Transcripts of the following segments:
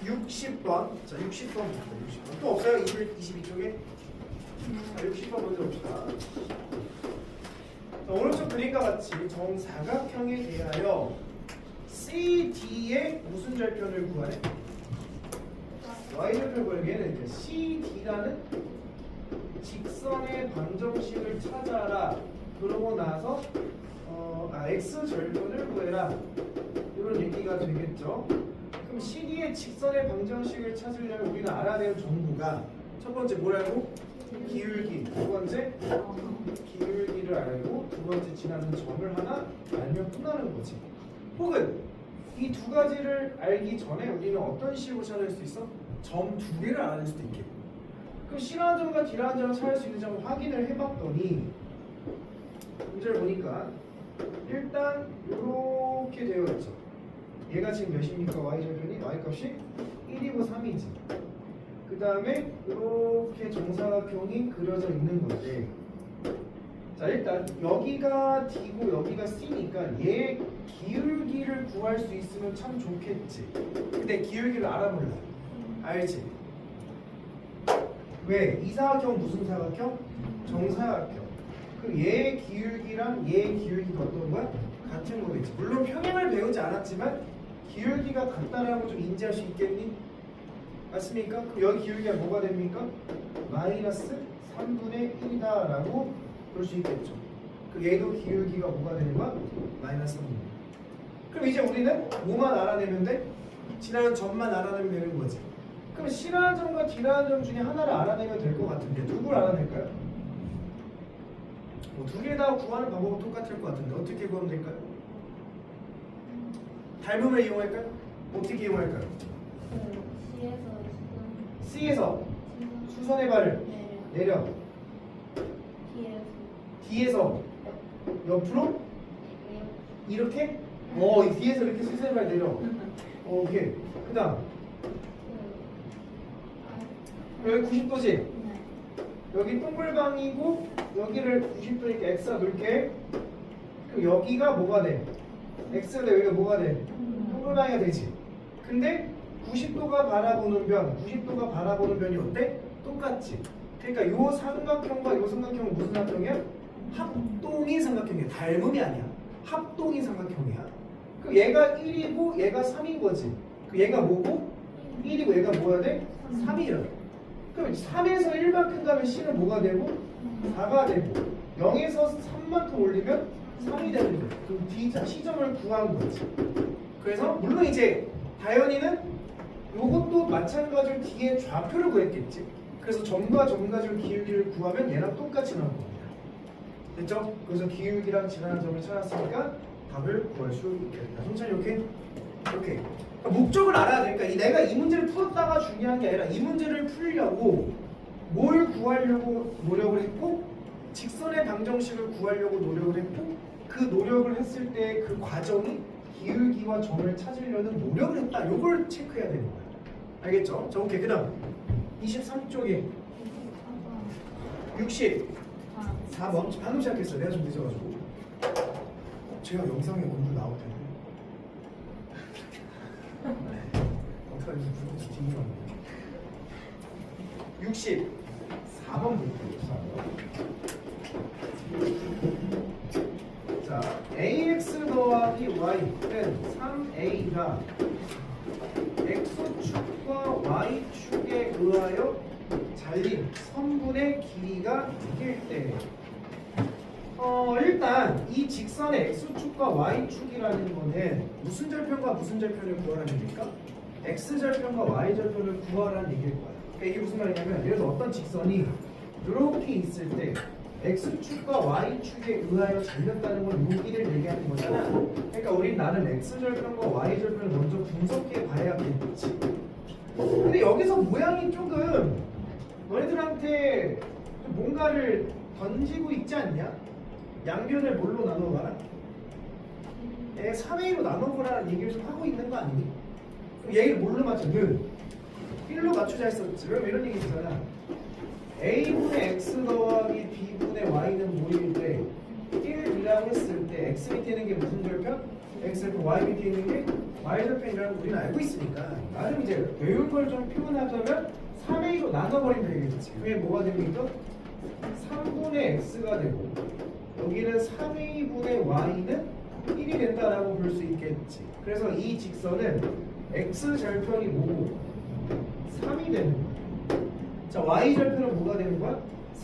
60번. 자, 60번부터 60번. 또 없어요? 22쪽에? 자, 60번 먼저 봅시다. 자, 오른쪽 그림과 같이 정사각형에 대하여 CD의 무슨 절편을 구하래? Y절편 구하려면 얘는 이렇게 CD라는 직선의 방정식을 찾아라. 그러고 나서 X절편을 구해라. 이런 얘기가 되겠죠. 그럼 CD의 직선의 방정식을 찾으려면 우리는 알아야 될 정보가 첫 번째 뭐라고? 기울기. 두 번째 기울기를 알고 두 번째 지나는 점을 하나 알면 끝나는 거지. 혹은 이 두 가지를 알기 전에 우리는 어떤 식으로 찾을 수 있어? 점 두 개를 알아낼 수도 있겠고. 그럼 C라는 점과 D라는 점을 찾을 수 있는 점을 확인을 해봤더니 문제를 보니까 일단 이렇게 되어 있죠. 얘가 지금 몇입니까? Y절편이? Y값이 1이고 3이지. 그 다음에 이렇게 정사각형이 그려져 있는 건데, 자 일단 여기가 D고 여기가 C니까 얘 기울기를 구할 수 있으면 참 좋겠지. 근데 기울기를 알아볼래? 알지? 왜? 이 사각형 무슨 사각형? 정사각형. 그럼 얘 기울기랑 얘 기울기가 어떤 거야? 같은 거겠지. 물론 평행을 배우지 않았지만 기울기가 같다라고 좀 인지할 수 있겠니? 맞습니까? 그럼 여기 기울기가 뭐가 됩니까? 마이너스 3분의 1이다 라고 볼 수 있겠죠. 그 얘도 기울기가 뭐가 되는 거야? 마이너스 3분의 1. 그럼 이제 우리는 뭐만 알아내면 돼? 지나는 점만 알아내면 되는 거지. 그럼 C라는 점과 D라는 점 중에 하나를 알아내면 될 것 같은데 누굴 알아낼까요? 두 개 다 구하는 방법은 똑같을 것 같은데 어떻게 구하면 될까요? 닮음을 이용할까요? 어떻게 이용할까요? C에서 수선의 발을 내려 D에서 옆으로 이렇게? 이 뒤에서 이렇게 수선의 발 내려. 오케이. 그 다음 여기 90도지? 여기 동글방이고 여기를 90도니까 X가 놓을게. 그럼 여기가 뭐가 돼? X가 돼. 여기가 뭐가 돼? 동글방이가 되지. 근데 90도가 바라보는 변이 어때? 똑같지. 그러니까 요 삼각형과 요 삼각형은 무슨 삼각형이야? 합동인 삼각형이야. 닮음이 아니야. 합동인 삼각형이야. 그럼 얘가 1이고 얘가 3인 거지. 그 얘가 뭐고? 1이고 얘가 뭐야 돼? 3이야. 그럼 3에서 1만큼 가면 C는 뭐가 되고? 4가 되고 0에서 3만큼 올리면 3이 되는 거야. 그럼 D C점을 구한 거지. 그래서 물론 이제 다현이는 요것도 마찬가지로 D의 좌표를 구했겠지. 그래서 점과 점 가지고 기울기를 구하면 얘랑 똑같이 나올 겁니다. 됐죠? 그래서 기울기랑 지나는 점을 찾았으니까 답을 구할 수 있겠다. 천천히 이렇게. 그러니까 목적을 알아야 되니까 내가 이 문제를 풀었다가 중요한 게 아니라 이 문제를 풀려고 뭘 구하려고 노력을 했고 직선의 방정식을 구하려고 노력을 했고 그 노력을 했을 때 그 과정이 기울기와 점을 찾으려는 노력을 했다. 요걸 체크해야 되는 거야. 알겠죠? 자, 오케이. 그 다음 23쪽에 64번 방금 시작했어요. 내가 좀 늦어가지고 제가 영상에 먼저 나올 텐데 어떡하지? 무슨 뒤로 64번 볼게요. 자, ax 더하기 y는 3a가 x축과 y축에 의하여 잘린 선분의 길이가 이길 때 일단 이 직선의 x축과 y축이라는 거는 무슨 절편과 무슨 절편을 구하라는 얘기입니까? x절편과 y절편을 구하라는 얘기일 거야. 그러니까 이게 무슨 말이냐면 예를 들어 어떤 직선이 이렇게 있을 때 x축과 y축에 의하여 잘렸다는 건 여기를 얘기하는 거잖아. 그러니까 우린 나는 x절편과 y절편을 먼저 분석해 봐야겠지. 근데 여기서 모양이 조금 너희들한테 뭔가를 던지고 있지 않냐? 양변을 뭘로 나눠봐라? 3A로 나눠보라는 얘기를 좀 하고 있는 거 아니니? 그럼 얘를 뭘로 맞춰? 1로 맞추자 했었지. 그럼 이런 얘기 있잖아. A분의 X 더하기 B분의 Y는 뭐일 때 1이라고 했을 때 X 밑에 있는 게 무슨 절편? X절편 Y 밑에 있는 게 y절편이라는 거 우리는 알고 있으니까 나름 이제 외울 걸 좀 표현하자면 3a로 나눠버리면 되겠지. 그게 뭐가 됩니까? 3분의 x가 되고 여기는 3a분의 y는 1이 된다라고 볼 수 있겠지. 그래서 이 직선은 x절편이 뭐고 3이 되는 거야. 자, y절편은 뭐가 되는 거야?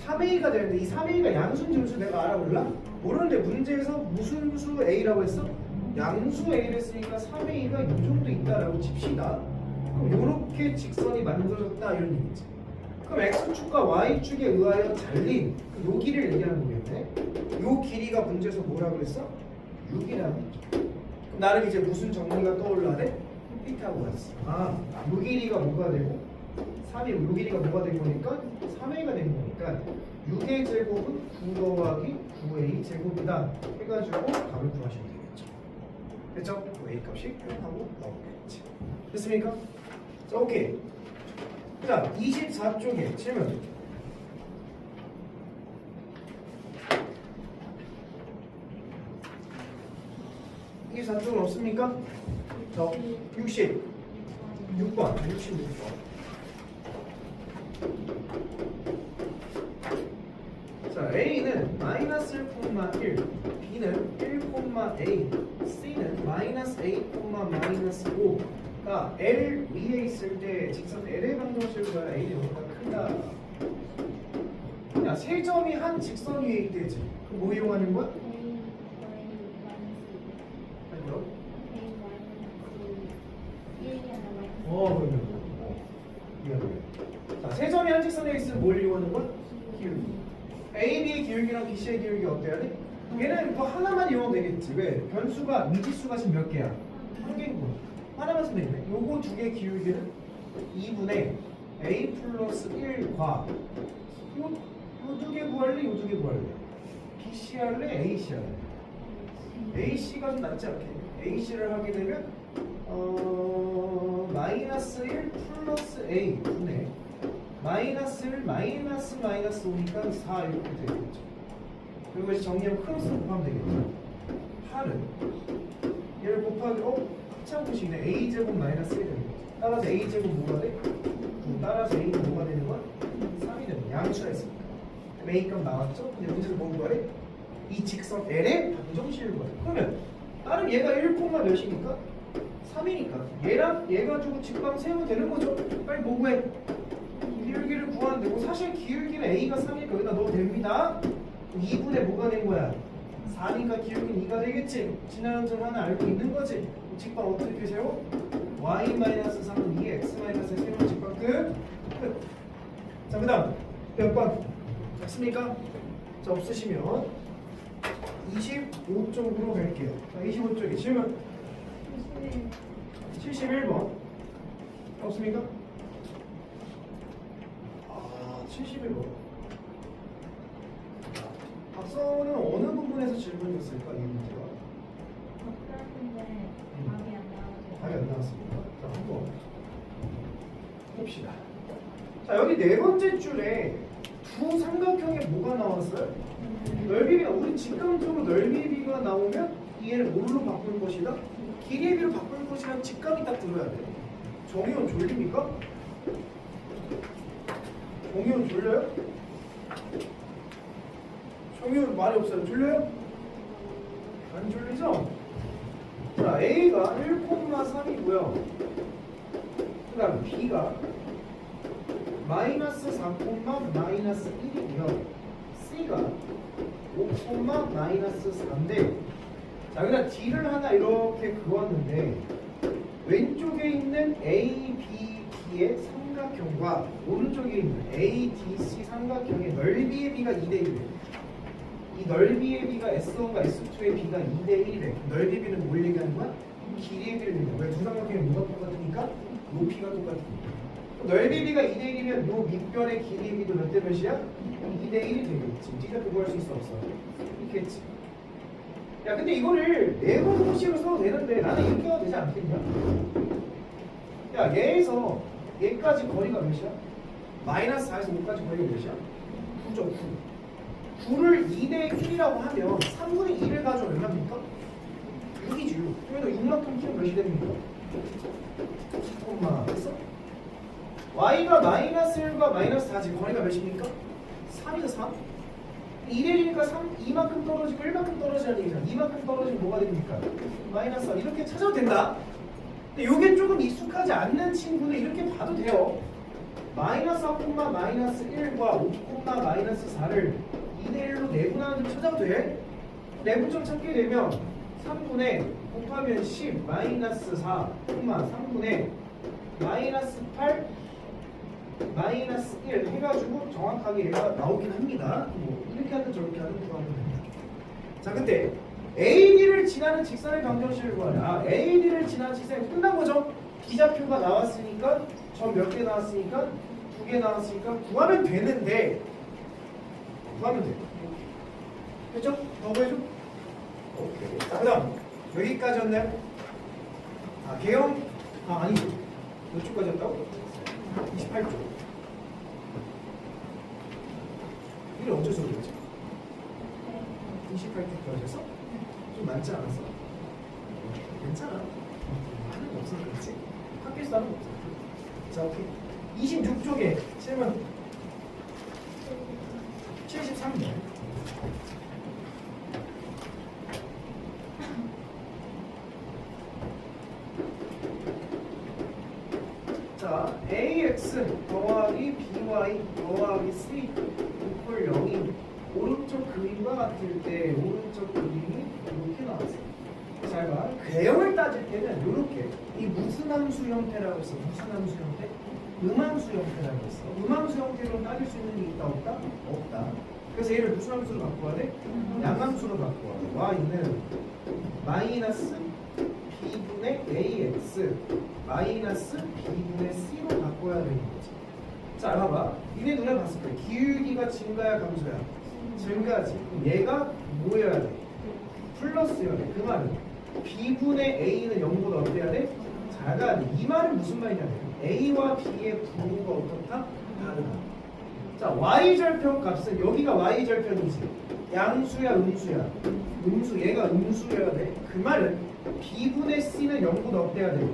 3a가 되는데 이 3a가 양수인지 음수 내가 알아 몰라? 모르는데 문제에서 무슨 수 a라고 했어? 양수 a를 했으니까 3a가 이 정도 있다라고 칩시다. 그럼 이렇게 직선이 만들어졌다 이런 얘기지. 그럼 x축과 y축에 의하여 잘린 요 길이를 얘기하는 거겠네. 요 길이가 문제에서 뭐라고 그랬어? 6이라고 했죠. 그럼 나는 이제 무슨 정리가 떠올라네? 피타고라스. 아, 요 길이가 뭐가 되고 3이 요 길이가 뭐가 된 거니까 3a가 된 거니까 6의 제곱은 9 더하기 9a 제곱이다 해가지고 답을 구하시면 되겠죠. 됐죠? a 값이 표현하고 나오겠지. 됐습니까? 자, 오케이. 자, 24쪽에 질문. 24쪽은 없습니까? 자, 66번. 66번. 자, A는 마이너스 1,1, B는 1,a, C는 마이너스 a, 마이너스 5가 L 위에 있을 때 직선 L의 방정식보다 A는 보다 크다. 야, 세 점이 한 직선 위에 있대지. 그럼 뭐 이용하는 거야? 자, 세 점이 한 직선에 있으면 뭘 이용하는 거야? 기울기. AB의 기울기랑 BC의 기울기 어때야 돼? 얘는 뭐 하나만 이용하면 되겠지. 왜? 변수가 미지수가 지금 몇 개야? 한 개인 거. 하나만 쓰면 되겠네. 요거 두 개 기울기는 2분의 A 플러스 1과 요 두 개 구할래? 요 두 개 구할래? BC 할래? AC 할래? AC가 좀 낫지 않게? AC를 하게 되면 마이너스 1 플러스 A 분의 마이너스 1 마이너스 5니까 4 이렇게 되겠죠. 그리고 이제 정리하면 크로스로 곱하면 되겠죠. 8은 얘를 곱하기 합창구식이네. A제곱 마이너스 1이 되는 거죠. 따라서 A제곱 뭐가 돼? 9. 따라서 A는 뭐가 되는 거야? 3이 되는 거야. 양수가 있으니까. 그럼 A값 나왔죠? 근데 문제에서 뭐 구하래? 이 직선 L의 방정식을 구하래. 그러면 다른 얘가 1, 몇이니까? 3이니까 얘랑 얘 가지고 직방 세우면 되는 거죠. 빨리 뭐 구해? 기울기를 구하면 되고 사실 기울기는 A가 3이니까 여기다 넣어도 됩니다. 2분의 뭐가 된 거야? 4니까 기울기는 2가 되겠지. 지나간 점 하나 알고 있는 거지. 직방 어떻게 세워? y-3은 2x-3의 새로운 직방 끝. 자, 그 다음 몇 번? 없습니까? 자, 없으시면 25쪽으로 갈게요. 자, 25쪽에 질문 71번 없습니까? 71번 박서는 어느 부분에서 질문이었을까? 이 문제가 답이 안 나왔습니다. 자, 한번 봅시다. 자, 여기 네 번째 줄에 두 삼각형에 뭐가 나왔어요? 넓이비가 우리 직감적으로 넓이비가 나오면 얘를 뭘로 바꾸는 것이다? 길이의 비로 바꾸는 것이란 직감이 딱 들어야 돼. 정의원 졸립니까? 정의원 졸려요? 정의원 말이 없어요. 졸려요? 안 졸리죠? 자, A가 1,3이고요. 그 다음 B가 마이너스 4, 마이너스 1이고요. C가 5, 마이너스 4인데 자, 여기다 D를 하나 이렇게 그었는데 왼쪽에 있는 A, B, D의 삼각형과 오른쪽에 있는 A, D, C 삼각형의 넓이의 B가 2대1이래. 이 넓이의 B가 S1과 S2의 B가 2대1이래. 넓이 B는 뭘 얘기하는 거야? 길이의 B를 얘기하는 거야. 왜 두 삼각형이 뭐가 똑같으니까? 높이가 똑같으니까. 넓이 B가 2대1이면 요 밑변의 길이의 B도 몇 대 몇이야? 2대1이 되겠지. 네가 그거 할 수 있어 없어? 있겠지. 야, 근데 이거를 네번 공식으로 써도 되는데 나는 이렇게 해도 되지 않겠냐? 야, 얘에서 얘까지 거리가 몇이야? 마이너스 4에서 5까지 거리가 몇이야? 9죠, 9. 9를 2대 1이라고 하면 3분의 2를 가져오면 얼마입니까? 6이지, 6. 그러면 6만큼 키우면 몇이 됩니까? 콤마 됐어? y가 마이너스 1과 마이너스 4지 거리가 몇입니까? 3이죠 3. 2대니까 3, 2만큼 떨어지고 1만큼 떨어지는 얘기잖아. 2만큼 떨어지면 뭐가 됩니까? 마이너스 4. 이렇게 찾아도 된다. 근데 이게 조금 익숙하지 않는 친구는 이렇게 봐도 돼요. 마이너스 4, 마이너스 1과 5, 마이너스 4를 2대1로 내분하는 점 찾아도 돼. 내분점 찾게 되면 3분의 곱하면 10 마이너스 4, 3분의 마이너스 8 마이너스 1 해가지고 정확하게 얘가 나오긴 합니다. 뭐 이렇게 하든 저렇게 하든 그거 하면 됩니다. 자, 근데 AD를 지나는 직선의 방정식을 구하래. 아, AD를 지나는 직선이 끝난 거죠? 비좌표가 나왔으니까 점 몇 개 나왔으니까 2개 나왔으니까 구하면 되는데 구하면 돼. 그렇죠? 더 보여줘? 오케이. 자, 그다음 여기까지였나요? 아, 개형 아니죠. 몇 초까지였다고? 28조. 이게 언제 소리였지? 28조까지 해서? 좀 많지 않았어? 괜찮아. 하는 거 없어서 그렇지? 학교에서 하는 거 없어. 자, 오케이. 26쪽에 질문 73번. 자, ax 더하기 by 더하기 c 이퀄 0이 오른쪽 그림과 같을 때 오른쪽 그림이 이렇게 나왔어요. 잘 봐. 개형을 따질 때는 이렇게 이 무슨 함수 형태라고 했어? 무슨 함수 형태? 음함수 형태라고 했어. 음함수 형태로 따질 수 있는 게 있다 없다? 없다. 그래서 얘를 무슨 함수로 바꿔야 돼? 양함수로 바꿔야 돼. y는 마이너스 b분의 ax 마이너스 b분의 c로 바꿔야 되는 거지. 자, 봐봐. 니네 눈에 봤을 때 기울기가 증가야 감소야? 증가지. 그럼 얘가 뭐여야 돼? 플러스여야 돼. 그 말은 b분의 a는 0보다 어때야 돼? 작아야 돼. 이 말은 무슨 말이냐면 a와 b의 부호가 어떻다? 다르다. 자, y절편 값은 여기가 y절편이지. 양수야 음수야? 음수. 얘가 음수여야 돼. 그 말은 b분의 c는 0보다 어때야 돼?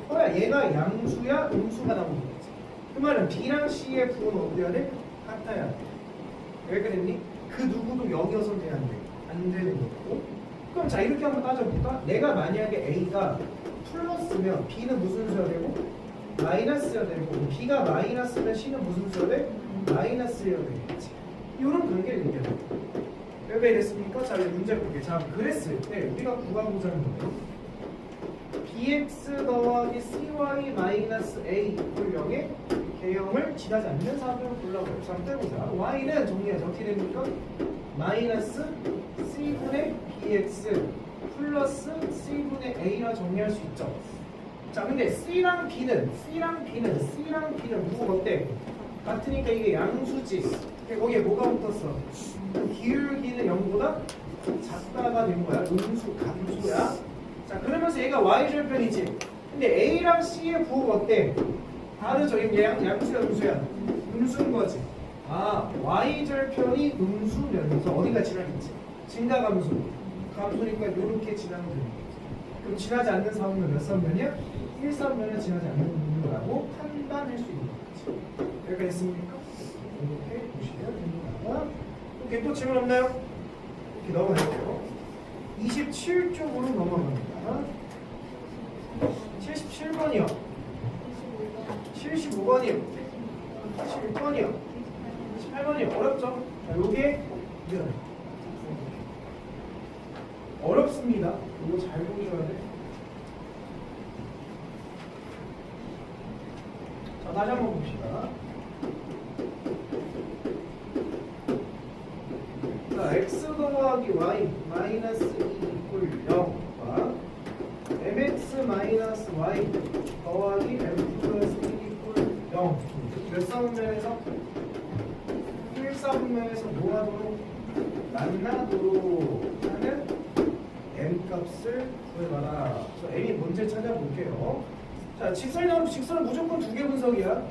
커야 얘가 양수야 음수가 나오는 거지. 그 말은 b랑 c의 부호는 어때야 돼? 같아야 돼. 왜 그랬니? 그 누구도 0이어서 돼야 안 돼. 안 되는 거고. 그럼 자, 이렇게 한번 따져볼까? 내가 만약에 a가 플러스면 b는 무슨 수야 되고? 마이너스여야 되고, b가 마이너스면 c는 무슨 수야 돼? 마이너스여야 되겠지. 이런 관계를 얘기하는 거야. 왜 이랬습니까? 자, 이제 문제 볼게. 자, 그랬을 때 우리가 구하고자 하는 거예요. bx 더하기 cy 마이너스 a 이퀄 0의 개형을 지나지 않는 사람을 골라봐요. 자, 한번 떼보자. y는 정리하자. 어떻게 됩니까? 마이너스 c분의 bx 플러스 c분의 a라 정리할 수 있죠. 자, 근데 C랑 B는 누구 어때? 같으니까 이게 양수지. 거기에 뭐가 붙었어? 기울기는 0보다 작다가 된 거야. 음수, 감수야. 자, 그러면서 얘가 y절편이지. 근데 A랑 C의 부호가 어때? 다르죠. 양수야, 음수야? 음수인 거지. 아, y절편이 음수면서 어디가 지나겠지? 증가감수. 감수니까 이렇게 지나면 되는 거지. 그럼 지나지 않는 사분면 몇 사분면이야? 1사분면은 지나지 않는 부분이라고 판단할 수 있는 거지. 여기가 있습니까? 이렇게 보시면 됩니다. 오케이, 또 질문 없나요? 이렇게 넘어갈게요. 27쪽으로 넘어갑니다. 77번이요. 75번이요. 71번이요. 18번이요. 어렵죠? 자, 요게 어렵습니다. 이거 잘 보셔야 돼. 자, 다시 한번 봅시다. 자, x 더하기 y 마이너스 2 이퀄 0과 mx 마이너스 y 더하기 m 플러스 1 이퀄 0. 몇 사분면에서? 1사분면에서 뭐하도록? 만나도록 하는 m 값을 구해봐라. 그래서 m이 뭔지 찾아볼게요. 자, 직선이 나오면 직선은 무조건 두 개 분석이야.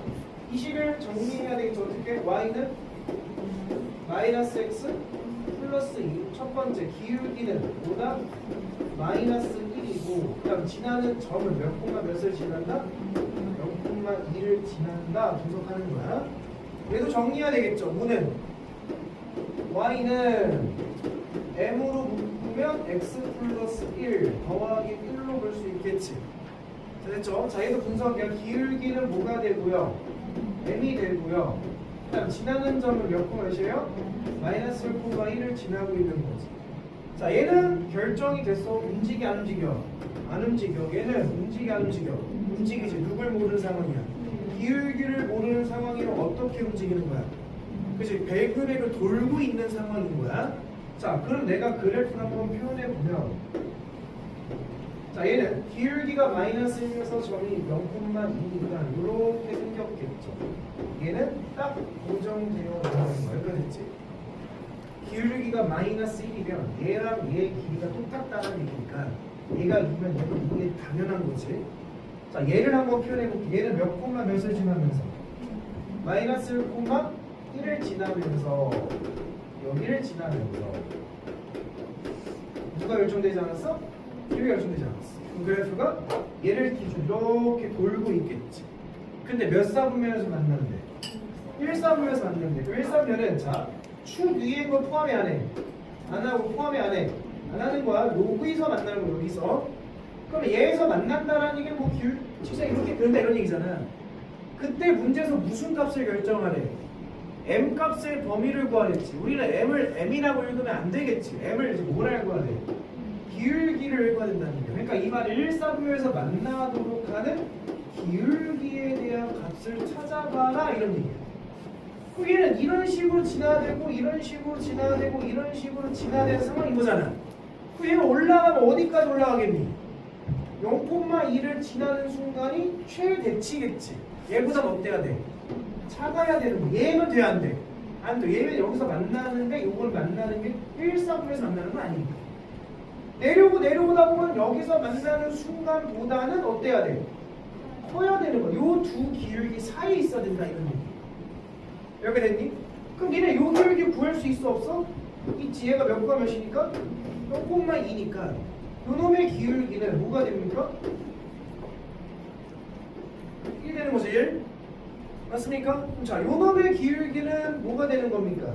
이 식을 정리해야 되겠죠. 어떻게? y는 마이너스 x 플러스 2. 첫 번째 기울기는 보다 마이너스 2 1이고 그다음 지나는 점은 몇 콤마 몇을 지난다? 0,2를 지난다 분석하는 거야. 그래도 정리해야 되겠죠. 무는 y는 m으로 묶으면 x 플러스 1 더하기 1로 볼 수 있겠지. 자, 됐죠? 자, 얘도 분석이야. 기울기는 뭐가 되고요? m이 되고요. 그다음 지나는 점은 몇 콤마 몇이에요? 마이너스 1,1을 지나고 있는 거지. 자, 얘는 결정이 됐어. 움직여 안 움직여? 안 움직여. 얘는 움직여 안 움직여? 움직이지. 누굴 모르는 상황이야? 기울기를 모르는 상황이면 어떻게 움직이는 거야? 그치? 벨그렉을 돌고 있는 상황인 거야. 자, 그럼 내가 그래프를 한번 표현해 보면, 자, 얘는 기울기가 마이너스 1에서 점이 0,2니까 이렇게 생겼겠죠. 얘는 딱 고정되어 있는 거야. 그랬지? 기울기가 마이너스 1이면 얘랑 얘의 길이가 똑같다는 얘기니까 얘가 2면 얘도 이게 당연한 거지. 자, 얘를 한번 표현해 볼게. 얘는 몇 콤마 몇을 지나면서 마이너스 1,1을 지나면서 여기를 지나면서 누가 결정되지 않았어? 기울기가 결정되지 않았어. 그 그래프가 얘를 기준으로 이렇게 돌고 있겠지. 근데 몇 사분면에서 만나는데? 1사분면에서 만나는데 그 1사분면은 자 축 위에 거 포함해 안 해? 안 하고 포함해 안 해? 안 하는 거야. 여기서 만나는 거 여기서. 그럼 얘에서 만난다라는 얘기는 뭐 기울 진짜 이렇게 그런다 이런 얘기잖아. 그때 문제에서 무슨 값을 결정하래? m 값의 범위를 구하랬지. 우리는 m을 m이라고 읽으면 안 되겠지. m을 이제 뭐라고 구해야 돼? 기울기를 읽어야 된다는 얘기야. 그러니까 이 말을 1사분면에서 만나도록 하는 기울기에 대한 값을 찾아봐라 이런 얘기야. 얘는 이런 식으로 지나야 되고 이런 식으로 지나야 되고 이런 식으로 지나야 되는 상황인 거잖아. 얘가 올라가면 어디까지 올라가겠니? 0,2를 지나는 순간이 최대치겠지. 얘보다 어때야 돼? 작아야 되는 거. 얘면 돼야 안 돼? 안 돼. 얘면 여기서 만나는데 요걸 만나는 게 1사분면에서 만나는 건 아니니까. 내려오다 보면 여기서 만나는 순간보다는 어때야 돼? 커야 되는 거야. 요 두 기울기 사이에 있어야 된다 이런 얘기. 이렇게 됐니? 그럼 니네 요 기울기 구할 수 있어 없어? 있지. 얘가 몇 과 몇이니까? 0,2니까 요놈의 기울기는 뭐가 됩니까? 1 되는 거지. 1 맞습니까? 자, 요놈의 기울기는 뭐가 되는 겁니까?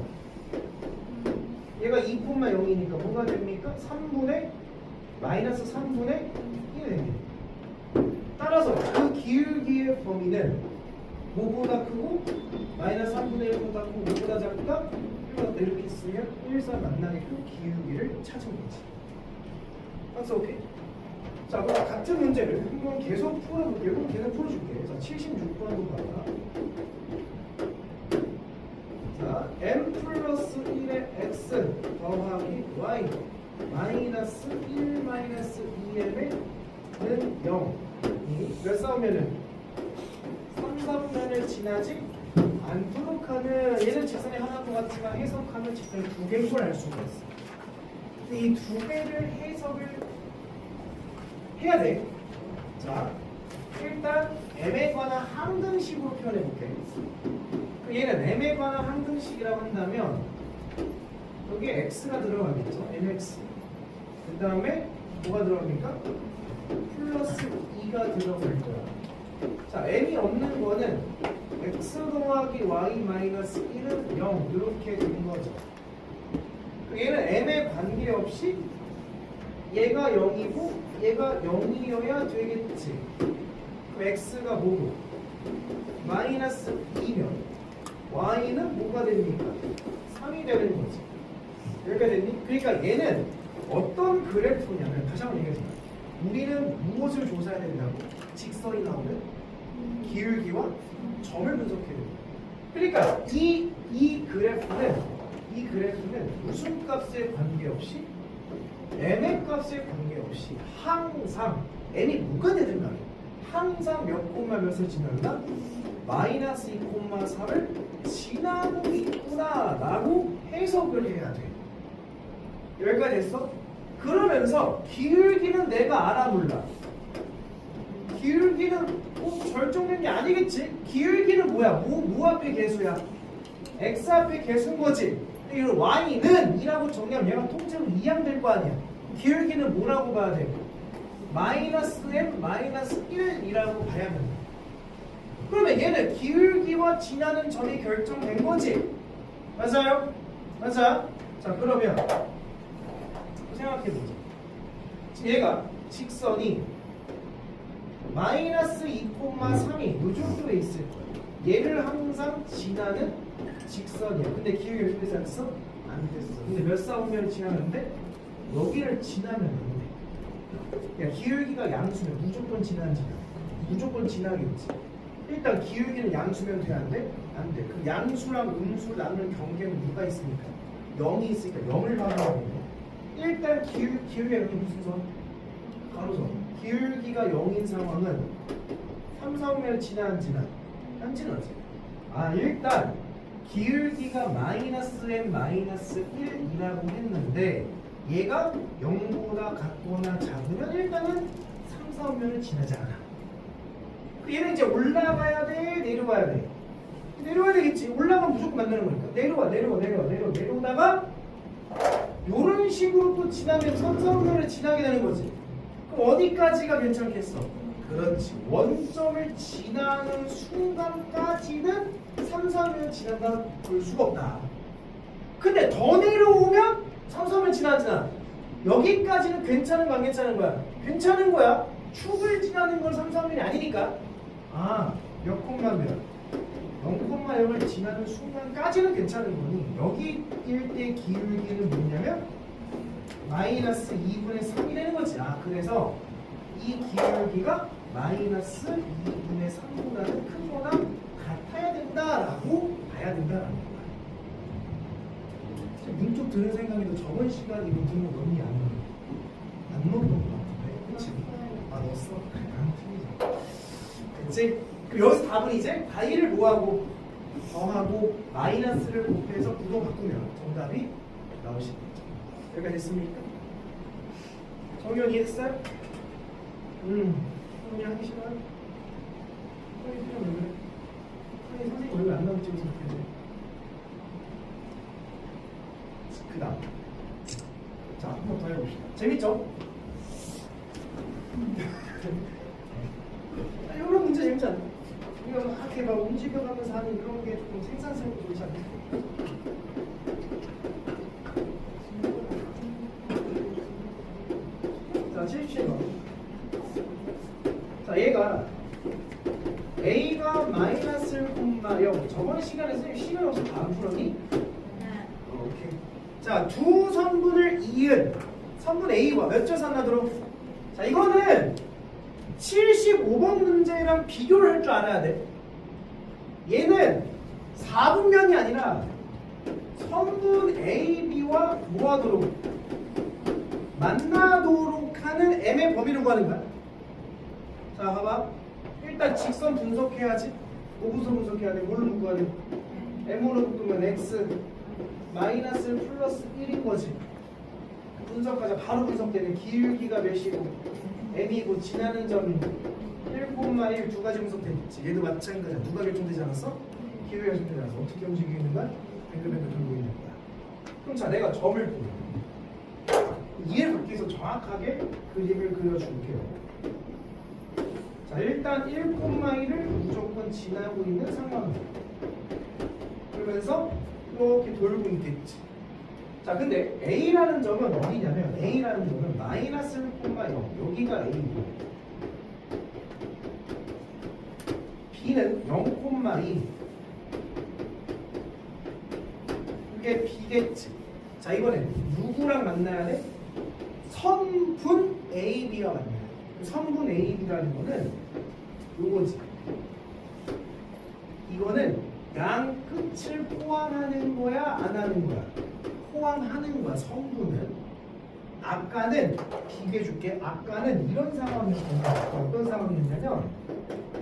얘가 2,0이니까 뭐가 됩니까? 3분의 마이너스 3분의 1이 됩니다. 따라서 그 기울기의 범위는 뭐보다 크고 마이너스 3분의 1보다 크고 뭐보다 작다? 1보다 이렇게 쓰면 1사 만나게끔 기울기를 찾은 거지. 박스 오케이? 자, 그럼 같은 문제를 한번 계속 풀어볼게요. 계속 풀어줄게. 자, 76번 한번 봐봐. 자, m 플러스 1의 x 더하기 y 마이너스 1 마이너스 2m은 0이 몇 싸우면은 3사분면을 지나지 않도록 하는 얘는 직선이 하나인 것 같지만 해석하면 직선이 두 개인 걸 알 수가 있어. 근데 이 두 개를 해석을 해야 돼. 자, 일단 m에 관한 항등식으로 표현해 볼게. 얘는 m에 관한 항등식이라고 한다면 여기에 x가 들어가겠죠. mx. 그 다음에 뭐가 들어갑니까? 플러스 2가 들어갈 거야. 자, m이 없는 거는 x 더하기 y 마이너스 1은 0 이렇게 된 거죠. 얘는 m에 관계없이 얘가 0이고 얘가 0이어야 되겠지. 그럼 x가 뭐고? 마이너스 2면 y는 뭐가 됩니까? 3이 되는 거지. 여기가 됐니? 그러니까 얘는 어떤 그래프냐면 다시 한번 얘기하자. 우리는 무엇을 조사해야 된다고? 직선이 나오는 기울기와 점을 분석해야 된다. 그러니까 이 그래프는 무슨 값에 관계없이 m의 값에 관계없이 항상 m이 뭐가 되든 간에 항상 몇 콤마 몇을 지난다? 마이너스 2,3을 지나고 있구나 라고 해석을 해야 돼. 여기까지 됐어? 그러면서 기울기는 내가 알아 몰라? 기울기는 꼭 결정된 게 아니겠지? 기울기는 뭐야? 무 앞에 개수야. x 앞에 개수인 거지. 이걸 y는 이라고 정리하면 얘가 통째로 이항될 거 아니야. 기울기는 뭐라고 봐야 돼? 마이너스 m 마이너스 1이라고 봐야 된다. 그러면 얘는 기울기와 지나는 점이 결정된 거지. 맞아요? 맞아? 자 그러면 생각해보자. 얘가 직선이 마이너스 2,3이 요 정도에 있을 거야. 얘를 항상 지나는 직선이야. 근데 기울기 몇 배 됐어? 안 됐어. 근데 몇 사분면을 지나는데 여기를 지나면 안 돼. 야, 기울기가 양수면 무조건 지나지. 무조건 지나겠지. 일단 기울기는 양수면 돼, 안 돼? 안 돼. 그 양수랑 음수를 나누는 경계는 누가 있으니까? 0이 있으니까 0을 확인해야 돼. 일단 기울기가 여기 무슨 선? 가로선. 기울기가 0인 상황은 3, 4분면을 지나 안 지나? 안 지나지. 아 일단 기울기가 마이너스 m 마이너스 1이라고 했는데 얘가 0보다 같거나 작으면 일단은 3, 4분면을 지나지 않아. 얘는 이제 올라가야 돼, 내려와야 돼. 내려와야 되겠지. 올라가면 무조건 만나는 거니까. 내려오다가 이런 식으로 또 지나면 3, 4분면을 지나게 되는 거지. 그럼 어디까지가 괜찮겠어? 그렇지. 원점을 지나는 순간까지는 3, 4면 지나다 볼 수가 없다. 근데 더 내려오면 3, 4면 지나잖아. 여기까지는 괜찮은 거야, 안 괜찮은 거야? 괜찮은 거야. 축을 지나는 건 3, 4면이 아니니까. 아, 몇 콤마면 0,0을 지나는 순간까지는 괜찮은 거니 여기 일대 기울기는 뭐냐면 마이너스 2분의 3이 되는 거지. 아, 그래서 이 기울기가 마이너스 2분의 3보다는 큰 거나 같아야 된다라고 봐야 된다라는 거야. 문쪽 드는 생각에도 저번 시간에 이거 들은 거 넣니 안 넣었던 거 같은데, 그치? 아 넣었어? 안 틀리죠. 그치? 그럼 여기서 답은 이제 바이를 뭐하고 더하고 마이너스를 곱해서 구도 바꾸면 정답이 나오시는 거죠. 여기가 됐습니까? 정연 이해했어요? 형이 하기 싫어요? 형이 필요 왜 그래? 형이 선생님 얼굴 안 나오고 찍어서 그래. 그 다음 자, 한 번 더 해봅시다. 재밌죠? 이런 문제 재밌지 않나? 우리가 막 이렇게 막 움직여가면서 하는 그런 게 조금 생산스럽고 좋지 않나? 자, 77번. 자, 얘가 A가 마이너스 1,0 저번 시간에 선생님 시간이 없어서 다 안 풀었니? 오케이. 자, 두 선분을 이은 선분 A와 몇 절 산나도록? 자, 이거는 75번 문제랑 비교를 할 줄 알아야 돼. 얘는 4분면이 아니라 선분 A, B와 뭐하도록? 만나도록 하는 M의 범위를 구하는 거야. 자, 봐봐. 일단 직선 분석해야지. 뭐부터 분석해야 돼? 뭘로 묶어야 돼? M으로 묶으면 X 마이너스 플러스 1인 거지. 분석하자. 바로 분석되는 기울기가 몇이고 M이고 지나는 점이 1,1 두 가지 분석되겠지. 얘도 마찬가지야. 누가 결정되지 않았어? 기울기가 결정되지 않았어. 어떻게 움직이고 있는 거야? 뱅글뱅글 돌고 있는 거야. 그럼 자, 내가 점을 보여. 이해를 받기 위해서 정확하게 그림을 그려줄게요. 자, 일단 1,1을 무조건 지나고 있는 상황이야. 그러면서 이렇게 돌고 있겠지. 자, 근데 A라는 점은 어디냐면 A라는 점은 마이너스 1,0 여기가 A고 B는 0,2 이게 B겠지. 자, 이번엔 누구랑 만나야 돼? 선분 AB와 만나야 돼. 선분 AB라는 거는 요거지. 이거는 양 끝을 포함하는 거야, 안 하는 거야? 포함하는 거야. 선분은 아까는 비교해줄게. 아까는 이런 상황이었던 어떤 상황이었냐면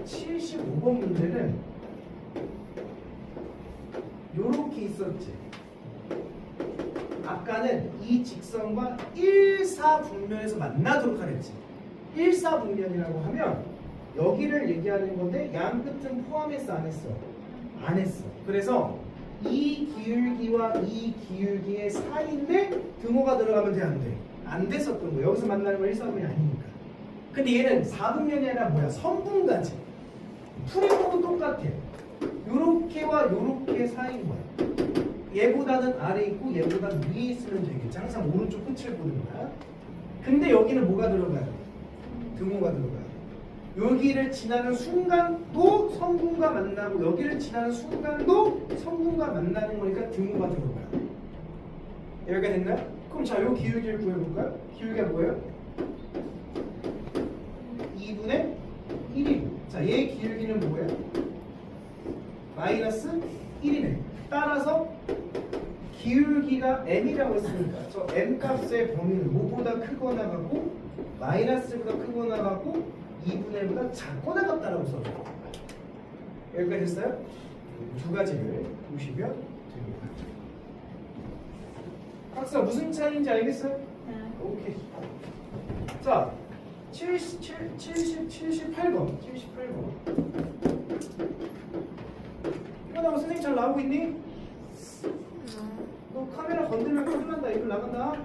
75번 문제는 요렇게 있었지. 아까는 이 직선과 1사분면에서 만나도록 하랬지. 1사분면이라고 하면 여기를 얘기하는 건데 양 끝은 포함했어, 안 했어? 안 했어. 그래서 이 기울기와 이 기울기의 사이인데 등호가 들어가면 돼, 안 돼? 안 됐었던 거야. 여기서 만나는 건 1사분면이 아니니까. 근데 얘는 4분면이 아니라 뭐야? 선분까지. 풀이모도 똑같아. 요렇게와 요렇게 사이인 거야. 얘보다는 아래 있고 얘보다는 위에 있으면 되겠지. 항상 오른쪽 끝을 보는 거야. 근데 여기는 뭐가 들어가요? 등호가 들어가요. 여기를 지나는 순간도 성분과 만나고 여기를 지나는 순간도 성분과 만나는 거니까 등호가 들어가요. 여기가 됐나요? 그럼 자, 요 기울기를 구해볼까요? 기울기가 뭐예요? 2분의 1이. 자, 얘 기울기는 뭐예요? 마이너스 1이네. 따라서 기울기가 m이라고 했으니까 저 m 값의 범위는 뭐보다 크거나 같고 마이너스보다 크거나 같고 2분의 1보다 작거나 같다라고 써줘요. 여기까지 됐어요? 두 가지를 보시면 됩니다. 학사 무슨 차이인지 알겠어요? 네. 오케이. 자, 78번. 이거 선생님 잘 나오고 있니? 너 카메라 건들면 큰일 난다. 이거 나간다.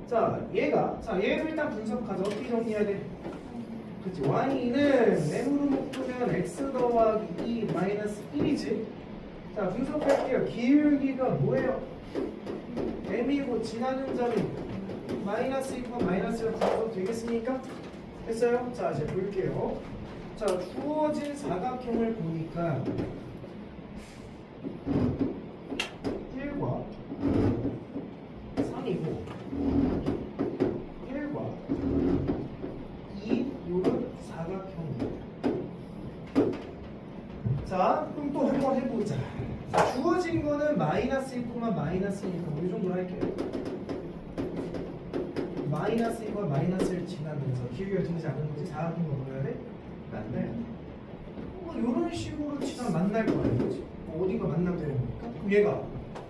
자, 얘를 일단 분석하자. 어떻게 정리해야 돼? 그치, y는 m으로 묶으면 x 더하기 2 마이너스 1이지. 자, 분석할게요. 기울기가 뭐예요? m이고 지나는 점이 마이너스 2과 마이너스가 분석 되겠습니까? 됐어요? 자, 이제 볼게요. 자, 주어진 사각형을 보니까 1과 3이고 1과 2 요런 사각형입니다. 자, 그럼 또 한번 해보자. 자, 주어진 거는 마이너스 1만 마이너스니까 이 정도로 할게요. 마이너스 1과 마이너스를 지나면서 기울기가 들리지 않는 거지. 사각형을 보여야 돼? 만나야 돼. 뭐 이런 식으로 지나면 만날 거 아니지. 뭐 어디가 만나면 되는 거니까. 그럼 얘가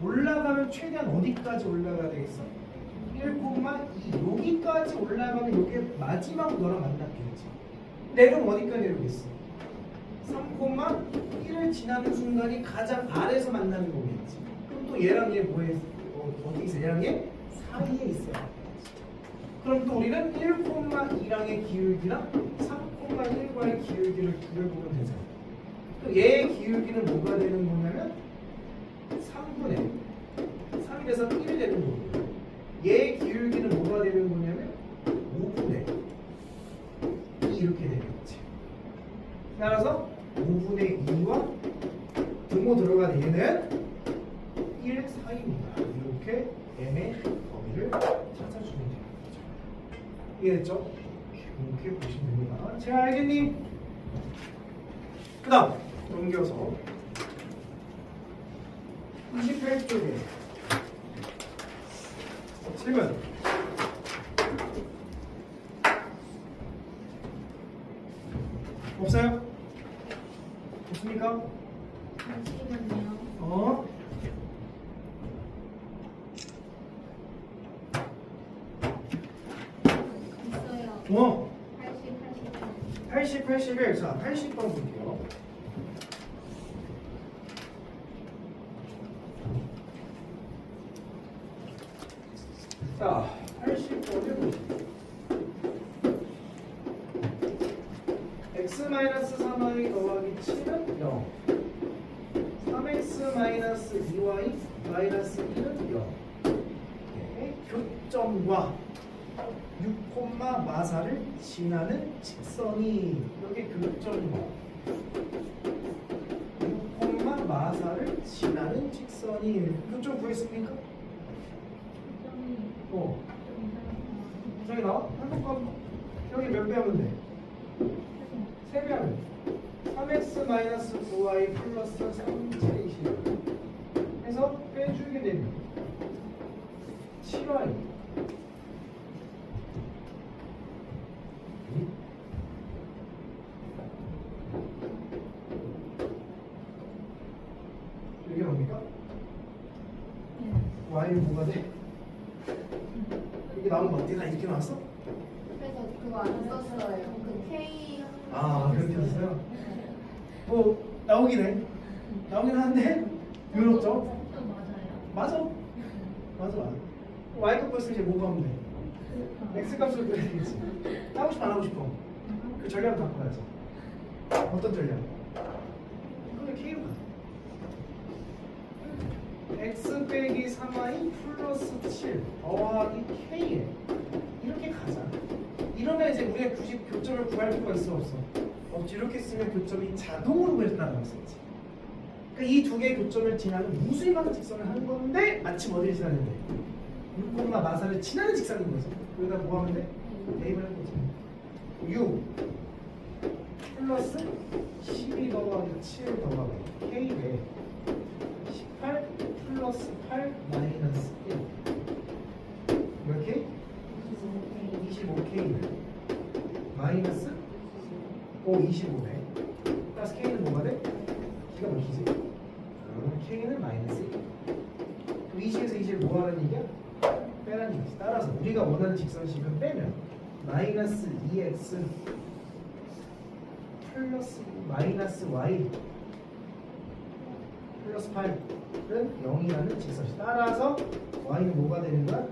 올라가면 최대한 어디까지 올라가야 되겠어? 1,2 여기까지 올라가면 이게 마지막 너랑 만났겠지. 내려면 어디까지 내려오겠어? 3,1을 지나는 순간이 가장 아래에서 만나는 거겠지. 그럼 또 얘랑 얘 뭐에 어디 있어? 얘랑 얘 사이에 있어요. 그럼 또 우리는 1,2랑의 기울기랑 3,1과의 기울기를 구해보면 되잖아. 그럼 얘의 기울기는 뭐가 되는 거냐면 3분의 3이 돼서 1이 되는 거고, 얘의 기울기는 뭐가 되는 거냐면 5분의 2 이렇게 되겠지. 따라서 5분의 2와 등호 들어가는 얘는 1 사이입니다. 이렇게 m의 범위를 찾아주면 돼요. 이해됐죠? 이렇게 보시면 됩니다. 잘 알겠니? 그 다음 넘겨서 28쪽에 질문. 없어요? 없습니까? 잠시만요. 있어요. 80, 81. 자, 80번 볼게요. 자, 80번을 보시죠. x-3y 더하기 7은 0. 3x-2y 마이너스 1은 0. 네, 교점과 6, 마사를 지나는 직선이 여기 교점과 6, 마사를 지나는 직선이 교점 구했습니까? 저기 나와? 한번만 여기 몇 배 하면 돼? 3배 하면 돼. 3x-9y 플러스 3j 해서 빼주게 되면 7y 이게 뭡니까? y는 뭐가 돼? 이게 나온 거 어때? 다 이렇게 나왔어? 그래서 그거 안 썼어요. 그 K. 그렇게 했어요? 뭐 나오긴 해. 나오긴 하는데 유럽죠? 맞아요. 맞아. y 값 벌써 이제 뭐 가면 돼? x 값을 그려야 되겠지. 하고 싶어 안 하고 싶어? 그 전략을 바꿔야지. 어떤 전략? 이거는 k로 가. x 빼기 3y 플러스 7 더하기 k에 이렇게 가자. 이러면 이제 우리가 굳이 교점을 구할 필요가 있어 없어? 없지. 이렇게 쓰면 교점이 자동으로 그려진다는 거지. 그러니까 이 두 개의 교점을 지나는 무수히많은 직선을 하는 건데 마침 어디를 지나는데? 물콤마 마사를 지나는 직선인 거지. 여기다 뭐 하면 돼? 대입을 하는 거지. 6 플러스 12 더하기 7 더하기 k에 18 플러스 8 마이너스 1 이렇게 25k 마이너스 25네. 따라서 k는 뭐가 돼? 기가 막히지? k는 마이너스 1. 그럼 20에서 20을 뭐 하라는 얘기야? 빼라는 얘기지. 따라서 우리가 원하는 직선식은 빼면 마이너스 2x 플러스 마이너스 y 플러스 8은 0이라는 직선식. 따라서 y는 뭐가 되는 거야?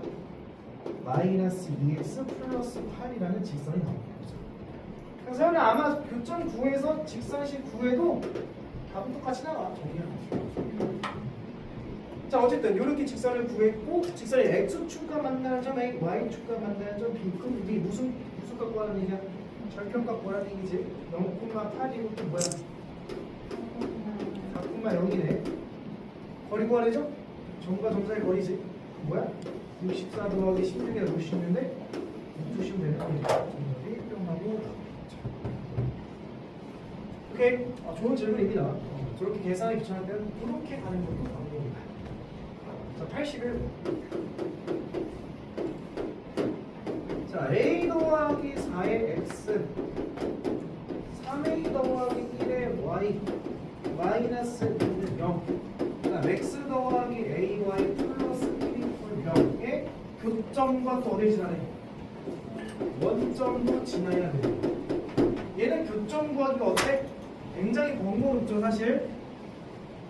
마이너스 2x 플러스 8이라는 직선이 나오는 거죠. 그래서 아마 교점 구에서 직선식 구해도 답은 똑같이 나와. 정리하면. 자, 어쨌든 이렇게 직선을 구했고 직선의 x축과 만나는 점 A, y축과 만나는 점 B. 그럼 우리 무슨 갖고 하는 얘기야? 절편 갖고 하는 얘기지. 0,8이고 또 뭐야? 4,0이네. 거리 구하래죠? 점과 점사의 거리지. 뭐야? 64 더하기 16이라 놓을 수 있는데 두시면 되는 거니까 정답이 뿅하고 오케이. 좋은 질문입니다. 저렇게 계산이 귀찮을 때는 그렇게 가는 것도 방법입니다. 자, 81. 자, a 더하기 4의 x 3a 더하기 1의 y 마이너스 2는 0. 그다음 x 더하기 ay 플러스 1이 0의 교점과 또 어딜 지나네? 원점도 지나야 돼. 얘는 교점 구하기가 어때? 굉장히 번거롭죠. 사실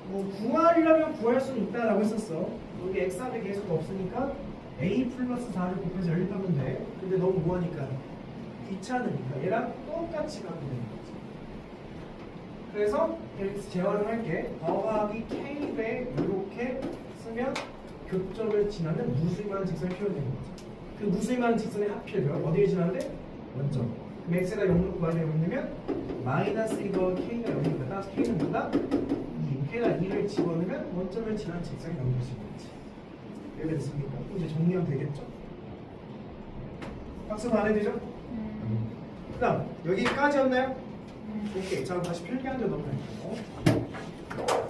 뭐 구하려면 구할 수는 있다라고 했었어. 여기 x값이 계속 없으니까 a 플러스 4를 곱해서 연립하면 돼. 근데 너무 뭐하니까 귀찮으니까 얘랑 똑같이 가면 되는 거지. 그래서 재활용 할게. 더하기 k배 이렇게 쓰면 교점을 지나는 무수히많은 직선이 표현되는 거지. 그 무수히많은 직선의 합필별 어디에 지나는데? 원점. 그럼 x가 0로 y가 0이면 마이너스 2 더하기 k가 0이니까 따라서 k는 뭐다? 2. k가 2를 집어넣으면 원점을 지나는 직선이 0이 될 수 있겠지. 이렇게 됐습니까? 이제 정리하면 되겠죠? 학습 안 해도 되죠? 그 다음 여기까지였나요? 오케이. 자, 다시 필기한대 넘어갈게요.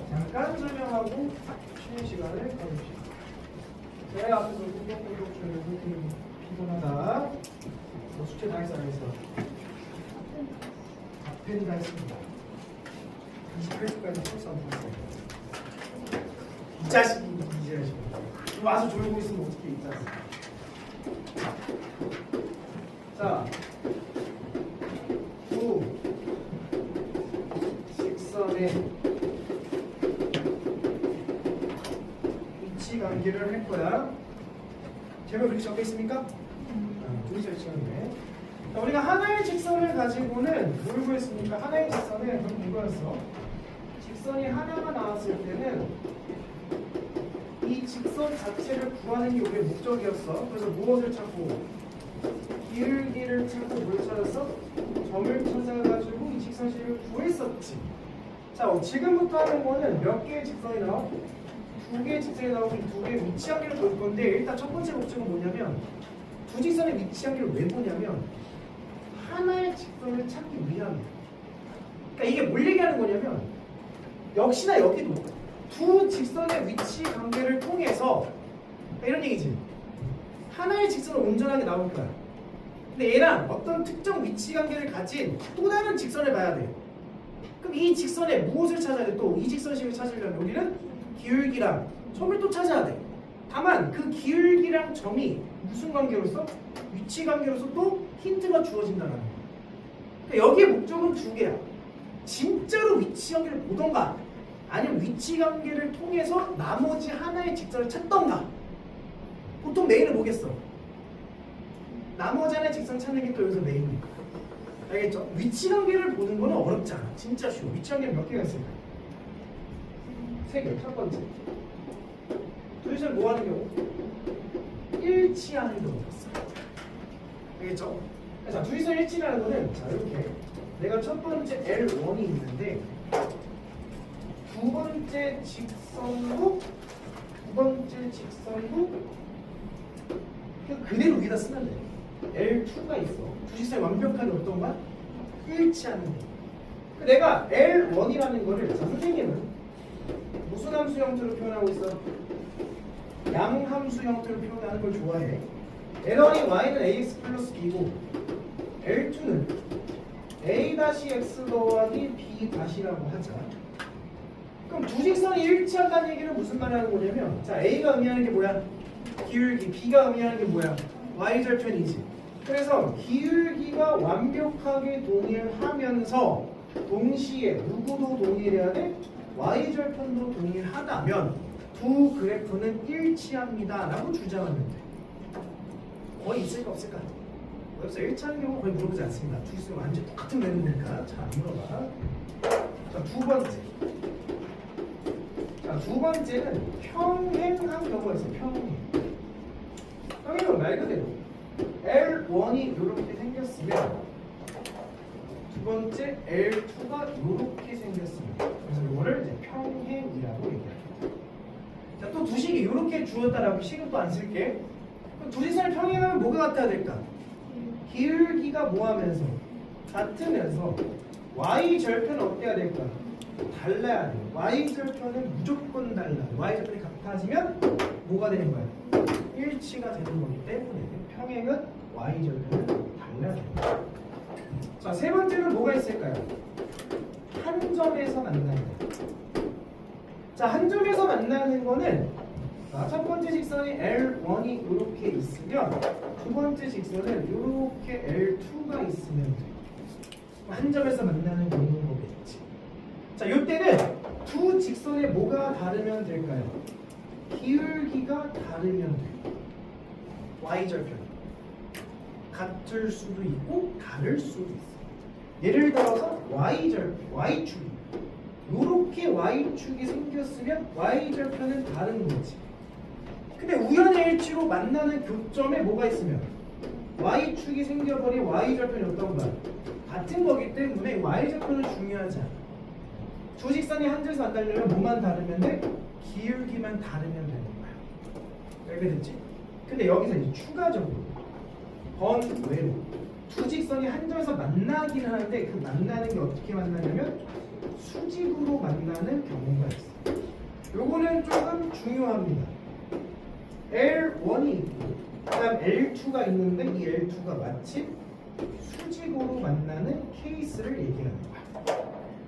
잠깐 설명하고 쉬는 시간을 가집시다. 제 앞에서 꾸덕꾸덕 주는 피곤하다. 뭐 숙제 다 했어, 안 했어? 앞에는 다 했습니다. 28초까지 풀수 안 풀었어요. 이 자식이 이 자식. 와서 졸고 있으면 어떻게 이 자식. 자, 9 직선의 위치 관계를 할 거야. 제가 그렇게 적혀 있습니까? 둘이 잘 시간이네. 우리가 하나의 직선을 가지고는 뭘 구했습니까? 하나의 직선은 그럼 이거였어. 직선이 하나가 나왔을 때는 이 직선 자체를 구하는 게 우리의 목적이었어. 그래서 무엇을 찾고? 기울기를 찾고 뭘 찾았어? 점을 찾아가지고 이 직선식을 구했었지. 자, 지금부터 하는 거는 몇 개의 직선이 나와? 두 개의 직선이 나오고 이 두 개의 위치 관계를 볼 건데 일단 첫 번째 목적은 뭐냐면 두 직선의 위치 관계를 왜 보냐면 하나의 직선을 찾기 위함이야. 그러니까 이게 뭘 얘기하는 거냐면 역시나 여기도 두 직선의 위치 관계를 통해서 그러니까 이런 얘기지. 하나의 직선을 온전하게 나올 거야. 근데 얘랑 어떤 특정 위치 관계를 가진 또 다른 직선을 봐야 돼. 그럼 이 직선에 무엇을 찾아야 돼? 또 이 직선식을 찾으려면 우리는 기울기랑 점을 또 찾아야 돼. 다만 그 기울기랑 점이 무슨 관계로서? 위치 관계로서 또 힌트가 주어진다는 거야. 그러니까 여기에 목적은 두 개야. 진짜로 위치 관계를 보던가 아니면 위치 관계를 통해서 나머지 하나의 직선을 찾던가. 보통 메인을 보겠어. 나머지 하나의 직선 찾는 게 또 여기서 메인이에요. 알겠죠? 위치 관계를 보는 거는 어렵지 않아. 진짜 쉬워. 위치 관계는 몇 개가 있을까? 3개. 첫 번째. 둘이서 뭐 하는 경우? 일치하는 경우가 있어요. 알겠죠? 자, 둘이서 일치라는 거는 자, 이렇게 내가 첫 번째 L1이 있는데 두 번째 직선도 그대로 위에다 쓰면 돼. L2가 있어. 두 직선이 완벽하게 어떤 거야? 일치하는 거. 내가 L1이라는 거를 자, 선생님은 무슨 함수 형태로 표현하고 있어? 양함수 형태로 표현하는 걸 좋아해. L1이 y는 ax 플러스 b고 L2는 a-x 더하기 b-라고 하자. 그럼 두 직선이 일치한다는 얘기는 무슨 말을 하는 거냐면 자, a가 의미하는 게 뭐야? 기울기, b가 의미하는 게 뭐야? y절편이지. 그래서 기울기가 완벽하게 동일하면서 동시에 누구도 동일해야 돼? y절편도 동일하다면 두 그래프는 일치합니다 라고 주장하면 돼. 거의 있을까 없을까? 여기서 일치하는 경우 거의 물어보지 않습니다. 두 직선이 완전 똑같은 내용이니까 잘 안 물어봐. 자, 두 번째는 평행한 경우가 있어요. 평행은 말 그대로 L1이 이렇게 생겼으면 두 번째 L2가 이렇게 생겼습니다. 그래서 이거를 이제 평행이라고 얘기합니다. 자, 또 두 식이 이렇게 주었다라고 식은 또 안 쓸게. 두 직선을 평행하면 뭐가 같아야 될까? 기울기가 뭐하면서? 같으면서 y절편은 어때야 될까? 달라야 돼. y절편은 무조건 달라. y절편이 같아지면 뭐가 되는 거야? 일치가 되는 거기 때문에 평행은 y절편은 달라야 돼. 자, 세 번째는 뭐가 있을까요? 한 점에서 만나는 거. 자, 한 점에서 만나는 거는 자, 첫 번째 직선이 L1이 이렇게 있으면 두 번째 직선은 이렇게 L2가 있으면 돼. 한 점에서 만나는 경우인 거겠지. 자, 이때는 두 직선에 뭐가 다르면 될까요? 기울기가 다르면 돼. y절편. 같을 수도 있고 다를 수도 있어. 예를 들어서 y축. 이렇게 y축이 생겼으면 y절편은 다른 거지. 근데 우연의 일치로 만나는 교점에 뭐가 있으면 y축이 생겨버린 y절편이 어떤 거야? 같은 거기 때문에 y절편은 중요하지 않아. 두 직선이 한 점에서 만나려면 뭐만 다르면 돼? 기울기만 다르면 되는 거야. 알게 됐지? 근데 여기서 이제 추가적으로 번외로 두 직선이 한 점에서 만나긴 하는데 그 만나는 게 어떻게 만나냐면 수직으로 만나는 경우가 있어. 요거는 조금 중요합니다. L1이 있고 그다음 L2가 있는데 이 L2가 마치 수직으로 만나는 케이스를 얘기하는 거야.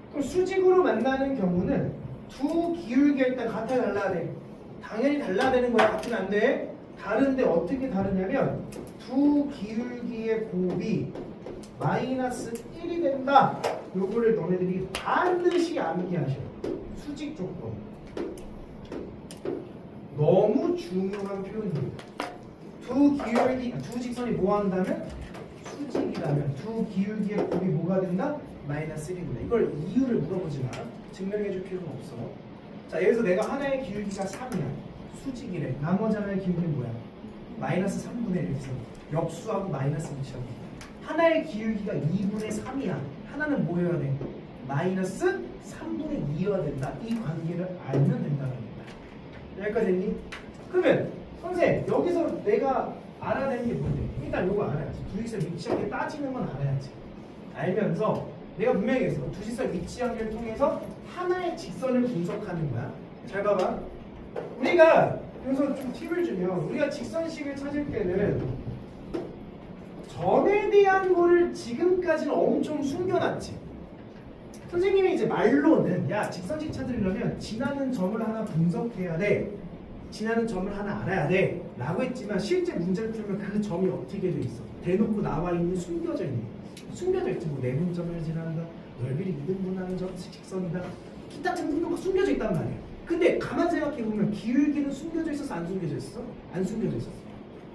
그럼 수직으로 만나는 경우는 두 기울기가 일단 같아 달라야 돼. 당연히 달라야 되는 거야. 같으면 안 돼. 다른데 어떻게 다르냐면 두 기울기의 곱이 마이너스 1이 된다. 요거를 너네들이 반드시 암기하셔. 수직 조건. 너무 중요한 표현입니다. 두 직선이 뭐 한다면? 수직이라면 두 기울기의 곱이 뭐가 된다? 마이너스 1이구나. 이걸 이유를 물어보지만 증명해 줄 필요는 없어. 자, 여기서 내가 하나의 기울기가 3이야. 수직이래. 나머지 하나의 기울기는 뭐야? 마이너스 3분의 1. 그래서 역수하고 마이너스 붙여. 하나의 기울기가 2분의 3이야. 하나는 뭐여야 돼? 마이너스 3분의 2여야 된다. 이 관계를 알면 된다는 겁니다. 여기까지 됐니? 그러면 선생님 여기서 내가 알아야 되는 게 뭔데? 일단 요거 알아야지. 두직선 위치관계 따지는 건 알아야지. 알면서 내가 분명히 했어. 두직선 위치관계를 통해서 하나의 직선을 분석하는 거야. 잘 봐봐. 우리가 여기서 좀 팁을 주면 우리가 직선식을 찾을 때는 점에 대한 거를 지금까지는 엄청 숨겨놨지. 선생님이 이제 말로는 야 직선식 찾으려면 지나는 점을 하나 분석해야 돼. 지나는 점을 하나 알아야 돼 라고 했지만 실제 문제를 풀면 그 점이 어떻게 돼 있어? 대놓고 나와 있는 숨겨져 있지. 뭐 내분점을 지나는다, 넓이를 2등분하는 점 직선이다, 기타 등등도 숨겨져 있단 말이야. 근데 가만 생각해 보면 기울기는 숨겨져 있었어? 안 숨겨져 있었어? 안 숨겨져 있었어.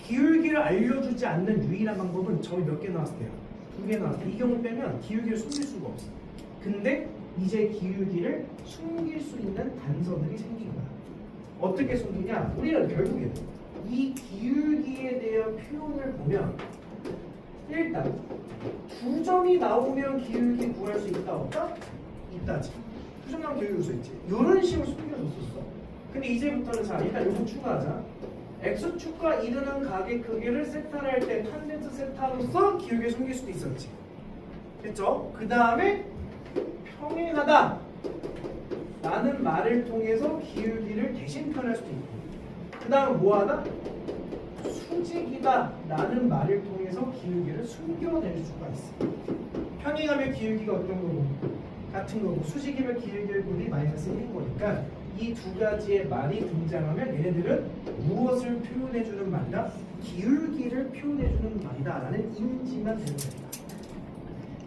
기울기를 알려주지 않는 유일한 방법은 저희 몇 개 나왔을 때요? 2개 나왔을 때. 이 경우 빼면 기울기를 숨길 수가 없어. 근데 이제 기울기를 숨길 수 있는 단서들이 생긴 거야. 어떻게 숨기냐? 우리는 결국에 이 기울기에 대한 표현을 보면 일단 두 점이 나오면 기울기 구할 수 있다 없다? 있다지. 두 점 나오면 기울기 구할 수 있지. 이런 식으로 숨겨줬었어. 근데 이제부터는 자 일단 요거 추가하자. X축과 이르는 각의 크기를 세타를 할 때 탄젠트 세타로서 기울기를 숨길 수도 있었지. 됐죠? 그 다음에 평행하다 라는 말을 통해서 기울기를 대신 표현할 수도 있고, 그 다음에 뭐하다? 수직이다 라는 말을 통해서 기울기를 숨겨낼 수가 있어. 평행하면 기울기가 어떤 거고? 같은 거고, 수직이면 기울기의 꼴이 마이너스 1인 거니까 이 두 가지의 말이 등장하면 얘네들은 무엇을 표현해주는 말이다? 기울기를 표현해주는 말이다 라는 인지만 되는 겁니다.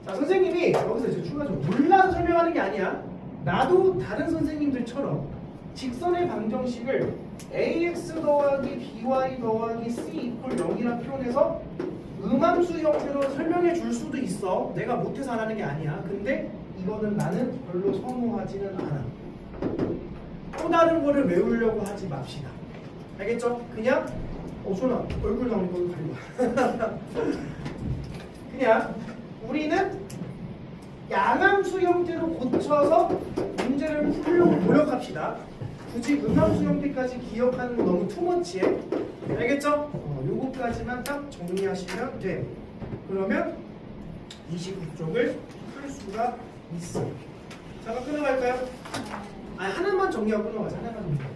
자, 선생님이 여기서 이제 추가적으로 몰라서 설명하는 게 아니야. 나도 다른 선생님들처럼 직선의 방정식을 ax 더하기 by 더하기 c 이퀄 0이라 표현해서 음함수 형태로 설명해 줄 수도 있어. 내가 못해서 안 하는 게 아니야. 근데 이거는 나는 별로 선호하지는 않아. 또 다른 거를 외우려고 하지 맙시다. 알겠죠? 그냥 소나 얼굴 나오니까 얼굴 가리고 그냥 우리는 양함수 형태로 고쳐서 문제를 풀려고 노력합시다. 굳이 음함수 형태까지 기억하는 거 너무 투머치해. 알겠죠? 요거까지만 딱 정리하시면 돼. 그러면 29쪽을 풀 수가 있어. 자, 그럼 끊어갈까요? 하나만 정리하고 끊어가자. 하나만 정리하고.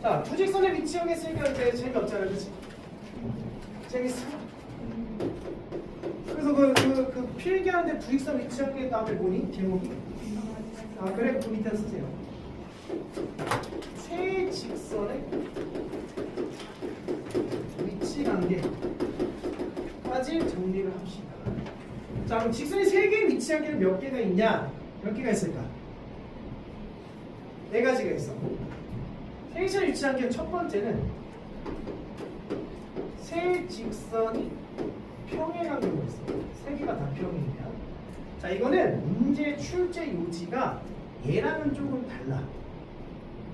자, 부직선의 위치 정했으니까 이제 재미없잖아, 그치? 재밌어? 그래서 그 필기하는데 부직선 위치 관계 다음에 보니? 제목이? 그래, 그 밑에 쓰세요. 세 직선의 위치 관계까지 정리를 합시다. 자, 그럼 직선의 세 개의 위치 관계는 몇 개가 있냐? 몇 개가 있을까? 네 가지가 있어. 세 직선의 위치 관계는 첫 번째는 세 직선이 평행한 경우가 있어. 세 개가 다 평행이야. 자, 이거는 문제 출제 요지가 얘랑은 조금 달라.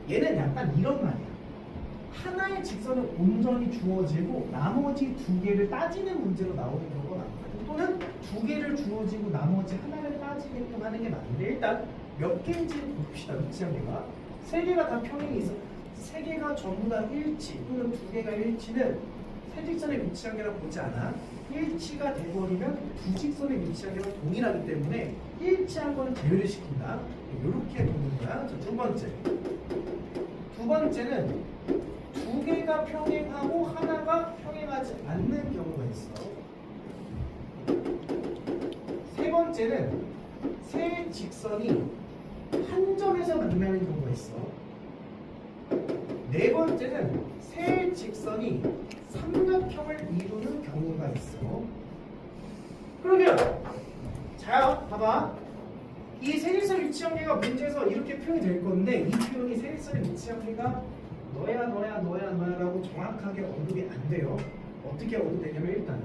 얘는 약간 이런 말이야. 하나의 직선은 온전히 주어지고 나머지 두 개를 따지는 문제로 나오는 경우가 많거든. 또는 두 개를 주어지고 나머지 하나를 따지게끔 하는 게 많은데, 일단 몇 개인지 봅시다. 위치 관계가 세 개가 다 평행이 있어. 세 개가 전부 다 일치 또는 두 개가 일치는 세 직선의 위치 관계라고 보지 않아. 일치가 돼버리면 두 직선의 위치 관계랑 동일하기 때문에 일치한 거는 제외를 시킨다. 이렇게 보는 거야. 자, 두 번째는 두 개가 평행하고 하나가 평행하지 않는 경우가 있어. 세 번째는 세 직선이 한 점에서 만나는 경우가 있어. 네 번째는 세 직선이 삼각형을 이루는 경우가 있어. 그러면 자, 봐봐. 이 세직선 위치 관계가 문제에서 이렇게 표현이 될 건데, 이 표현이 세직선의 위치 관계가 너야라고 정확하게 언급이 안 돼요. 어떻게 언급되냐면, 일단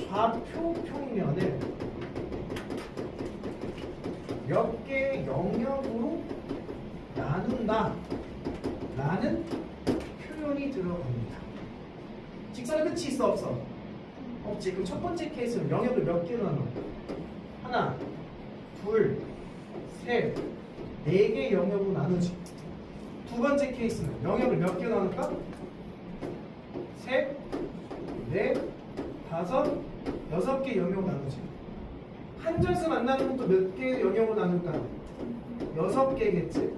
좌표 평면을 몇 개의 영역으로 나눈다 라는 표현이 들어갑니다. 직선의 끝이 있어 없어? 없지. 그럼 첫 번째 케이스는 영역을 몇 개로 나눠? 하나, 둘, 셋, 네 개 영역으로 나누지. 두 번째 케이스는 영역을 몇 개로 나눌까? 셋, 넷, 다섯, 여섯 개 영역으로 나누지. 한 점에서 만나는 것도 몇 개 영역으로 나눌까? 여섯 개겠지.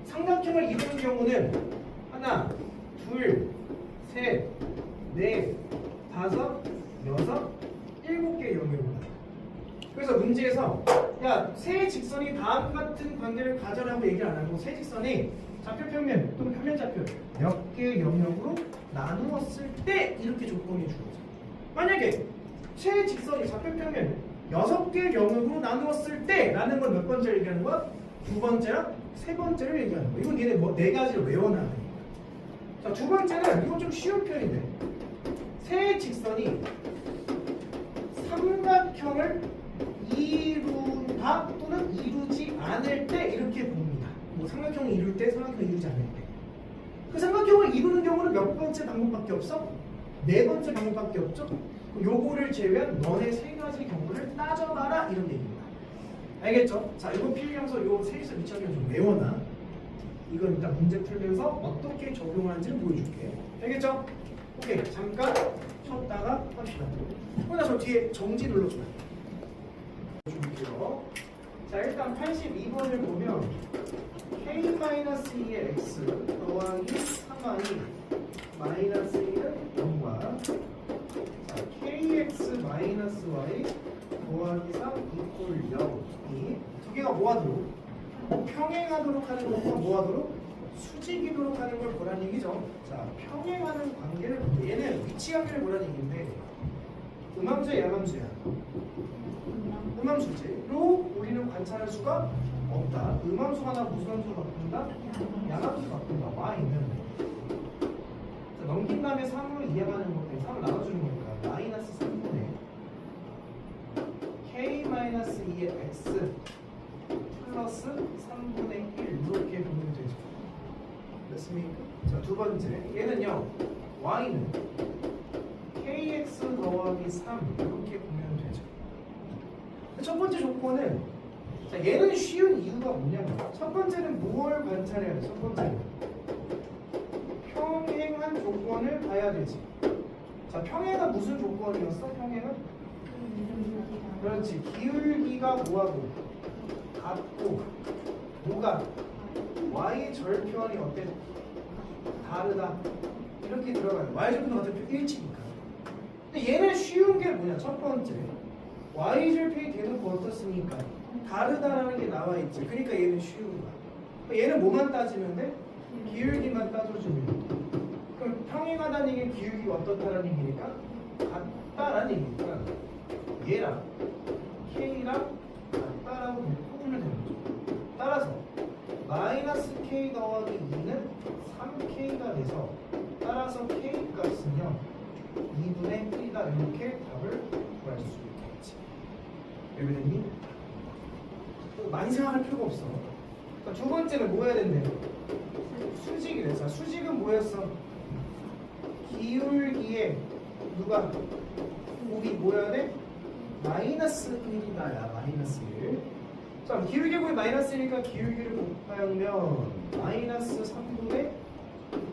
삼각형을 이루는 경우는 하나, 둘, 셋, 넷, 다섯, 여섯, 일곱 개 영역으로 나눠. 그래서 문제에서 야, 세 직선이 다음 같은 관계를 가져라고 얘기 안 하고 세 직선이 좌표 평면 또는 평면 좌표 몇 개 영역으로 나누었을 때 이렇게 조건이 주어져. 만약에 세 직선이 좌표 평면 6개 영역으로 나누었을 때 라는 건 몇 번째 얘기하는 거야? 두 번째랑 세 번째를 얘기하는 거야. 이건 얘네 뭐 네 가지를 외워놔야 돼. 자, 두 번째는 이건 좀 쉬운 편인데 세 직선이 삼각형을 이룬다 또는 이루지 않을 때 이렇게 봅니다. 뭐 삼각형을 이룰 때, 삼각형을 이루지 않을 때. 그 삼각형을 이루는 경우는 몇 번째 방법밖에 없어? 네 번째 방법밖에 없죠? 요거를 제외한 너네 세 가지 경우를 따져봐라 이런 얘기입니다. 알겠죠? 자, 이거 필기하면서 요 세기수 미적인 좀 외워놔. 이건 일단 문제 풀면서 어떻게 적용하는지를 보여줄게. 알겠죠? 오케이, 잠깐 쉬었다가 합시다. 그러나 저 뒤에 정지 눌러줘요. 줄게요. 자, 일단 82번을 보면 k-2의 x 더하기 3y 마이너스 1은 0과 자, kx-y 더하기 3 이퀄 0이 두 개가 뭐하도록? 평행하도록 하는 것과 뭐하도록? 수직이도록 하는 걸 보라는 얘기죠. 자, 평행하는 관계를 얘는 위치 관계를 보라는 얘기인데 음함수야 양함수야? 음함수지로 우리는 관찰할 수가 없다. 음함수 하나 무슨 함수로 바꾼다? 양함수로 바꾼다. y는 자, 넘긴 다음에 3으로 이해하는 건데 3을 나눠주는 거니까 마이너스 3분의 k-2의 x 플러스 3분의 1 이렇게 보면 되죠. 됐습니까? 자, 두 번째 얘는요 y는 kx 더하기 3 이렇게 보면 되죠. 첫 번째 조건은 자, 얘는 쉬운 이유가 뭐냐면 첫 번째는 무엇을 관찰해야 돼? 첫 번째는 평행한 조건을 봐야 되지. 자, 평행은 무슨 조건이었어? 평행은? 그렇지. 기울기가 뭐하고? 같고 뭐가? y의 절편이 어때? 다르다. 이렇게 들어가요. y의 절편과 같은 표 일치니까. 근데 얘는 쉬운 게 뭐냐? 첫 번째 y 절편이 대놓고 어떻습니까? 다르다라는 게 나와 있지. 그러니까 얘는 쉬운 거야. 얘는 뭐만 따지면 돼? 기울기만 따져주면. 그럼 평행하다는 얘기는 기울기가 어떻다라는 얘기니까 같다라는 얘기니까 얘랑 k랑 같다라고 풀면 되는 거죠. 따라서 마이너스 k 더하기 2는 3k가 돼서 따라서 k 값은요 2분의 1이다 이렇게 답을 구할 수 있겠지. 왜 그랬니? 많이 생각할 필요가 없어. 그러니까 두 번째는 뭐 해야 된대? 수직이래. 자, 수직은 뭐였어? 기울기에 누가? 곱이 뭐여야 돼? 마이너스 1이다. 야, 마이너스 1. 자, 기울기 곱이 마이너스 1이니까 기울기를 곱하면 마이너스 3분의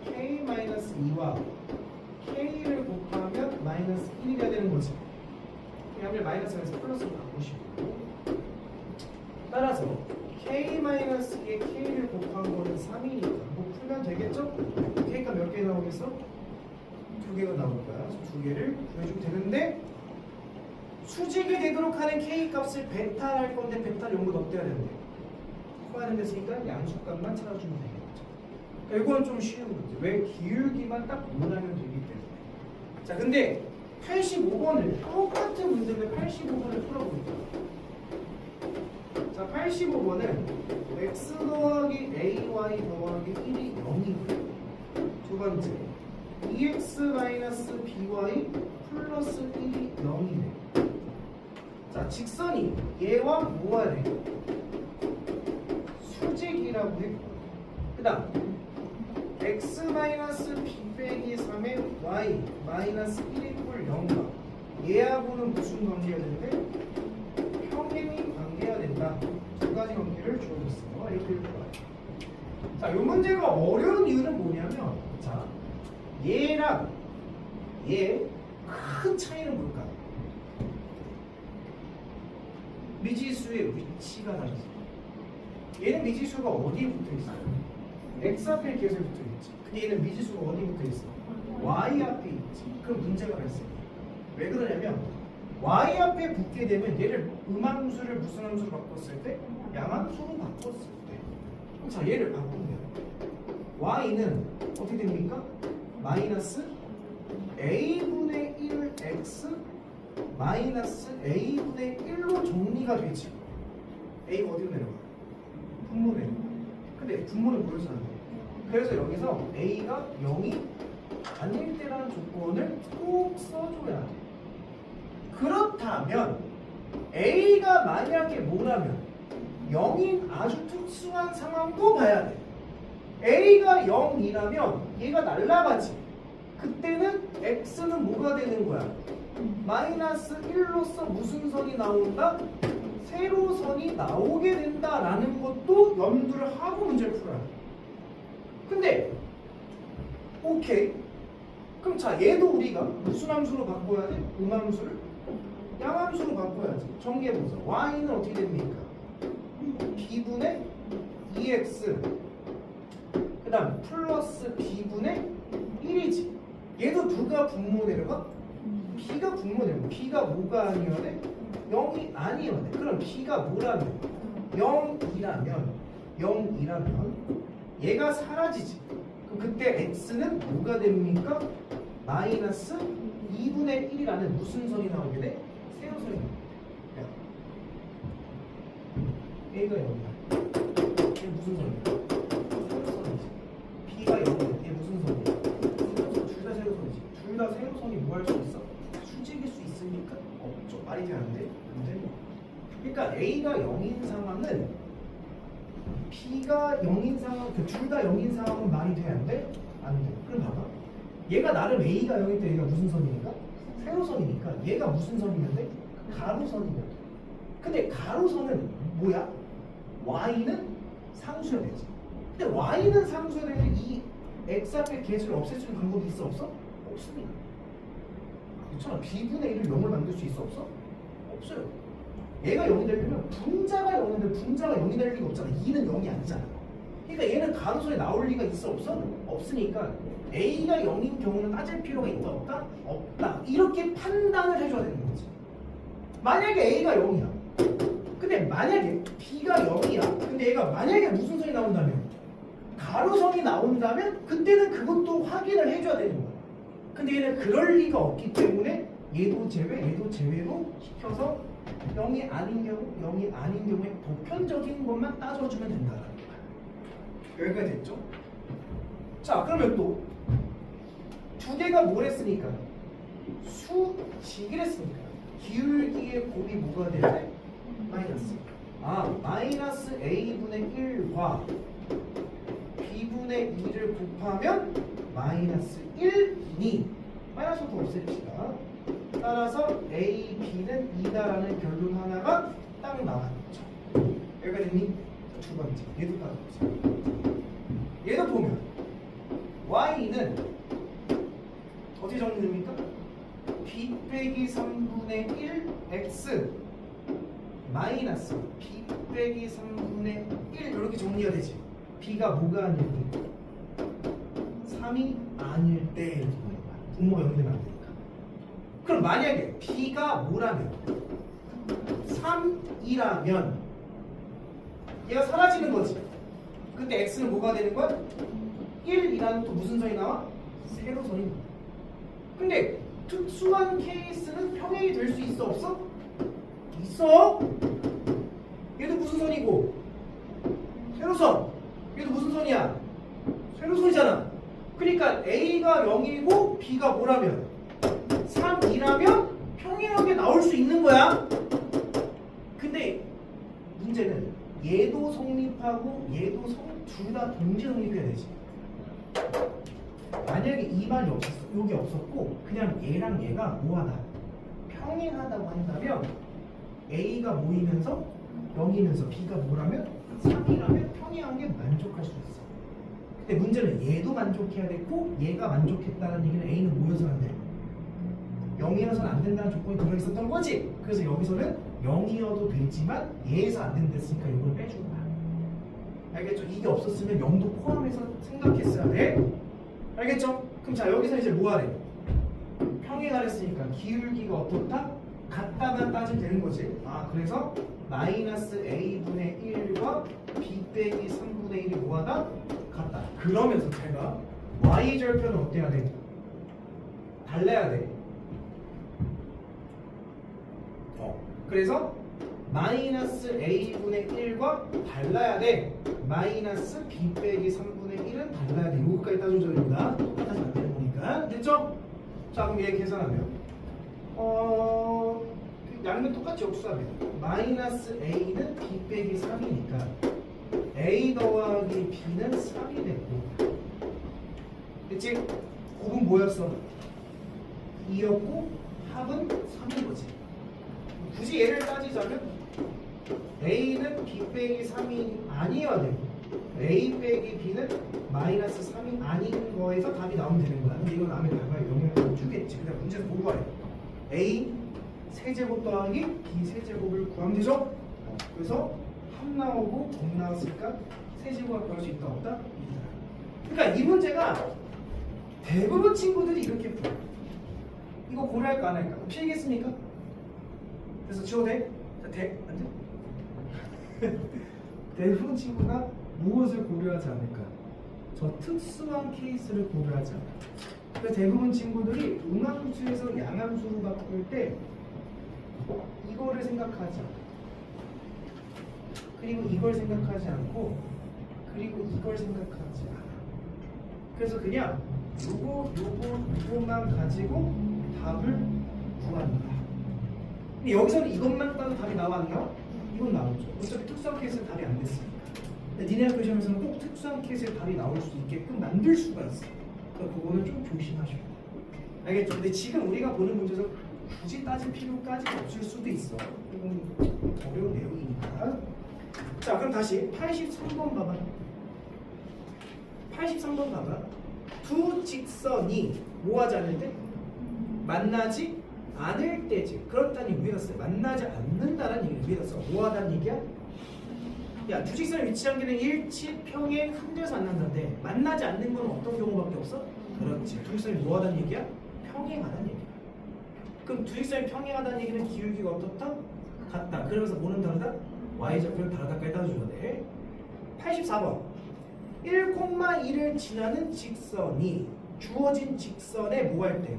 k-2와 k를 곱하면 마이너스 1이 돼야 되는 거지. 그냥 마이너스에서 플러스로 바꾸시고 따라서 k-의 k를 곱한 거는 3이니까 뭐 풀면 되겠죠? k가 몇 개 나오겠어? 두 개가 나올 거야. 그래서 두 개를 구해주면 되는데 수직이 되도록 하는 k 값을 베타를 할 건데 베타를 연구 넣어야 되는데 구하는 데서니까 양수값만 찾아주면 되겠죠. 그러니까 이건 좀 쉬운 거지. 왜? 기울기만 딱 논하면 되기 때문에. 자, 근데 85번을 똑같은 문제인데 85번을 풀어볼게요. 자, 85번은 x 더하기 ay 더하기 1이 0이고요. 두 번째 2x-by 플러스 1이 0이네. 자, 직선이 얘와 뭐가 돼? 수직이라고 했고 그 다음 x-b 빼기 3의 y 마이너스 1이 꼴 0과 얘하고는 무슨 관계가 되는데? 평행이 관계가 된다. 두 가지 관계를 주어줬어요. 이렇게 읽어봐요. 자, 이 문제가 어려운 이유는 뭐냐면 자, 얘랑 얘 큰 차이는 뭘까? 미지수의 위치가 다르죠. 얘는 미지수가 어디에 붙어 있어요? x 앞에 계속 붙어 있지. 근데 얘는 미지수가 어디에 붙어 있어? y 앞에 있지. 그럼 문제가 발생해. 왜 그러냐면 y 앞에 붙게 되면 얘를 음함수를 무슨 함수로 바꿨을 때? 양함수로 바꿨을 때. 그럼 자, 얘를 바꾸면 y는 어떻게 됩니까? 마이너스 a분의 1x 마이너스 a분의 1로 정리가 되지. a가 어디로 내려가? 분모네. 근데 분모는 보여서 안 돼. 그래서 여기서 A가 0이 아닐 때라는 조건을 꼭 써줘야 돼. 그렇다면 A가 만약에 뭐라면 0인 아주 특수한 상황도 봐야 돼. A가 0이라면 얘가 날라가지. 그때는 X는 뭐가 되는 거야? 마이너스 1로서 무슨 선이 나온다? 세로선이 나오게 된다라는 것도 염두를 하고 문제를 풀어야 돼. 근데 오케이. 그럼 자 얘도 우리가 무슨 함수로 바꿔야 돼? 음함수를 양함수로 바꿔야지. 정리해보자. y는 어떻게 됩니까? b분의 2x 그 다음 플러스 b분의 1이지. 얘도 누가 분모 내려가? b가 분모 내려가. b가 뭐가 아니어야 돼? 0이 아니어야 돼. 그럼 b가 뭐라면? 0이라면 얘가 사라지지. 그럼 그때 x는 뭐가 됩니까? 마이너스 2분의 1이라는 무슨 선이 나오게 돼? 세로선이 나오게 돼. A가 0이야. 얘 무슨 선이야? 세로선이지. B가 0이야. 얘 무슨 선이야? 세로선. 둘 다 세로선이지. 둘 다 세로선이 뭐 할 수 있어? 수직일 수 있습니까? 없죠. 말이 돼 안 돼? 안 되는 거야. 그러니까 A가 0인 상황은 B가 0인 상황, 그 둘 다 0인 상황은 말이 돼 안 돼? 안 돼. 그럼 봐봐. 얘가 나름 A가 0일 때 얘가 무슨 선이니까? 세로선이니까 얘가 무슨 선이면 돼? 가로선이면 돼. 근데 가로선은 뭐야? Y는 상수야 되지. 근데 Y는 상수야 되는데 이 X 앞에 개수를 없앨 수 있는 방법이 있어 없어? 없습니다. 그렇잖아. B분의 1을 0을 만들 수 있어 없어? 없어요. 얘가 0이 되려면 분자가 0인데 분자가 0이 될 리가 없잖아. 2는 0이 아니잖아. 그러니까 얘는 가로선에 나올 리가 있어 없어? 없으니까 A가 0인 경우는 따질 필요가 있다 없다? 없다. 이렇게 판단을 해줘야 되는 거지. 만약에 A가 0이야. 근데 만약에 B가 0이야. 근데 얘가 만약에 무슨 선이 나온다면? 가로선이 나온다면 그때는 그것도 확인을 해줘야 되는 거야. 근데 얘는 그럴 리가 없기 때문에 얘도 제외로 시켜서 0이 아닌 경우에 보편적인 것만 따져주면 된다는 거야. 여기까지 됐죠? 자, 그러면 또 두 개가 뭘 했으니까? 수직을 했으니까 기울기의 곱이 뭐가 돼야 돼? 마이너스. 마이너스 a분의 1과 b분의 2를 곱하면 마이너스 1이니 마이너스부터 없앱시다. 따라서 a, b는 2다라는 결론 하나가 딱 나왔죠. 여기까지 됐니? 두 번째, 얘도 따라보자. 얘도 보면 y는 어떻게 정리됩니까? b 빼기 3분의 1 x 마이너스 b 빼기 3분의 1 이렇게 정리가 되지. b가 뭐가 아닐 때? 3이 아닐 때 이렇게 보는 거야. 분모가 0이 되면 안 되니까. 그럼 만약에 b가 뭐라면 3이라면 얘가 사라지는 거지. 그때 x는 뭐가 되는 거야? 1이라는 또 무슨 선이 나와? 세로선이 나와. 근데 특수한 케이스는 평행이 될 수 있어 없어? 있어. 얘도 무슨 선이고? 세로선. 얘도 무슨 선이야? 세로선이잖아. 그러니까 A가 0이고 B가 뭐라면? 3이라면 평행하게 나올 수 있는 거야. 근데 문제는 얘도 성립하고 얘도 둘 다 동시에 성립해야 되지. 만약에 이 말이 없었어, 여기 없었고 그냥 얘랑 얘가 뭐하다 평행하다고 한다면 A가 모이면서 0이면서 B가 뭐라면 3이라면 평행한 게 만족할 수 있어. 근데 문제는 얘도 만족해야 됐고 얘가 만족했다는 얘기는 A는 모여서 안 돼. 0이어서는 안 된다는 조건이 들어있었던 거지. 그래서 여기서는 0이어도 되지만 얘에서 안 된댔으니까 이걸 빼준 거야. 알겠죠? 이게 없었으면 0도 포함해서 생각했어야 돼. 알겠죠? 그럼 자 여기서 이제 뭐 하래? 평행하랬으니까 기울기가 어떻다? 같다만 따지면 되는 거지. 그래서 마이너스 a분의 1과 b 빼기 3분의 1이 뭐하다? 같다. 그러면서 제가 y절편은 어때야 돼? 달라야 돼. 그래서 마이너스 a분의 1과 달라야 돼. 마이너스 b 빼기 3분의 1은 달라야 돼. 이거까지 따져줘야 됩니다. 똑같아서 안 되는 거니까. 됐죠? 자, 그럼 얘 계산하면 양면 똑같이 역수하면 마이너스 a는 b 빼기 3이니까 a 더하기 b는 3이 됐고, 그치? 곱은 뭐였어? 2였고 합은 3인 거지. 굳이 얘를 따지자면 a는 b 빼기 3이 아니어야 되고 a 빼기 b는 마이너스 3이 아닌 거에서 답이 나오면 되는 거야. 근데 이건 남의 결과에 영향을 주겠지. 그냥 문제에서 공부해. a 세제곱 더하기 b 세제곱을 구하면 되죠? 그래서 합 나오고 곱 나왔으니까 세제곱을 구할 수 있다 없다? 있다. 그러니까 이 문제가 대부분 친구들이 이렇게 풀어. 이거 고려할까 안 할까? 피하겠습니까? 그래서 지워도 돼? 자, 돼? 안 돼? 대부분 친구가 무엇을 고려하지 않을까? 저 특수한 케이스를 고려하지 않을까? 그러니까 대부분 친구들이 음함수에서 양함수로 바꿀 때 이거를 생각하지 않아. 그리고 이걸 생각하지 않고, 그리고 이걸 생각하지 않아. 그래서 그냥 요거만 가지고 답을 구한다. 근데 여기서는 이것만 따도 답이 나와 안 나와? 이건 나오죠. 어차피 특수한 케이스는 답이 안 됐으니까. 근데 니네 학교 시험에서는 꼭 특수한 케이스에 답이 나올 수 있게끔 만들 수가 있어. 그러니까 그거는 좀 조심하셔야 돼. 알겠죠? 근데 지금 우리가 보는 문제에서 굳이 따질 필요까지 없을 수도 있어. 이건 어려운 내용이니까. 자, 그럼 다시 83번 봐봐. 83번 봐봐. 두 직선이 뭐하지 않을 때? 만나지 않을 때지. 그렇다니 위에다 써. 만나지 않는다라는 얘기를 위에다 써. 뭐하다는 얘기야? 야, 두 직선의 위치 관계는 일치, 평행, 합류해서 만난다는데 만나지 않는 건 어떤 경우밖에 없어? 그렇지. 두 직선이 뭐하다는 얘기야? 평행하다는 얘기야. 그럼 두 직선이 평행하다는 얘기는 기울기가 어떻다? 같다. 그러면서 뭐는 다르다? y좌표는 다르다까지 따져줘야 돼. 84번 1,1을 지나는 직선이 주어진 직선에 뭐 할 때?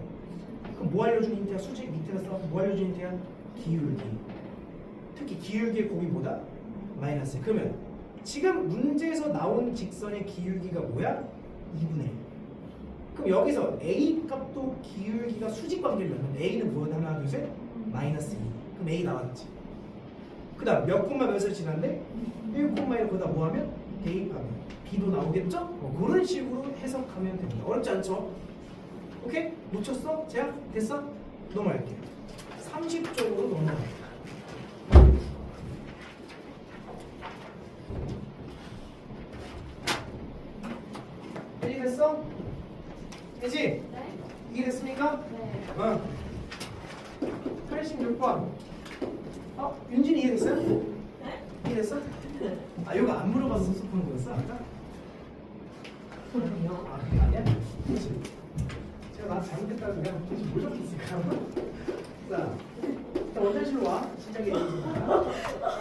그럼 뭐 알려준 힌트야? 수직 밑에다 써. 뭐 알려준 힌트야? 기울기. 특히 기울기의 곱이 뭐다? 마이너스. 그러면 지금 문제에서 나온 직선의 기울기가 뭐야? 2분의 1. 그럼 여기서 a 값도 기울기가 수직 관계면 a는 뭐야? 하나 둘 셋? 마이너스 2. 그럼 a 나왔지. 그 다음 몇 콤마 몇을 지났는데 1,1 거기다 뭐하면? 대입하면 b도 나오겠죠? 그런 식으로 해석하면 됩니다. 어렵지 않죠? 오케이? 놓쳤어? 제가? 됐어? 넘어갈게요. 30쪽으로 넘어갈게요. 이해됐어? 되지? 네? 이해됐습니까? 네. 86번. 윤진이 이해됐어요? 네? 이해됐어? 아, 이거 안 물어봐서 섭섭한 거였어, 아까? 아니야? 그렇지. 제가 나 잘못했다고 그냥 도대체 뭘 적혔을까? 자, 일단 원장실로 와. 시작이 되겠습니다.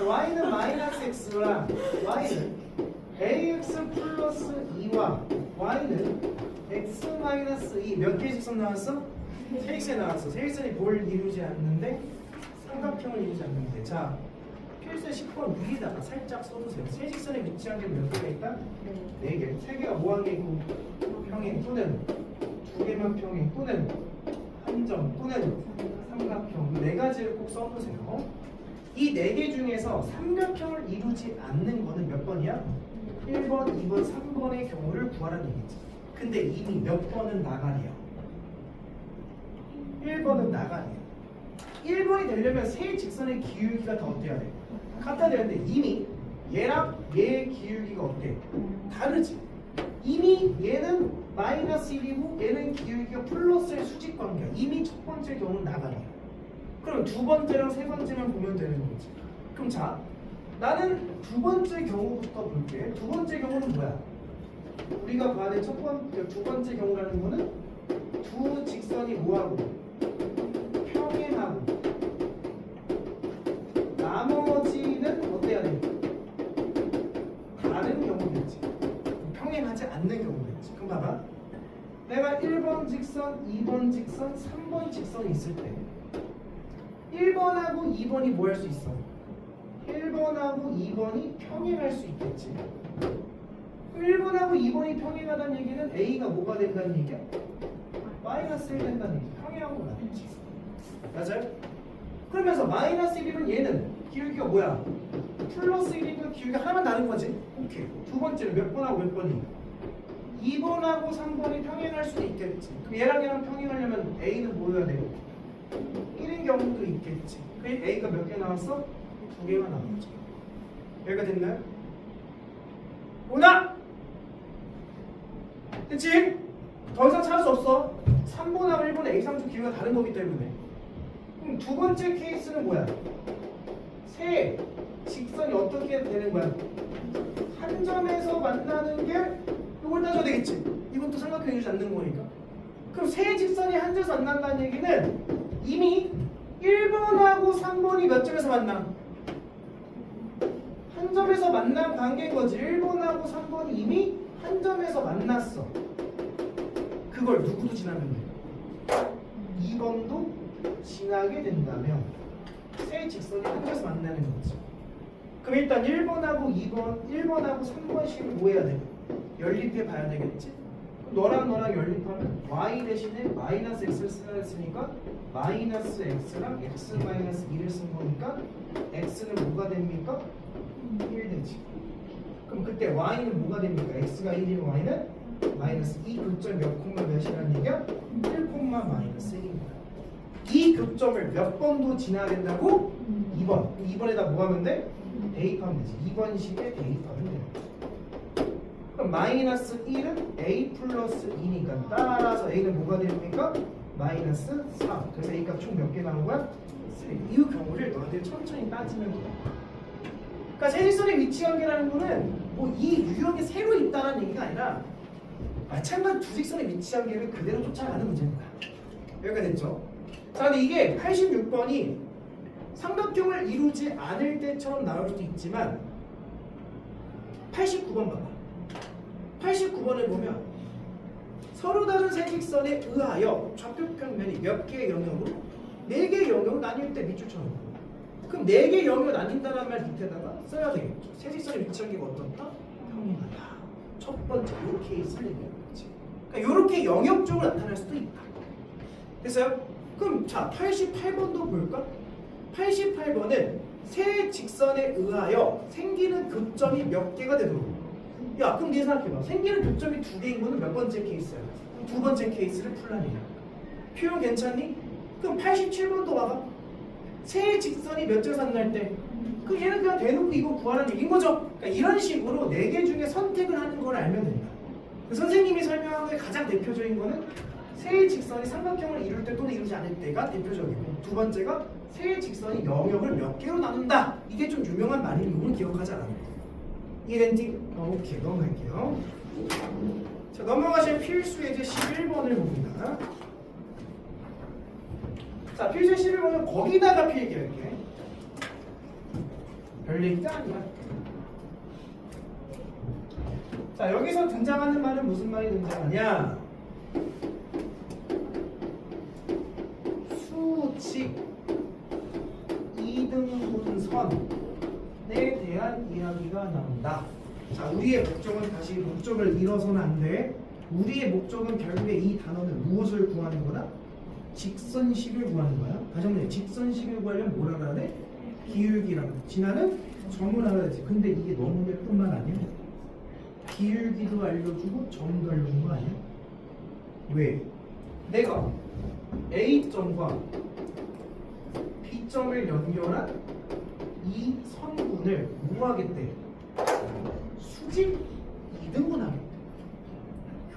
y는 마이너스 x와 y는 ax 플러스 2와 y는 x 마이너스 2 몇 개의 직선 나왔어? 세 직선이 나왔어. 세 직선이 뭘 이루지 않는데? 삼각형을 이루지 않는데. 자, 필수의 10번 위에다가 살짝 써주세요. 세 직선에 위치한 게 몇 개가 있다? 네 개. 세 개가 뭐 한 개 있고 평행 또는 두 개만 평행 또는 한 점 또는 삼각형. 네 가지를 꼭 써보세요. 이 네 개 중에서 삼각형을 이루지 않는 거는 몇 번이야? 1번, 2번, 3번의 경우를 구하라는 얘기지. 근데 이미 몇 번은 나가네요. 1번은 나가네요. 1번이 되려면 세 직선의 기울기가 다 어때야 돼? 같아야 되는데 이미 얘랑 얘의 기울기가 어때? 다르지. 이미 얘는 마이너스 1이고 얘는 기울기가 플러스의 수직 관계야. 이미 첫 번째 경우는 나가네요. 그럼 두 번째랑 세 번째만 보면 되는 거지. 그럼 자, 나는 두 번째 경우부터 볼게. 두 번째 경우는 뭐야? 우리가 봐야 될 두 번째 경우라는 거는 두 직선이 뭐하고? 평행하고 나머지는 어때야 돼? 다른 경우겠지. 평행하지 않는 경우겠지. 그럼 봐봐. 내가 1번 직선, 2번 직선, 3번 직선이 있을 때 1번하고 2번이 뭐 할 수 있어? 1번하고 2번이 평행할 수 있겠지. 1번하고 2번이 평행하다는 얘기는 A가 뭐가 된다는 얘기야? 마이너스 1 된다는 얘기. 평행하고 나겠지. 맞아요? 그러면서 마이너스 1이면 얘는 기울기가 뭐야? 플러스 1이니까 기울기가 하나만 다른 거지. 오케이. 두 번째는 몇 번하고 몇 번이? 2번하고 3번이 평행할 수도 있겠지. 그럼 얘랑 평행하려면 A는 뭐여야 돼요? 1인 경우도 있겠지. 그 A가 몇 개 나왔어? 2개가 나왔죠. 여기가 됐나요? 오나! 됐지? 더 이상 찾을 수 없어. 3번하고 1번의 A3주 기울기가 다른 거기 때문에. 그럼 두 번째 케이스는 뭐야? 세 직선이 어떻게 되는 거야? 한 점에서 만나는 게 이걸 따져야 되겠지. 이것도 삼각형이 이루지 않는 거니까. 그럼 세 직선이 한 점에서 만난다는 얘기는 이미 1번하고 3번이 몇 점에서 만나? 한 점에서 만난 관계인 거지. 1번하고 3번이 이미 한 점에서 만났어. 그걸 누구도 지나면 돼? 2번도 지나게 된다면 세 직선이 한 점에서 만나는 거지. 그럼 일단 1번하고 3번씩을 뭐 해야 돼? 연립해 봐야 되겠지? 너랑 연립하면 y 대신에 마이너스 x를 쓰라 했으니까 마이너스 x랑 x 마이너스 2를 쓴 거니까 x는 뭐가 됩니까? 1 되지. 그럼 그때 y는 뭐가 됩니까? x가 1이면 y는 마이너스 2 극점 몇 콤마 몇이라는 얘기야? 1 콤마 마이너스 1인 거야. 이 극점을 몇 번도 지나야 된다고? 2번. 2번에다 뭐 하면 돼? 대입하면 되지. 2번식에 대입하면 돼요. 그럼 마이너스 1은 a 플러스 2니까 따라서 a는 뭐가 됩니까? 마이너스 4. 그래서 a 값 총 몇 개 나온 거야? 3. 이 경우를 너희들 천천히 따지면 돼요. 그러니까 세직선의 위치 관계라는 거는 뭐 이 유형이 새로 있다는 얘기가 아니라 마찬가지 두 직선의 위치 관계를 그대로 쫓아가는 문제입니다. 여기가 됐죠? 자, 근데 이게 86번이 삼각형을 이루지 않을 때처럼 나올 수도 있지만 89번 봐봐. 89번을 보면 서로 다른 세 직선에 의하여 좌표평면이 몇 개의 영역으로? 4개의 영역으로 나뉠 때 밑줄처럼. 그럼 4개의 영역으로 나뉜다는 말 밑에다가 써야 되겠죠. 세 직선의 위치관계가 어떻다? 평행하다. 첫 번째 이 케이스를 얘기하는 거지. 그러니까 이렇게 영역적으로 나타날 수도 있다. 됐어요? 그럼 자 88번도 볼까? 88번은 세 직선에 의하여 생기는 교점이 몇 개가 되도록. 야, 그럼 네 생각해봐. 생기는 교점이 2개인 거는 몇 번째 케이스야? 두 번째 케이스를 풀라니야. 표현 괜찮니? 그럼 87번도 와봐. 세 직선이 몇 점에서 만날 때? 그럼 얘는 그냥 대놓고 이거 구하라는 얘기인 거죠. 그러니까 이런 식으로 4개 중에 선택을 하는 걸 알면 된다. 선생님이 설명한 거에 가장 대표적인 거는 세 직선이 삼각형을 이룰 때 또는 이루지 않을 때가 대표적이고, 두 번째가 세 직선이 영역을 몇 개로 나눈다. 이게 좀 유명한 말이니 이거는 기억하지 않아요. 이해된지? 오케이, 넘어갈게요. 자, 넘어가실 필수 예제 11번을 봅니다. 자, 필수 11번은 거기다가 필기할게. 별 얘기가 아니야. 자, 여기서 등장하는 말은 무슨 말이 등장하냐? 수직 이등분선에 대한 이야기가 나온다. 자, 우리의 목적은 다시 목적을 잃어서는 안 돼. 우리의 목적은 결국에 이 단어는 무엇을 구하는 거다? 직선식을 구하는 거야. 다시 한번 직선식을 구하려면 뭐라 그래야 돼? 기울기라고. 진화는 점을 알아야 되지. 근데 이게 너무 예쁜만 아니야? 기울기도 알려주고 점도 알려준 거 아니야? 왜? 내가 A점과 B점을 연결한 이 선분을 뭐 하겠대? 수직 이등분하겠대.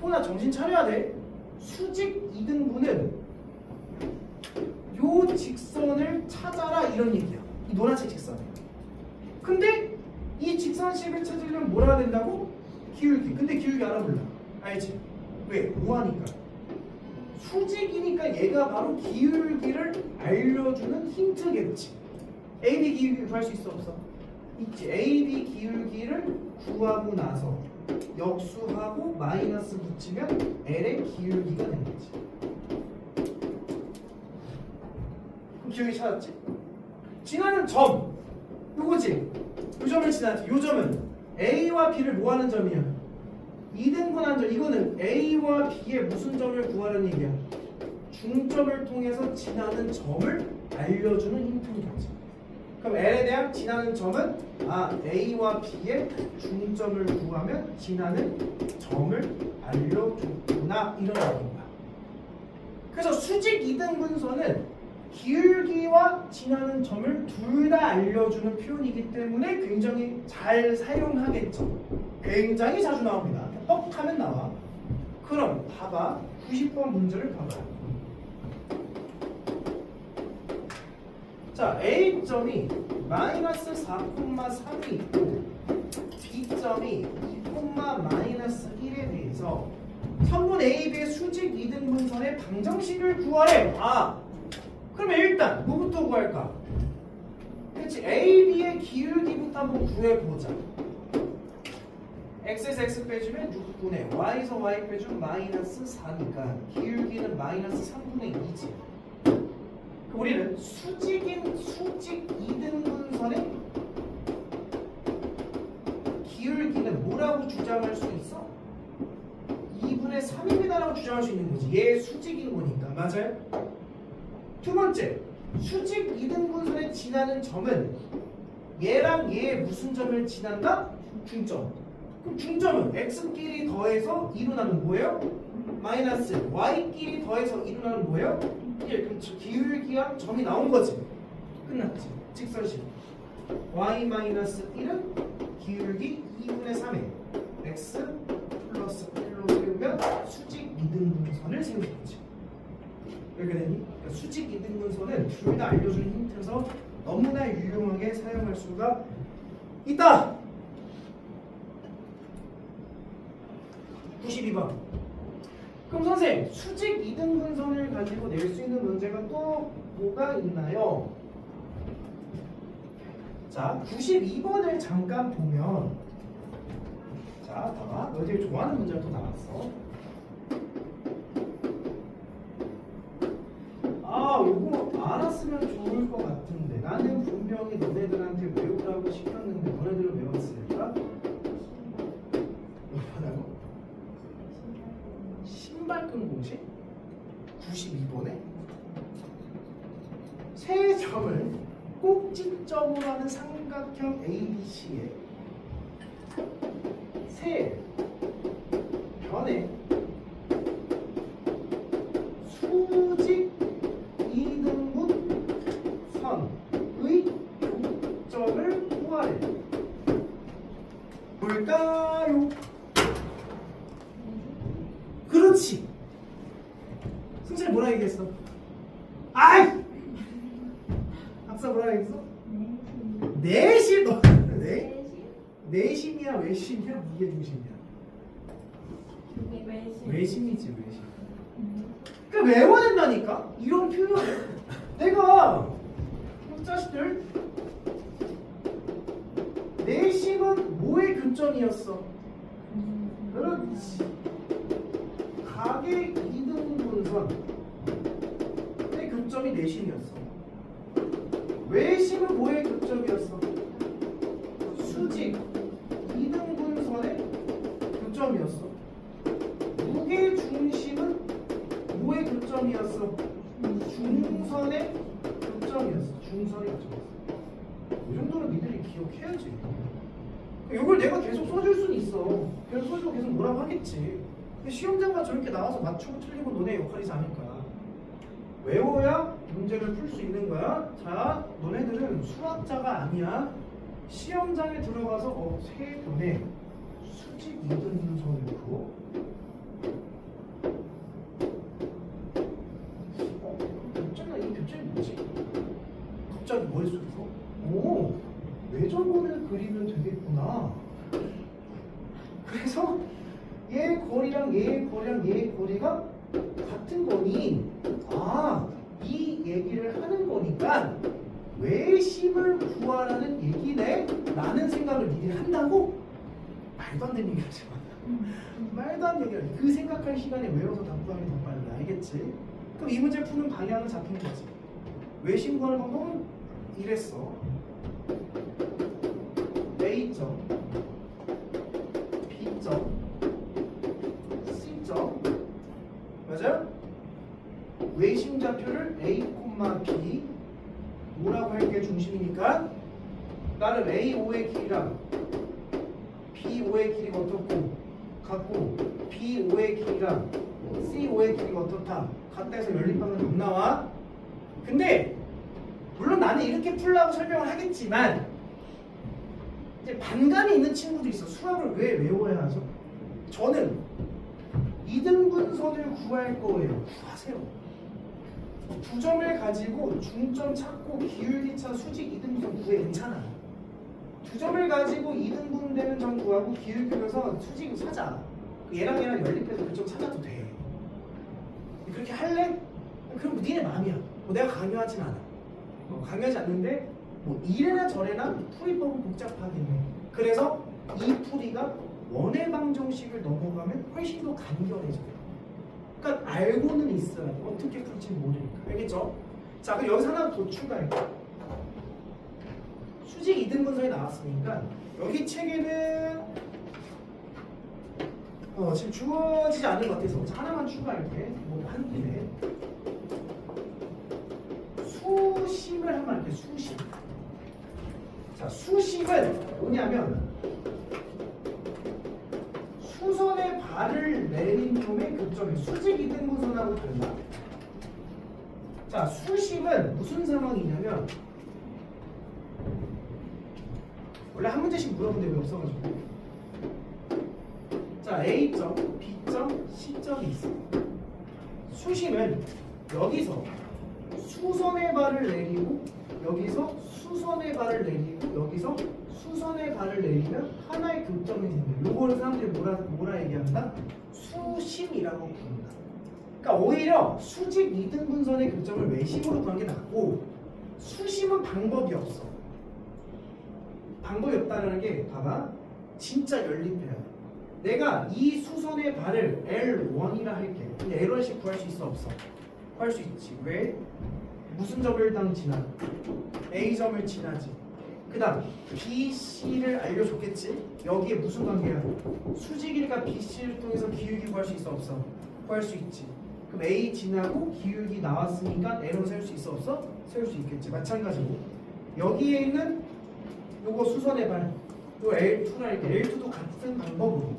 효나 정신 차려야 돼. 수직 이등분은 요 직선을 찾아라 이런 얘기야. 이 노란색 직선. 근데 이 직선식을 찾으려면 뭐라 해야 된다고? 기울기. 근데 기울기 알아볼라. 알지? 왜? 뭐하니까? 수직이니까 얘가 바로 기울기를 알려주는 힌트겠지. AB 기울기를 구할 수 있어 없어? 있지. AB 기울기를 구하고 나서 역수하고 마이너스 붙이면 L의 기울기가 되는 거지. 그럼 기울기 찾았지? 진화는 점. 요거지. 요 점을 지나지. 요 점은 A와 B를 뭐 하는 점이야? 이등분한 점. 이거는 A와 B의 무슨 점을 구하는 얘기야? 중점을 통해서 지나는 점을 알려주는 힌트인 거지. 그럼 L에 대한 지나는 점은 A와 B의 중점을 구하면 지나는 점을 알려줬구나 이런 얘기인 거야. 그래서 수직 이등분선은 기울기와 지나는 점을 둘 다 알려주는 표현이기 때문에 굉장히 잘 사용하겠죠. 굉장히 자주 나옵니다. 뻑 하면 나와. 그럼 봐봐. 90번 문제를 봐봐. 자, A점이 마이너스 4,3이 있고 B점이 2,-1에 대해서 선분 AB의 수직 이등분선의 방정식을 구하래. 그러면 일단 뭐부터 구할까? 그렇지. AB의 기울기부터 한번 구해보자. x에서 x 빼주면 6분의 y에서 y 빼주면 마이너스 4니까 기울기는 마이너스 3분의 2지. 우리는 수직 이등분선의 기울기는 뭐라고 주장할 수 있어? 2분의 3입니다라고 주장할 수 있는 거지. 얘 수직인 거니까. 맞아요? 두 번째, 수직 이등분선에 지나는 점은 얘랑 얘의 무슨 점을 지난다? 중점. 그럼 중점은 x끼리 더해서 2로 나누면 뭐예요? 마이너스 y끼리 더해서 2로 나누면 뭐예요? 1. 그럼 기울기와 점이 나온 거지. 끝났지. 직선식. y-1은 기울기 2분의 3에 x 플러스 1로 세우면 수직 이등분선을 세우는 거지. 이렇게 되니? 그러니까 수직 이등분선은 둘 다 알려주는 힌트여서 너무나 유용하게 사용할 수가 있다. 92번. 그럼 선생님, 수직 이등분선을 가지고 낼 수 있는 문제가 또 뭐가 있나요? 자, 92번을 잠깐 보면, 자, 봐봐. 너희들이 좋아하는 문제가 또 나왔어. 요거 알았으면 좋을 것 같은데 나는 분명히 너네들한테 외우라고 시켰는데 너네들은 외웠을까? 뭐라고? 신발끈 공식? 92번에 세 점을 꼭지점으로 하는 삼각형 ABC에 세 변의 수직 이등분선의 교점을 구하래. 뭘까요? 그렇지. 승철이 뭐라 얘기했어? 아이! 박사 뭐라 얘기했어? 내심. 내심이야 외심이야 이게 중심이야? 외심이지 외심. 그러니까 외워야 된다니까 이런 표현을. 내가 자식들 내심은 뭐의 교점이었어? 그렇지. 각의 이등분선의 교점이 내심이었어. 외심은 뭐의 교점이었어? 수직 이등분선의 교점이었어. 무게 중심은 뭐의 교점이었어? 중선의 교점이었어. 중선의 교점이었어. 이 정도는 니들이 기억해야지. 이걸 내가 계속 써줄 수는 있어. 그래서 써주고 계속 뭐라고 하겠지. 시험장만 저렇게 나와서 맞추고 틀리고 너네 역할이지 않을까. 외워야 문제를 풀 수 있는 거야. 자, 너네들은 수학자가 아니야. 시험장에 들어가서 세 변의 수직 이등분선을 그어. 갑자기 이 교점이 뭐지? 갑자기 머릿속에서 왜 저거를 그리면 되겠구나. 그래서 얘 거리랑 얘 거리랑 얘 거리가 같은 거니 이 얘기를 하는 거니까 외심을 구하라는 얘기네 라는 생각을 니들이 한다고? 말도 안 되는 얘기하지 마. 말도 안 되는 얘기야. 그 생각할 시간에 외워서 답구하면 더 빨리 알겠지? 그럼 이 문제 푸는 방향은 잡힌 거지. 외심 구하는 방법은 이랬어. A점, B점, C점 맞아요? 외심좌표를 A, B 뭐라고 할 게 중심이니까 나는 A5의 길이랑 B5의 길이가 어떻고 같고 B5의 길이랑 C5의 길이가 어떻다 같다 해서 연립하면 답 나와. 근데 물론 나는 이렇게 풀라고 설명을 하겠지만 이제 반감이 있는 친구도 있어. 수학을 왜 외워야 하죠? 저는 이등분선을 구할 거예요. 구하세요. 두 점을 가지고 중점 찾고 기울기차 수직 이등분선 구해. 괜찮아. 두 점을 가지고 이등분되는 점 구하고 기울기 그려서 수직을 찾아. 얘랑 연립해서 그쪽 찾아도 돼. 그렇게 할래? 그럼 니네 마음이야. 내가 강요하진 않아. 강요하지 않는데 뭐 이래나 저래나 풀이법은 복잡하긴 해. 그래서 이 풀이가 원의 방정식을 넘어가면 훨씬 더 간결해져요. 그러니까 알고는 있어야 돼. 어떻게 풀지 모르니까. 알겠죠? 자, 그럼 여기서 하나 더 추가할게. 수직 이등분선이 나왔으니까 여기 책에는 지금 주어지지 않은 것 같아서 하나만 추가할게. 뭐 한 김에 수심을 한번 할게. 수심. 자, 수심은 뭐냐면 수선의 발을 내린 놈의 교점이 수직 이등분선하고 달라. 자, 수심은 무슨 상황이냐면 원래 한 문제씩 물어보는데 왜 없어가지고. 자, A점, B점, C점이 있어. 수심은 여기서 수선의 발을 내리고 여기서 수선의 발을 내리고 여기서 수선의 발을 내리면 하나의 교점이 생겨요. 요거를 사람들이 뭐라 얘기한다? 수심이라고 부른다. 그러니까 오히려 수직 이등분선의 교점을 외심으로 구하는 게 낫고 수심은 방법이 없어. 방법이 없다는 게 봐봐. 진짜 연립해야 돼. 내가 이 수선의 발을 L1이라 할게. 근데 L1씩 구할 수 있어 없어? 구할 수 있지. 왜? 무슨 점을 지나? A점을 지나지. 그 다음 BC를 알려줬겠지? 여기에 무슨 관계야? 수직이니까 BC를 통해서 기울기 구할 수 있어 없어? 구할 수 있지. 그럼 A 지나고 기울기 나왔으니까 L은 세울 수 있어 없어? 세울 수 있겠지. 마찬가지고 여기에 있는 요거 수선의 발 요 L2라 할게. L2도 같은 방법으로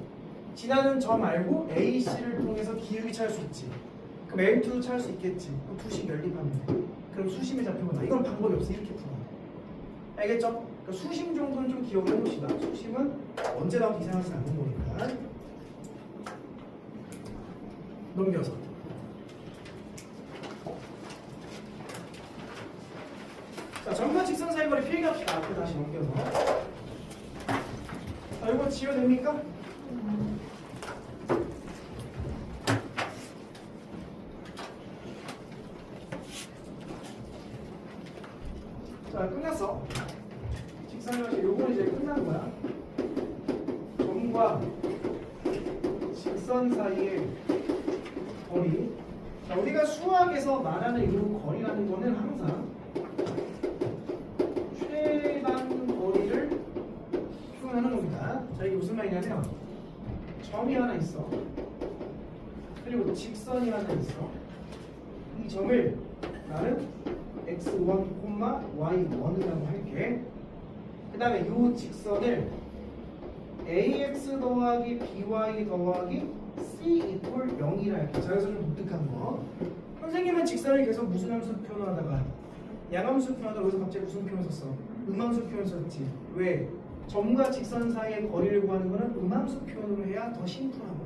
지나는 점 알고 AC를 통해서 기울기 찾을 수 있지. 그럼 L2도 찾을 수 있겠지. 그럼 두식 연립하면 돼. 그럼 수심의 좌표가 나. 이건 방법이 없어. 이렇게 풀어. 알겠죠? 그러니까 수심 정도는 좀 기억을 해봅시다. 수심은 언제 나와도 이상하지 않는 거니까. 넘겨서. 자, 점과 직선 사이 거리 필기합시다. 앞에 다시 넘겨서. 자, 이거 지워됩니까? 자, 끝났어. 직선이라서 요건 이제 끝난 거야. 점과 직선 사이의 거리. 자, 우리가 수학에서 말하는 이 거리라는 거는 항상 최단 거리를 표현하는 겁니다. 자, 이게 무슨 말이냐면 점이 하나 있어. 그리고 직선이 하나 있어. 이 점을 나는 x1, y1이라고 할게. 그 다음에 이 직선을 ax 더하기 by 더하기 c 이퀄 0이라 할게. 자, 여기서 좀 독특한 거. 선생님은 직선을 계속 무슨 함수 표현하다가 양함수 표현하다가 여기서 갑자기 무슨 표현 썼어? 음함수 표현 썼지. 왜? 점과 직선 사이의 거리를 구하는 거는 음함수 표현으로 해야 더 심플하거든.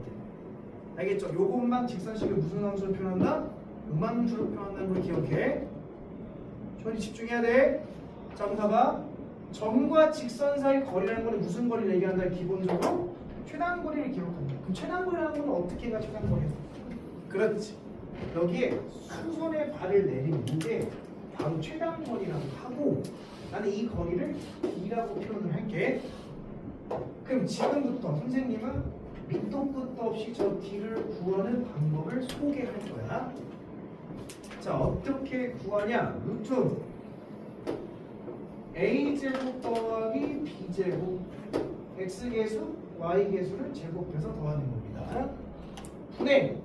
알겠죠? 요것만 직선식을 무슨 함수로 표현한다? 음함수로 표현한다는 걸 기억해. 저리 집중해야 돼. 자, 한번 봐봐. 점과 직선 사이 거리라는 거는 무슨 거리를 얘기한다? 기본적으로 최단 거리를 기록한다. 그럼 최단 거리라는 건 어떻게 해가 최단 거리야? 그렇지. 여기에 수선의 발을 내리는 게 바로 최단 거리라고 하고 나는 이 거리를 B라고 표현을 할게. 그럼 지금부터 선생님은 밑도 끝도 없이 저 D를 구하는 방법을 소개할 거야. 자, 어떻게 구하냐? 루트 a제곱 더하기 b제곱 x계수 y계수를 제곱해서 더하는 겁니다. 분의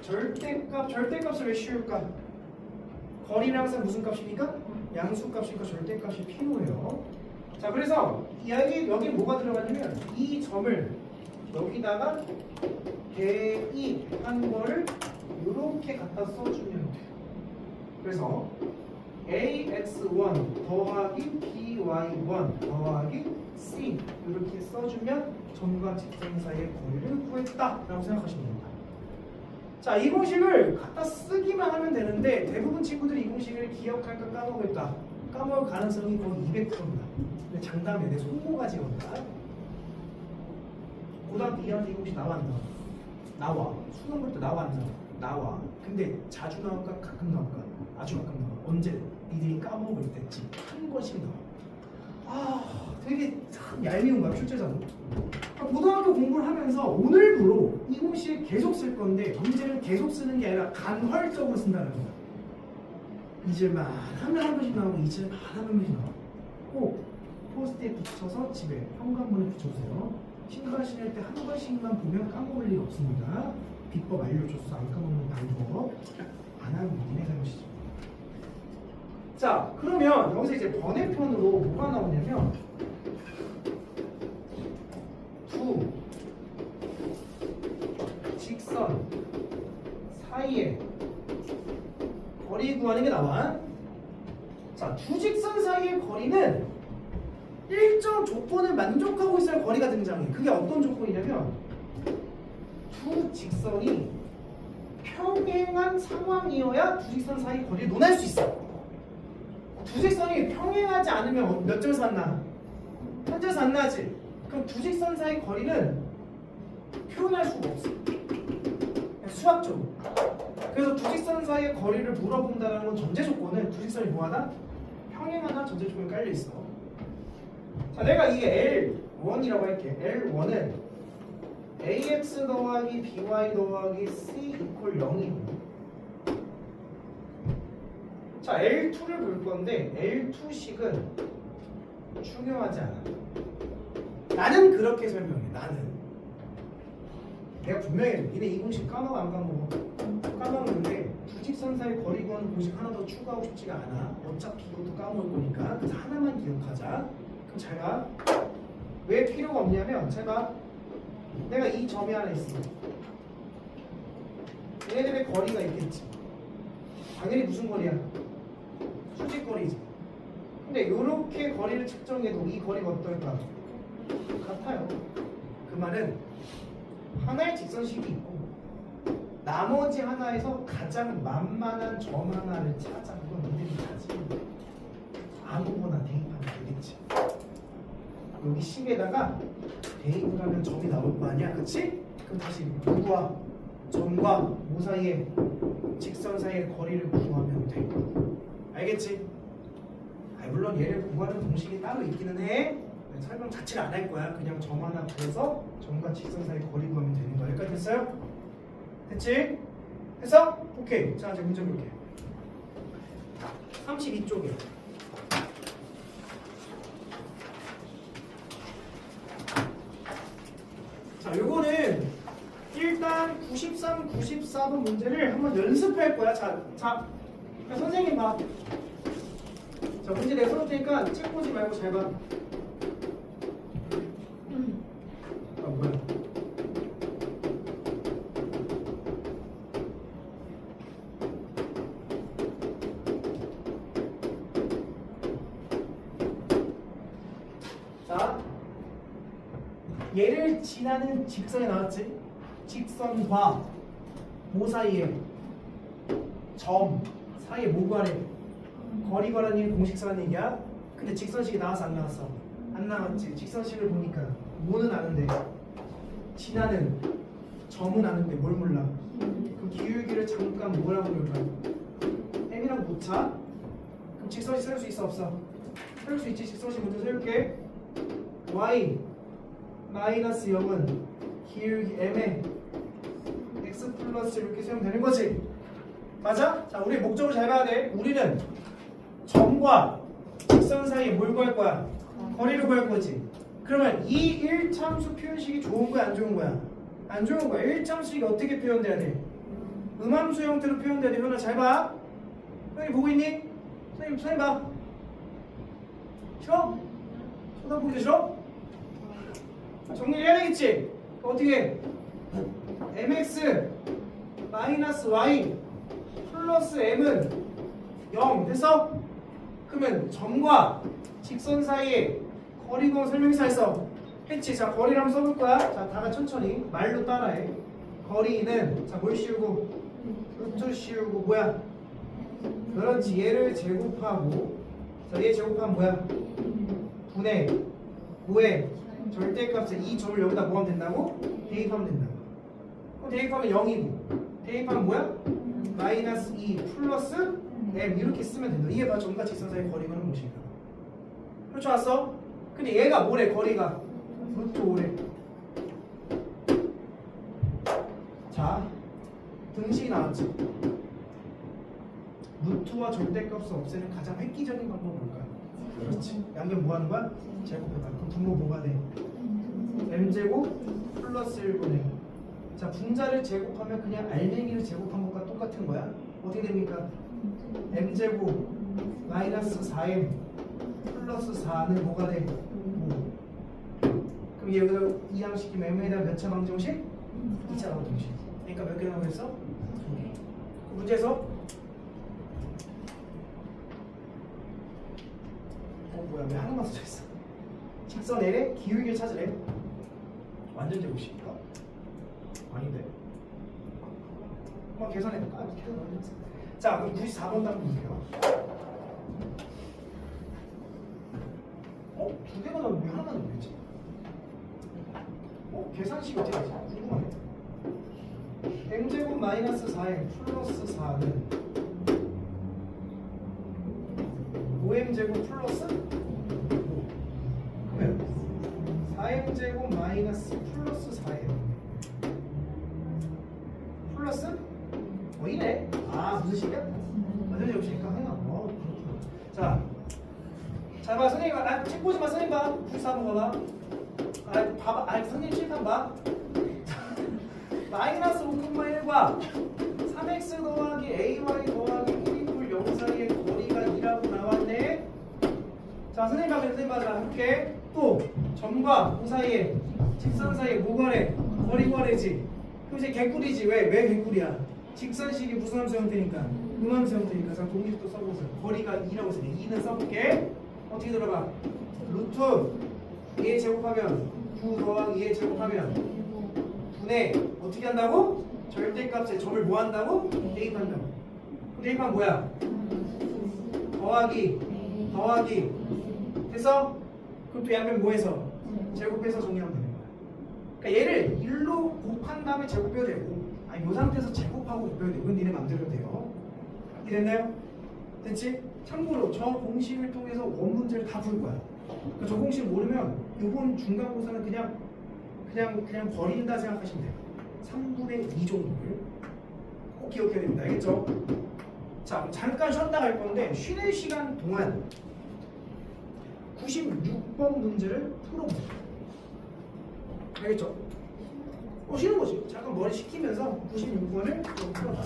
절대값을 왜 씌울까? 거리는 항상 무슨 값입니까? 양수값이니까 절대값이 필요해요. 자, 그래서 여기 뭐가 들어가냐면 이 점을 여기다가 대입한 거를 이렇게 갖다 써주면 돼요. 그래서 ax1 더하기 by1 더하기 c 이렇게 써주면 점과 직선 사이의 거리를 구했다라고 생각하시면 됩니다. 자, 이 공식을 갖다 쓰기만 하면 되는데 대부분 친구들이 이 공식을 기억할까 까먹을까? 까먹을 가능성이 거의 200%입니다. 근데 장담해, 내 손모가지 온다. 고등학교 2학년 이 공식 나와 안 나와? 나와. 수능 볼 때 나와 안 나와? 나와. 근데 자주 나올까? 가끔 나올까? 아주 가끔 나와. 언제? 니들이 까먹을 때쯤 한 번씩 나와. 아, 되게 참 얄미운 거야, 출제자도. 고등학교 공부를 하면서 오늘부로 이 공식 계속 쓸 건데 문제는 계속 쓰는 게 아니라 간헐적으로 쓴다는 거야. 잊을만 하면 한 번씩 나오고 잊을만 하면 한 번씩 나와. 꼭 포스트에 붙여서 집에 현관문에 붙여주세요. 신발 신을 때 한 번씩만 보면 까먹을 일 없습니다. 비법 알려줬어. 안 까먹는 방법. 안 하면 니네 잘못이죠. 자, 그러면 여기서 이제 번외편으로 뭐가 나오냐면 두 직선 사이에 거리 구하는 게 나와. 자, 두 직선 사이의 거리는 일정 조건을 만족하고 있어야 거리가 등장해. 그게 어떤 조건이냐면 두 직선이 평행한 상황이어야 두 직선 사이 거리를 논할 수 있어. 두 직선이 평행하지 않으면 몇 점에서 안 나? 한 점에서 안 나지? 그럼 두 직선 사이 거리는 표현할 수가 없어. 수학적으로. 그래서 두 직선 사이의 거리를 물어본다는 건 전제 조건은 두 직선이 뭐하다? 평행하다 전제 조건이 깔려 있어. 자, 내가 이게 L1이라고 할게. L1은 ax 더하기 by 더하기 c 이퀄 0이고. 자, L2를 볼 건데 L2식은 중요하지 않아. 나는 그렇게 설명해. 나는 내가 분명히 해줘. 니네 이 공식 까먹어 안 까먹어? 까먹는데 두 직선 사이 거리 구하는 공식 하나 더 추가하고 싶지가 않아. 어차피 이것도 까먹을 거니까. 그래서 하나만 기억하자. 그럼 잘 봐. 왜 필요가 없냐면 잘 봐. 내가 이 점이 하나 있어. 얘네들의 거리가 있겠지. 당연히 무슨 거리야? 수직거리지. 근데 이렇게 거리를 측정해도 이 거리가 어떨까? 같아요. 그 말은 하나의 직선식이 있고 나머지 하나에서 가장 만만한 점 하나를 찾아. 그건 너희들이 가지면 돼. 아무거나 대입하면 되겠지. 여기 식에다가 대입을 하면 점이 나올 거 아니야, 그치? 그럼 다시 누구와 점과 뭐 사이에 직선 사이의 거리를 구하면 돼. 알겠지? 물론 얘를 구하는 공식이 따로 있기는 해. 설명 자체를 안 할 거야. 그냥 점 하나 구해서 점과 직선 사이 거리 구하면 되는 거야. 여기까지 됐어요? 됐지? 됐어? 오케이. 자, 이제 문제 볼게. 32쪽이야. 자, 요거는 일단 93, 94번 문제를 한번 연습할 거야. 자, 선생님 봐. 자, 문제 내가 써놓을 테니까 책 보지 말고 잘 봐. 아, 뭐야? 자, 얘를 지나는 직선이 나왔지? 직선과 뭐 사이에? 점 사이에 뭐 구하래? 거리 구하라는 얘기 공식 쓰라는 얘기야? 근데 직선식이 나왔어 안 나왔어? 안 나왔지. 직선식을 보니까 뭐는 아는데 지나는 점은 아는데 뭘 몰라? 그 기울기를 잠깐 뭐라고 그럴까? m이라고 놓자. 그럼 직선식 세울 수 있어 없어? 세울 수 있지. 직선식 먼저 세울게. y 마이너스 0은 기울기 m에 x 플러스 이렇게 세우면 되는 거지. 맞아? 자, 우리 목적을 잘 봐야 돼. 우리는 점과 직선 사이에 뭘 구할 거야? 거리를 구할 거지. 그러면 이 1참수 표현식이 좋은 거야 안 좋은 거야? 안 좋은 거야. 1참수식이 어떻게 표현돼야 돼? 음함수 형태로 표현돼야 돼. 현아 잘 봐. 선생님 보고 있니? 선생님 봐. 싫어? 쳐다보기도 싫어? 정리를 해야 되겠지? 어떻게 해? mx 마이너스 y 플러스 m은 0 됐어? 그러면 점과 직선 사이에 거리구원 설명서 했어. 했지? 자 거리를 한번 써볼 거야. 자 다가 천천히 말로 따라해. 거리는 자 뭘 씌우고 루트 씌우고 뭐야? 그렇지 얘를 제곱하고 자 얘 제곱하면 뭐야? 분의 5의 절대값에 이 점을 여기다 뭐 하면 된다고? 대입하면 된다고. 그럼 대입하면 0이고 대입하면 뭐야? 마이너스 2 플러스 m 이렇게 쓰면 된다. 이게 바로 점과 직선 사이 거리구는 무엇인가? 그렇죠 왔어? 근데 얘가 뭐래 거리가? 루트 5래. 자 등식이 나왔지? 루트와 절대값을 없애는 가장 획기적인 방법은 뭘까? 그렇지. 양변 뭐 하는 거야? 제곱해봐. 그럼 분모 뭐가 돼? m제곱 플러스 1분의 자 분자를 제곱하면 그냥 알맹이를 제곱한 것과 똑같은 거야. 어떻게 됩니까? m제곱 마이너스 4m 플러스 4는 뭐가 돼? 5. 그럼 여기서 이항시키면 m에 대한 몇 차 방정식? 2차 방정식. 그러니까 몇 개 나오겠어? 2개. 문제에서 뭐야 왜 하나만 써있어? 직선 L의 기울기를 찾으래. 완전 제곱식인가? 아닌데. 한번 계산해볼까? 자 그럼 94번 답 볼게요. 두 개가 나오면 왜 하나만 나오겠지? 계산식이 어떻게 되지? 궁금하네. m제곱 마이너스 4m 플러스 4는 5m제곱 플러스 5 그러면 4m제곱 마이너스 플러스 4m 플러스 5이네. 무슨 식이야? 완전 제곱식이니까 해놔. 자 봐 선생님 책 보지 마. 선생님 봐. 94번 봐봐. 봐봐. 선생님 실판 봐. 마이너스 5,1과 3x 더하기 ay 더하기 1 0 사이의 거리가 2라고 나왔네. 자 선생님 가면 선생님 봐라. 이렇게 또 점과 그 사이에 직선 사이에 뭐 구하래? 거리 구하래지. 그럼 이제 개꿀이지. 왜 개꿀이야? 직선식이 무슨 함수 형태니까 음함수 형태니까. 자 동식도 써보세요. 거리가 2라고 써야 돼. 2는 써볼게. 어떻게 들어봐? 루트 2에 제곱하면 9 더하기 2에 제곱하면 분의 어떻게 한다고? 절대값에 점을 뭐 한다고? 대입한다고. 그럼 대입하면 뭐야? 더하기 됐어? 그럼 또 양변 뭐 해서? 제곱해서 정리하면 되는 거야. 그러니까 얘를 1로 곱한 다음에 제곱해도 되고 아니 이 상태에서 제곱하고 곱해도 되고 이건 니네 맘대로 돼요. 이해됐나요? 됐지? 참고로 저 공식을 통해서 원 문제를 다 풀 거야. 그러니까 저 공식 모르면 이번 중간고사는 그냥 버린다 생각하시면 돼요. 3분의 2 정도를 꼭 기억해야 됩니다. 알겠죠? 자 잠깐 쉬었다 갈 건데 쉬는 시간 동안 96번 문제를 풀어보세요. 알겠죠? 쉬는 거지. 잠깐 머리 식히면서 96번을 좀 풀어봐.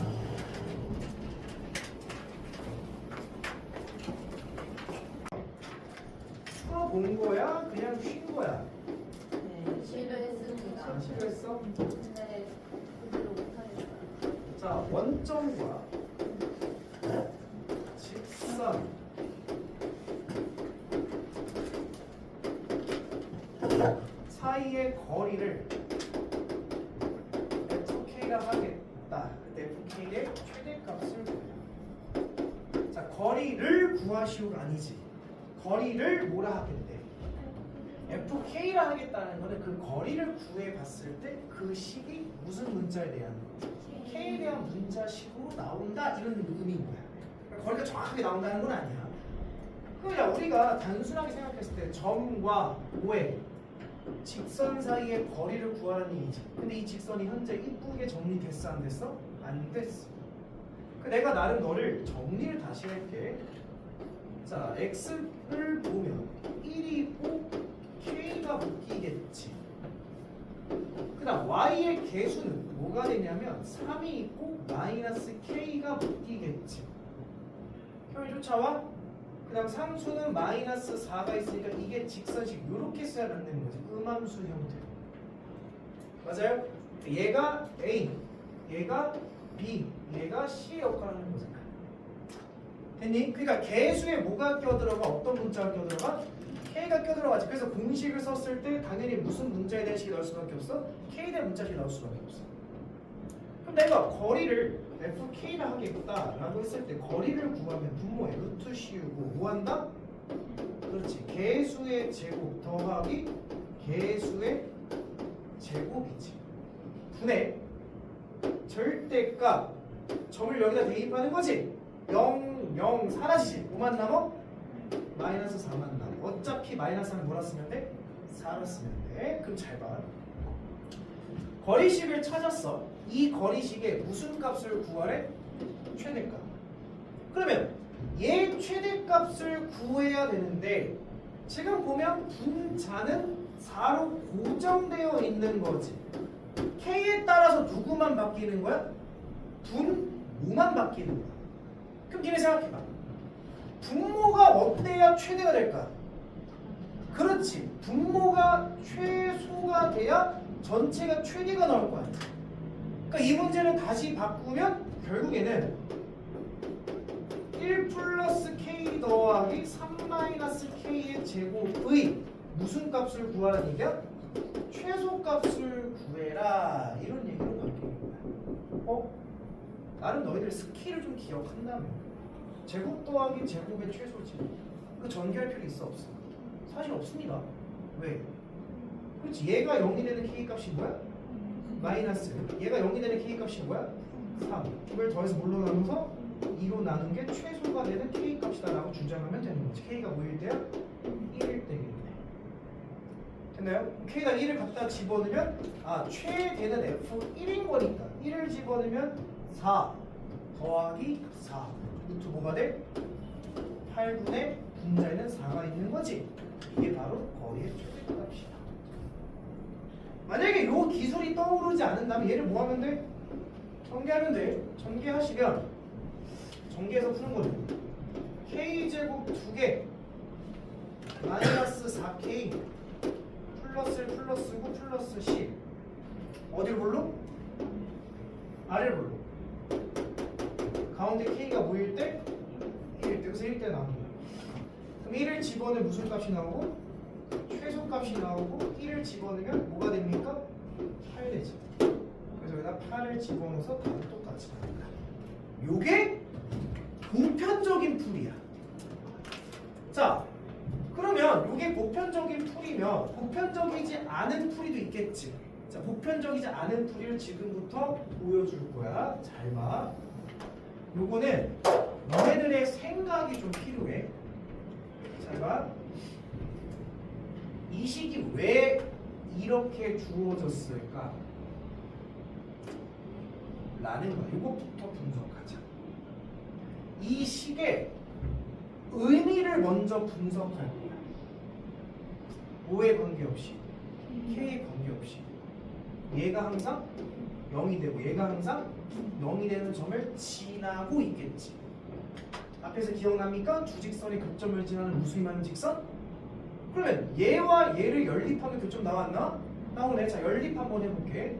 풀어본 거야? 그냥 쉰 거야? 실루했습니다. 실루했어? 근데 그대로 못하겠어요. 자 원점과 직선 사이의 거리를 fk라 하겠다. fk의 최대값을 구해라. 자 거리를 구하시오가 아니지. 거리를 뭐라 하겠대? fk라 하겠다는 거는 그 거리를 구해봤을 때 그 식이 무슨 문자에 대한 k에 대한 문자식으로 나온다 이런 의미인 거야. 그러니까 거리가 정확하게 나온다는 건 아니야. 그냥 우리가 단순하게 생각했을 때 점과 오의 직선 사이의 거리를 구하라는 얘기지. 근데 이 직선이 현재 이쁘게 정리됐어 안 됐어? 안 됐어. 내가 나름 너를 정리를 다시 할게. 자, x를 보면 1이고 k가 묶이겠지. 그 다음 y의 개수는 뭐가 되냐면 3이 있고 마이너스 k가 묶이겠지. 형이 쫓아와? 그 다음 상수는 마이너스 4가 있으니까 이게 직선식 이렇게 써야 된다는 거지. 음함수 형태. 맞아요? 얘가 A, 얘가 B, 얘가 C의 역할을 하는 거잖아. 됐니? 그러니까 개수에 뭐가 껴들어가? 어떤 문자가 껴들어가? K가 껴들어가지. 그래서 공식을 썼을 때 당연히 무슨 문자에 대한 식이 나올 수밖에 없어? K에 대한 문자식이 나올 수밖에 없어. 그럼 내가 거리를 FK라 하겠다라고 했을 때 거리를 구하면 분모에 루트 씌우고 뭐 한다? 그렇지. 개수의 제곱 더하기 개수의 제곱이지. 분의 절대값 점을 여기다 대입하는 거지. 0, 0 사라지지. 뭐만 남아? 마이너스 4만 남아. 어차피 마이너스 4는 뭐라 쓰면 돼? 4라 쓰면 돼. 그럼 잘 봐. 거리식을 찾았어. 이 거리식에 무슨 값을 구하래? 최대값. 그러면 얘 최대값을 구해야 되는데 지금 보면 분자는 4로 고정되어 있는 거지. K에 따라서 누구만 바뀌는 거야? 분모만 바뀌는 거야. 그럼 니네 생각해봐. 분모가 어때야 최대가 될까? 그렇지. 분모가 최소가 돼야 전체가 최대가 나올 거 아니야. 그러니까 이 문제는 다시 바꾸면 결국에는 1 플러스 k 더하기 3 마이너스 k의 제곱의 무슨 값을 구하라는 얘기야? 최소값을 구해라. 이런 얘기로 바뀌는 거야. 나는 너희들 스킬을 좀 기억한다면 제곱 더하기 제곱의 최소지. 그 전개할 필요 있어 없어? 사실 없습니다. 왜? 그렇지. 얘가 0이 되는 k 값이 뭐야? 마이너스. 얘가 0이 되는 k 값이 뭐야? 3. 이걸 더해서 뭘로 나눠서 2로 나눈 게 최소가 되는 k 값이다 라고 주장하면 되는 거지. k가 뭐일 때야? 1일 때겠네. 됐나요? k가 1을 갖다 집어넣으면 최대는 f1인 거니까 1을 집어넣으면 4 더하기 4 루트 뭐가 돼? 8분의 분자에는 4가 있는 거지. 이게 바로 거리의 최대값이다. 만약에 요 기술이 떠오르지 않는다면 얘를 뭐 하면 돼? 전개하면 돼. 전개하시면 전개해서 푸는 거는 k제곱 2개 마이너스 4k 플러스 플러스 9 플러스 10 어디를 볼로? 아래를 볼로. 가운데 k가 뭐일 때? 1일 때. 그래서 1일 때 나오는 거야. 그럼 1을 집어넣으면 무슨 값이 나오고? 최소값이 나오고 1을 집어넣으면 뭐가 됩니까? 8 되지. 그래서 여기다 8을 집어넣어서 답은 똑같이 나옵니다. 요게 보편적인 풀이야. 자, 그러면 요게 보편적인 풀이면 보편적이지 않은 풀이도 있겠지. 자, 보편적이지 않은 풀이를 지금부터 보여줄 거야. 잘 봐. 요거는 너네들의 생각이 좀 필요해. 잘 봐. 이 식이 왜 이렇게 주어졌을까? 라는 거야. 이것부터 분석하자. 이 식의 의미를 먼저 분석할 거야. 뭐에 관계없이? K에 관계없이. 얘가 항상 0이 되고 얘가 항상 0이 되는 점을 지나고 있겠지. 앞에서 기억납니까? 두 직선이 교점을 지나는 무수히 직선? 그러면 얘와 얘를 연립하면 교점 나왔나? 나오네. 자, 연립 한번 해볼게.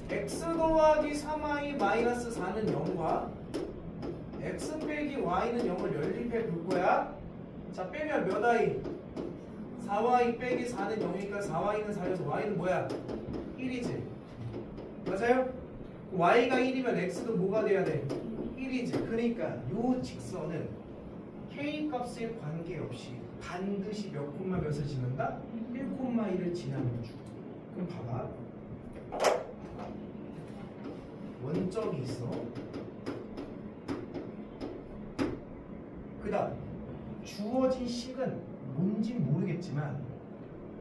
x 더하기 3y 마이너스 4는 0과 x 빼기 y는 0을 연립해 볼 거야. 자, 빼면 몇 y? 4y 빼기 4는 0이니까 4y는 4여서 y는 뭐야? 1이지. 맞아요? y가 1이면 x도 뭐가 돼야 돼? 1이지. 그러니까 요 직선은 k 값에 관계없이 반드시 몇 콤마 몇을 지난다? 1,1을 지나는 중. 그럼 봐봐. 원점이 있어. 그 다음 주어진 식은 뭔진 모르겠지만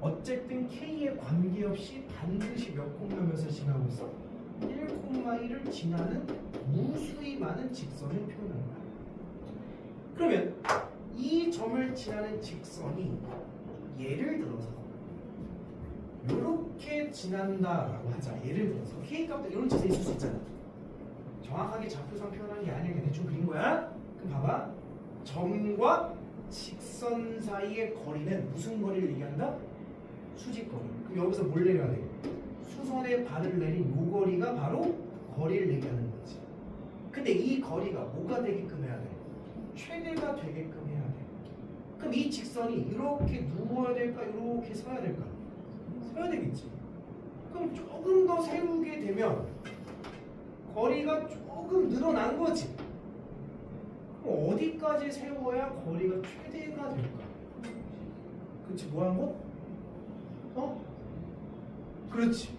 어쨌든 k에 관계없이 반드시 몇 콤마 몇을 지나고 있어? 1,1을 지나는 무수히 많은 직선을 표현한 거야. 그러면 이 점을 지나는 직선이 예를 들어서 이렇게 지난다라고 하자. 예를 들어서 K값도 이런 짓에 있을 수 있잖아. 정확하게 좌표상 표현하는 게 아니라 그냥 대충 그린 거야. 그럼 봐봐. 점과 직선 사이의 거리는 무슨 거리를 얘기한다? 수직거리. 그럼 여기서 뭘 내려야 돼? 수선에 발을 내린 요 거리가 바로 거리를 얘기하는 거지. 근데 이 거리가 뭐가 되게끔 해야 돼? 최대가 되게끔 해야 돼. 그럼 이 직선이 이렇게 누워야 될까? 이렇게 서야 될까? 서야 되겠지. 그럼 조금 더 세우게 되면 거리가 조금 늘어난 거지. 그럼 어디까지 세워야 거리가 최대가 될까? 그렇지. 뭐 한 거? 어? 그렇지.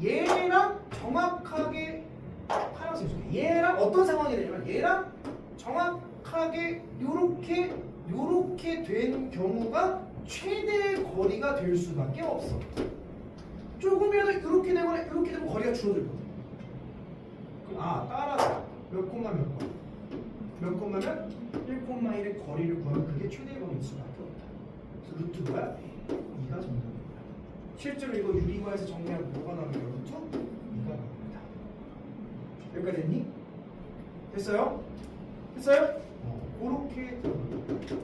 얘랑 정확하게 파란색 줄게. 얘랑 어떤 상황이 되냐면 얘랑 정확하게 요렇게 된 경우가 최대의 거리가 될 수밖에 없어. 조금이라도 이렇게 되거나 이렇게 되면 거리가 줄어들거든. 그럼 따라서 몇 콤마 몇 번? 몇 콤마면 1,1의 거리를 구하면 그게 최대의 거리일 수밖에 없다. 그래서 루트 뭐야? 2가 정답입니다. 실제로 이거 유리과에서 정리하면 뭐가 나오면 루트 2가 나옵니다. 여기까지 됐니? 됐어요? 됐어요? 그렇게 들어갑니다.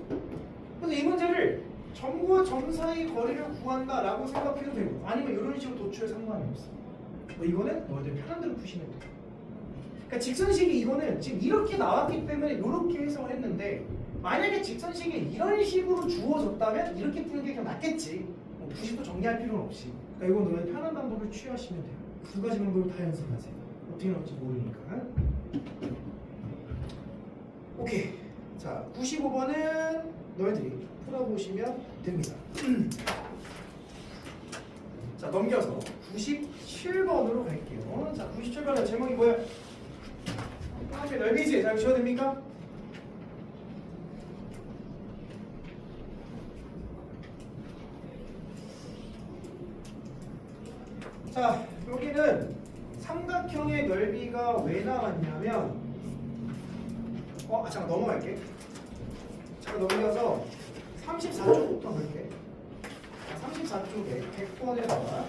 그래서 이 문제를 점과 점 사이 거리를 구한다라고 생각해도 되고 아니면 이런 식으로 도출해 상관이 없어. 이거는 너희들 편한 대로 푸시면 돼. 그러니까 직선식이 이거는 지금 이렇게 나왔기 때문에 이렇게 해석을 했는데 만약에 직선식이 이런 식으로 주어졌다면 이렇게 푸는 게 그냥 낫겠지. 굳이 또 정리할 필요는 없이. 그러니까 이건 너희 편한 방법을 취하시면 돼요. 두 가지 방법을 다 연습하세요. 어떻게 나올지 모르니까. 오케이. 자, 95번은 너희들이 풀어보시면 됩니다. 자, 넘겨서 97번으로 갈게요. 자, 97번의 제목이 뭐예요? 앞에 넓이지? 잘 지워도 됩니까? 자, 여기는 삼각형의 넓이가 왜 나왔냐면 잠깐 넘어갈게. 잠깐 넘겨서 34쪽부터 볼게. 34쪽에 100번에다가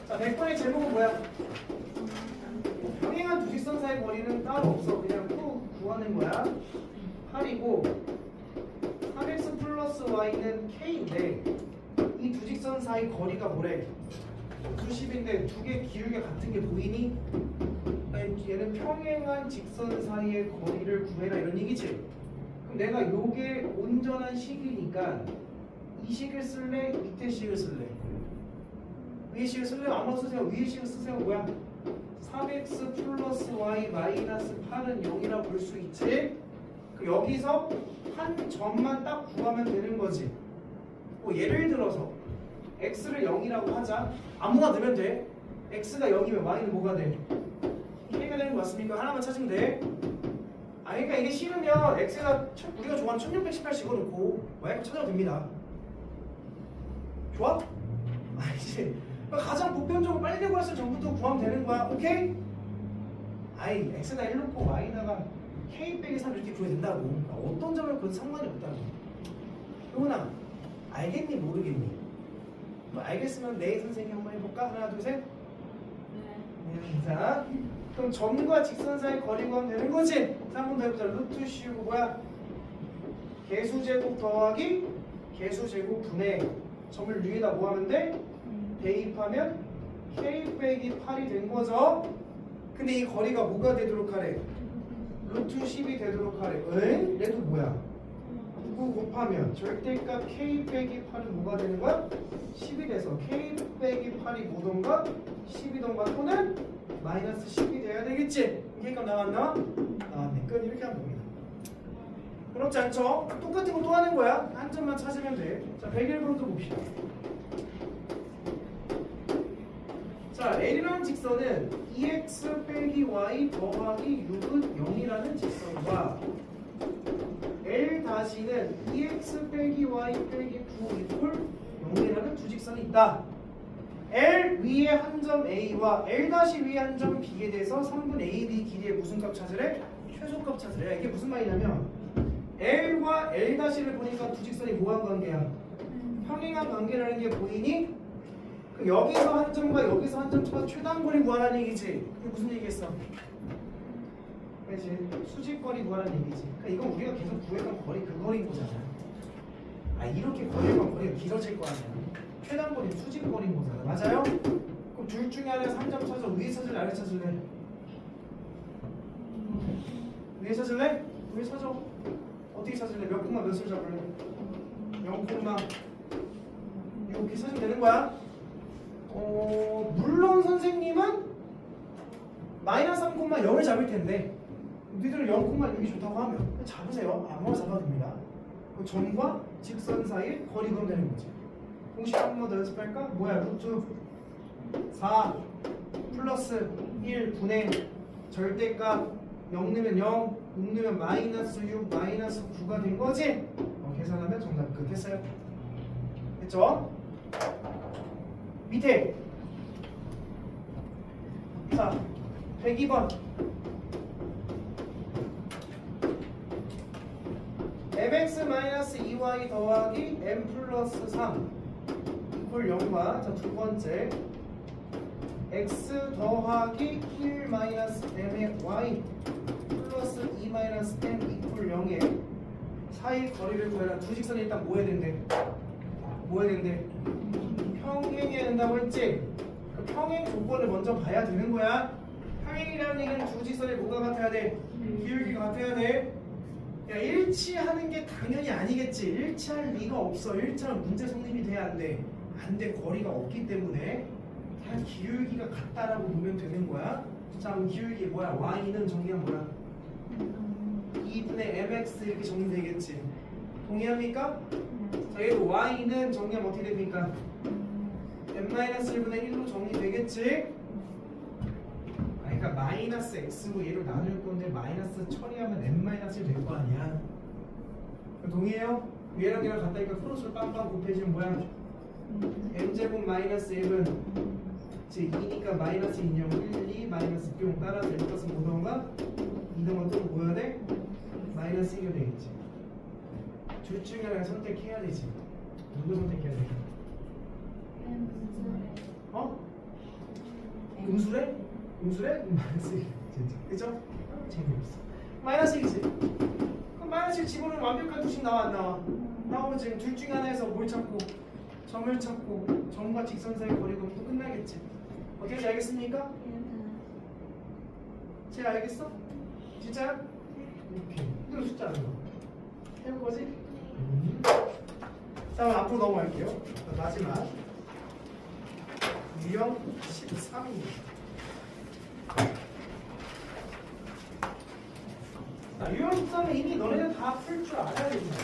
자, 100번의 제목은 뭐야? 평행한 두 직선 사이 거리는 따로 없어. 그냥 구하는 거야. 8이고 3x 플러스 y는 k인데 이 두 직선 사이 거리가 뭐래? 90인데 두 개 기울기 같은 게 보이니? 얘는 평행한 직선 사이의 거리를 구해라 이런 얘기지? 그럼 내가 요게 온전한 식이니까 이 식을 쓸래? 밑에 식을 쓸래? 위에 식을 쓸래? 아무나 쓰세요. 위에 식을 쓰세요. 뭐야? 3x 플러스 y 마이너스 8은 0이라고 볼 수 있지? 그럼 여기서 한 점만 딱 구하면 되는 거지. 예를 들어서 x를 0이라고 하자. 아무나 넣으면 돼. x가 0이면 y는 뭐가 돼? k가 되는 거 맞습니까? 하나만 찾으면 돼. 그러니까 이게 싫으면 x가 우리가 좋아하는 1618 집어넣고 y값 찾아도 됩니다. 좋아? 아니지. 가장 보편적으로 빨리 되고 할수 전부터 구하면 되는 거야. 오케이? x가 1 넣고 y다가 k 빼기 3 이렇게 구해야 된다고. 어떤 점을 그건 상관이 없다고. 효은아, 알겠니? 모르겠니? 너 알겠으면 네 선생님 한번 해볼까? 하나, 둘, 셋. 네. 자, 그럼 점과 직선 사이 거리 구하면 되는 거지? 자, 한번 더 해보자. 루트 씌우고 뭐야? 개수제곱 더하기 개수제곱 분의 점을 위에다 뭐 하면 돼? 대입하면 k 빼기 8이 된 거죠? 근데 이 거리가 뭐가 되도록 하래? 루트 10이 되도록 하래. 응? 얘도 뭐야? 9 곱하면 절대값 k 빼기 8은 뭐가 되는 거야? 10이 돼서 k 빼기 8이 뭐던가? 10이던가 또는 마이너스 10이 돼야 되겠지? 이게값 나왔나? 나왔네. 끝. 이렇게 하면 됩니다. 그렇지 않죠? 똑같은 거 또 하는 거야. 한 점만 찾으면 돼. 자, 101번도 봅시다. 자, L이라는 직선은 2x 빼기 y 더하기 6은 0이라는 직선과 L 다시는 2x 빼기 y 빼기 9 이퀄 0이라는 두 직선이 있다. L 위에 한 점 A와 L 다시 위에 한 점 B에 대해서 3분 AB 길이의 무슨 값 찾으래? 최소값 찾으래. 이게 무슨 말이냐면 L과 L''를 보니까 두 직선이 뭐한 관계야? 평행한 관계라는 게 보이니? 그럼 여기서 한 점과 여기서 한 점 쳐서 최단거리 구하라는 얘기지. 그게 무슨 얘기겠어? 그렇지. 수직거리 구하라는 얘기지. 그러니까 이건 우리가 계속 구했던 거리 그 거리인 거잖아. 아 이렇게 거리면 거리가 길어질 거 아니야. 최단거리 수직거리인 거잖아. 맞아요? 그럼 둘 중에 하나 3점 찾아. 위에 찾을래 아래 찾을래? 위에 찾을래? 위에 찾아. 어떻게 찾을래? 몇 콤마 몇을 잡을래? 0 콤마 이렇게 찾으면 되는 거야. 물론 선생님은 마이너스 3 콤마 0을 잡을 텐데 너희들은 0 콤마 6이 좋다고 하면 그냥 잡으세요. 아무거나 잡아도 됩니다. 그 점과 직선 사이 거리 그럼 되는 거지. 공식 한 번 더 연습할까? 뭐야? 루트 4 플러스 1 분의 절대값 0 넣으면 0, 6 넣으면 마이너스 6, 마이너스 9가 된 거지? 계산하면 정답 끝. 됐어요? 됐죠? 밑에 자 102번 fx-2y 더하기 m 플러스 3 이퀄 0과 자 두 번째 x 더하기 1 마이너스 m의 y 플러스 2 마이너스 m 이퀄 0의 사이 거리를 구해라. 두 직선이 일단 뭐 해야 된대? 뭐 해야 된대? 평행해야 된다고 했지? 그 평행 조건을 먼저 봐야 되는 거야. 평행이라는 얘기는 두 직선이 뭐가 같아야 돼? 기울기가 같아야 돼. 야, 일치하는 게 당연히 아니겠지. 일치할 리가 없어. 일치하면 문제 성립이 돼야 안 돼. 안 돼. 거리가 없기 때문에 그냥 기울기가 같다라고 보면 되는 거야. 자, 그럼 기울기 뭐야? y는 정리하면 뭐야? 2분의 mx 이렇게 정리되겠지. 동의합니까? 자, 얘도 y는 정리하면 어떻게 됩니까? m-1분의 1로 정리되겠지? 그러니까 마이너스 x로 얘를 나눌 건데 마이너스 처리하면 m-1 될 거 아니야. 동의해요? 얘랑 얘랑 같다니까 크로스를 빵빵 곱해지면 뭐야? m제곱 마이너스 m은 제 2니까 마이너스 2냐 1, 2 마이너스 뿅 따라서 m 값은 뭐던가? 이동은 또 뭐야 돼? 마이너스 1이 되겠지. 둘 중에 하나 선택해야 되지. 누구 선택해야 돼? 어? 음수래? 음수래? 마이너스 1 진짜 그죠? 재미없어. 마이너스 1이지. 그럼 마이너스 1 집어넣으면 완벽한 두식 나와 안 나와? 나오면 지금 둘 중에 하나에서 뭘 찾고 점을 찾고 점과 직선 사이 거리가 또 끝나겠지. 어떻게 알겠습니까? 쟤 알겠어? 진짜야? 오케이. 이거 숫자 아는 거. 해볼 거지? 자, 그럼 앞으로 넘어갈게요. 자, 마지막 유형 13입니다. 자, 유형 13은 이미 너네들 다 풀 줄 알아야 됩니다.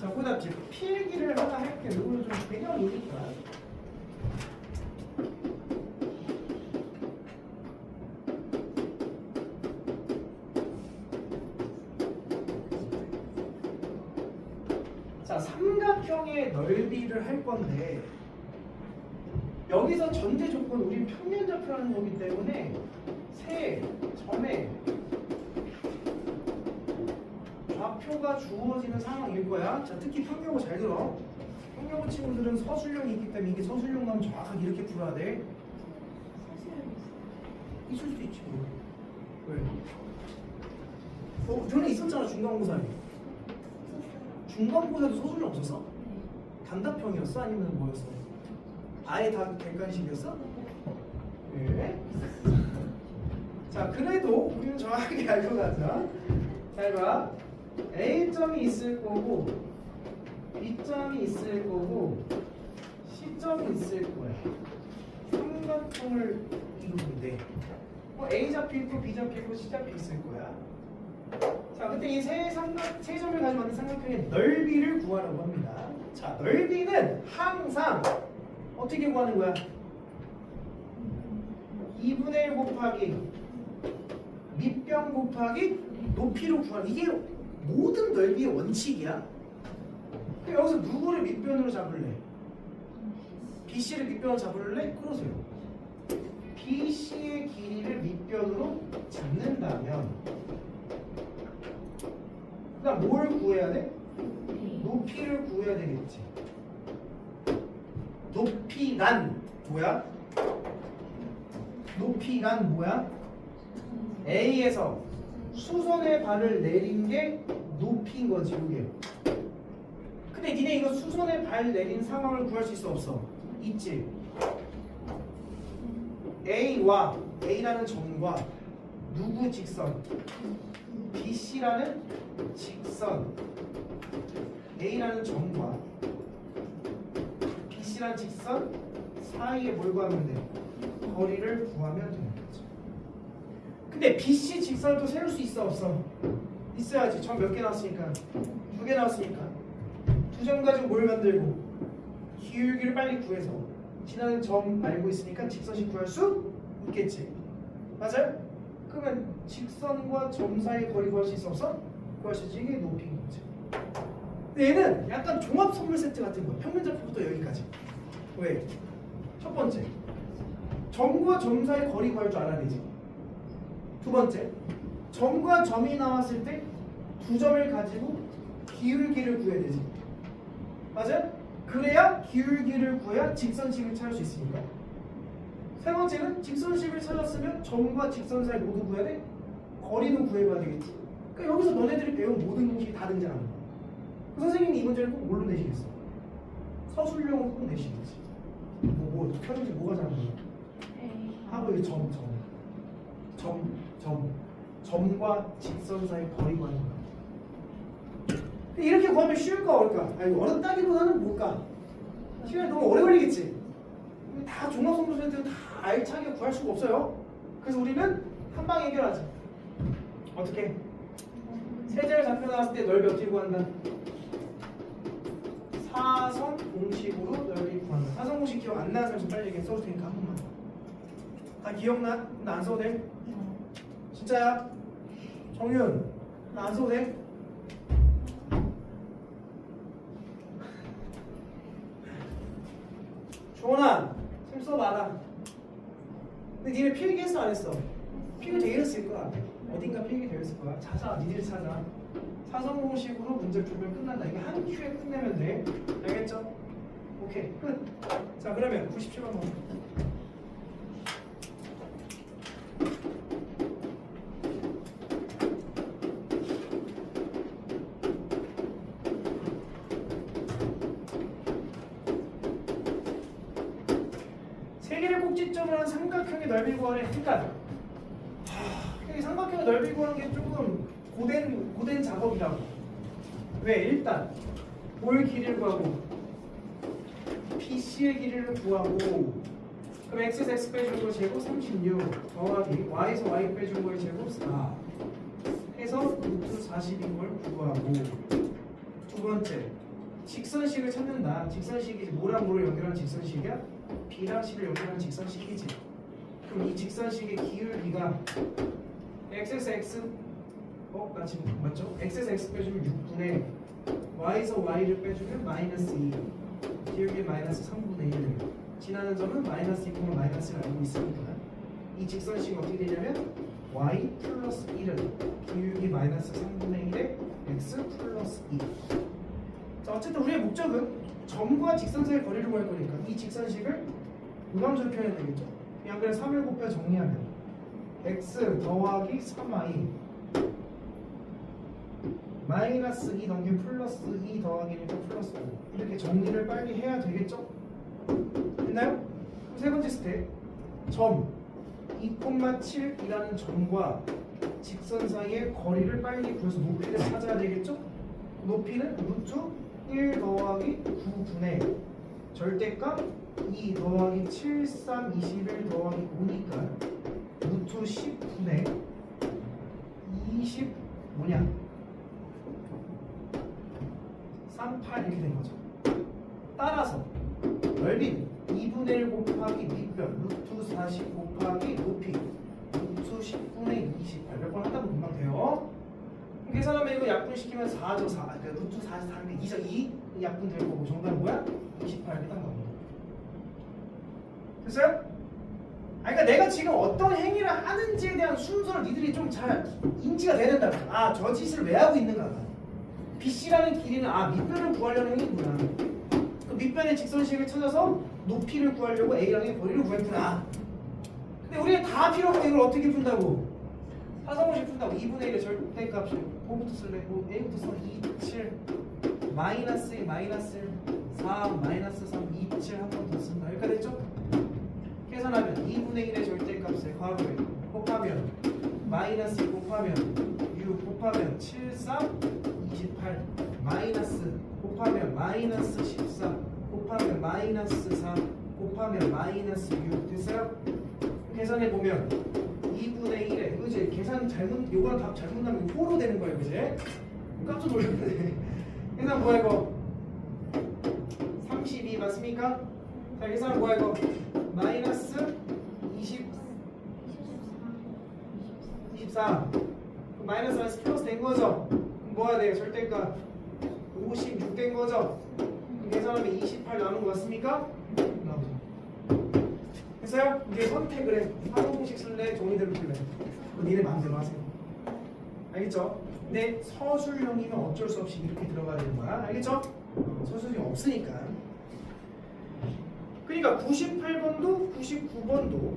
자, 거기다 이제 필기를 하나 할게. 이거는 좀 개념이니까. 자, 삼각형의 넓이를 할 건데 여기서 전제 조건 우린 평면좌표라는 거기 때문에 세 점에 좌표가 주어지는 상황일 거야. 자, 특히 평면고 잘 들어. 평면고 친구들은 서술형이 있기 때문에 이게 서술형 나오면 정확하게 이렇게 풀어야 돼. 있을 수도 있지 뭐. 왜? 전에 있었잖아 중간고사에. 중간고사도 서술형 없었어? 단답형이었어? 아니면 뭐였어? 아예 다 객관식이었어? 네. 자, 그래도 우리는 정확하게 알고 가자. 잘 봐. A점이 있을 거고 B점이 있을 거고 C점이 있을 거야. 삼각형을 이루는데 뭐 A 잡혀 있고 B 잡혀 있고 C 잡혀 있을 거야. 자, 그때 이 세 점을 가지고 만든 삼각형의 넓이를 구하라고 합니다. 자, 넓이는 항상 어떻게 구하는 거야? 2분의 1 곱하기 밑변 곱하기 높이로 구하는, 이게 모든 넓이의 원칙이야. 그럼 여기서 누구를 밑변으로 잡을래? BC를 밑변으로 잡을래? 그러세요. BC의 길이를 밑변으로 않는다면 그다음 뭘 구해야 돼? 높이를 구해야 되겠지. 높이란 뭐야? 높이란 뭐야? A에서 수선의 발을 내린 게 높이인 거지, 이게. 근데 니네 이거 수선의 발 내린 상황을 구할 수 있어, 없어? 있지. A와 A라는 점과 누구 직선? BC라는 직선. A라는 점과 BC라는 직선 사이에 뭘 구하면 돼? 거리를 구하면 되는 거죠. 근데 BC 직선을 또 세울 수 있어, 없어? 있어야지. 점 몇 개 나왔으니까? 2개 나왔으니까. 두 점 가지고 뭘 만들고? 기울기를 빨리 구해서 지나는 점 알고 있으니까 직선식 구할 수 있겠지. 맞아요? 그러면 직선과 점 사이 거리 구할 수 있어, 없어? 구할 수 있지. 이게 높이인 거지. 근데 얘는 약간 종합 선물 세트 같은 거야. 평면좌표부터 여기까지. 왜? 첫 번째, 점과 점 사이 거리 구할 줄 알아야 되지. 두 번째, 점과 점이 나왔을 때 두 점을 가지고 기울기를 구해야 되지. 맞아요? 그래야 기울기를 구해야 직선식을 찾을 수 있으니까. 세 번째는 직선식을 찾았으면 점과 직선 사이 모두 구해야 돼. 거리도 구해봐야 되겠지. 그러니까 여기서 너네들이 배운 모든 공식이 다 등장하는 거야. 그 선생님이 이 문제를 꼭 뭘로 내시겠어? 서술형으로 꼭 내시겠지. 편집이 뭐가 잘한 거야? 하고 이 점과 직선 사이 거리 구하는 거야. 이렇게 구하면 쉬울까 어려울까? 아니, 어렵다기보다는 뭘까? 시간이 너무 오래 걸리겠지. 다 종합선물세트 다 알차게 구할 수가 없어요. 그래서 우리는 한 방에 해결하자. 어떻게? 세제를 잡혀 나왔을 때 넓이 어떻게 구한다? 사선 공식으로 넓이 구한다. 사선 공식 기억 안 나는 사람 좀 빨리 얘기해. 써줄 테니까 한 번만. 다 기억나? 나 안 써도 돼? 진짜야? 정윤, 나 안 써도 돼? 조원아, 좀 써봐라. 근데 니네 필기했어 안 했어? 필기 되어 있을 거야. 어딘가 필기 되어 있을 거야. 찾아, 니들 찾아. 사선공식으로 문제 풀면 끝난다. 이게 한 큐에 끝내면 돼. 알겠죠? 오케이, 끝. 자, 그러면 97번 넘어. 세 개를 꼭지점으로 한 삼각형의 넓이 구하래. 그러니까 이 삼각형의 넓이 구하는 게 조금 고된 작업이라고. 왜? 일단 뭘 길이를 구하고 BC의 길이를 구하고 그럼 x에서 x 빼준 거의 제곱 36 더하기 y에서 y 빼준 거의 제곱 4 해서 루트 40인 걸 구하고 두 번째 직선식을 찾는다. 직선식이 뭐랑 뭐를 연결하는 직선식이야? B랑 C를 연결하는 직선식이지. 그럼 이 직선식의 기울기가 x에서 x 나 지금 맞죠? x에서 x 빼주면 6분의 y에서 y를 빼주면 마이너스 2 기울기 마이너스 3분의 1 지나는 점은 마이너스 2, 마이너스를 알고 있으니까 이 직선식은 어떻게 되냐면 y 플러스 1은 기울기 마이너스 3분의 1에 x 플러스 2. 자, 어쨌든 우리의 목적은 점과 직선 사이의 거리를 구할 거니까 이 직선식을 무감수로 표현해야 되겠죠. 그냥 그냥 3을 곱해 정리하면 x 더하기 3y 마이너스 2 넘긴 플러스 2 더하기니까 플러스 5 이렇게 정리를 빨리 해야 되겠죠? 됐나요? 그럼 세 번째 스텝 점 2,7이라는 점과 직선 사이의 거리를 빨리 구해서 높이를 찾아야 되겠죠? 높이는 루트 1 더하기 9분의 절대값 2 더하기 7, 3, 21 더하기 5니까 루트 10분의 20 뭐냐? 38 이렇게 된 거죠. 따라서 넓이는 2분의 1 곱하기 밑변 루트 40 곱하기 높이 루트 10분의 28 몇 번 하다 보면 금방 돼요. 계산하면 이거 약분시키면 4죠. 4. 그러니까 루트 44인데 2죠. 2 약분 될 거고 정답은 뭐야? 28이 딱 나옵니다. 됐어요? 그러니까 내가 지금 어떤 행위를 하는지에 대한 순서를 니들이 좀 잘 인지가 돼야 된다. 아, 저 짓을 왜 하고 있는가. BC라는 길이는 밑변을 구하려는 행위구나. 그 밑변의 직선식을 찾아서 높이를 구하려고 A랑의 거리를 구했구나. 근데 우리는 다 필요 없고 이걸 어떻게 푼다고? 사성공식 푼다고. 2분의 1의 절대값이 5부터 쓸래? A부터 써. 2, 7 마이너스 1, 마이너스 1 4, 마이너스 3, 2, 7 한 번 더 쓴다. 여기까지 됐죠? 계산하면 2분의 1의 절대값을 괄호에 곱하면 마이너스 2 곱하면 6 곱하면 7, 3, 28 마이너스 곱하면 마이너스 14 곱하면 마이너스 4 곱하면 마이너스 6 됐어요? 계산해보면 2분의 1에 그지? 계산 잘못 요거랑 답 잘못 나면 호로 되는 거예요 그지? 깜짝 놀랐네. 계산 뭐야 이거? 32 맞습니까? 자 계산 뭐야 이거? 마이너스 24 마이너스 마이너스 플러스 된 거죠? 그럼 뭐 해야 돼요? 절대값 56 된 거죠? 계산하면 28 나오는 거 맞습니까? 나오죠. 됐어요? 이제 선택을 해. 사고공식 쓸래? 종이대로 쓸래? 그거 니네 마음대로 하세요. 알겠죠? 근데 서술형이면 어쩔 수 없이 이렇게 들어가야 되는 거야. 알겠죠? 서술형이 없으니까. 그러니까 98번도 99번도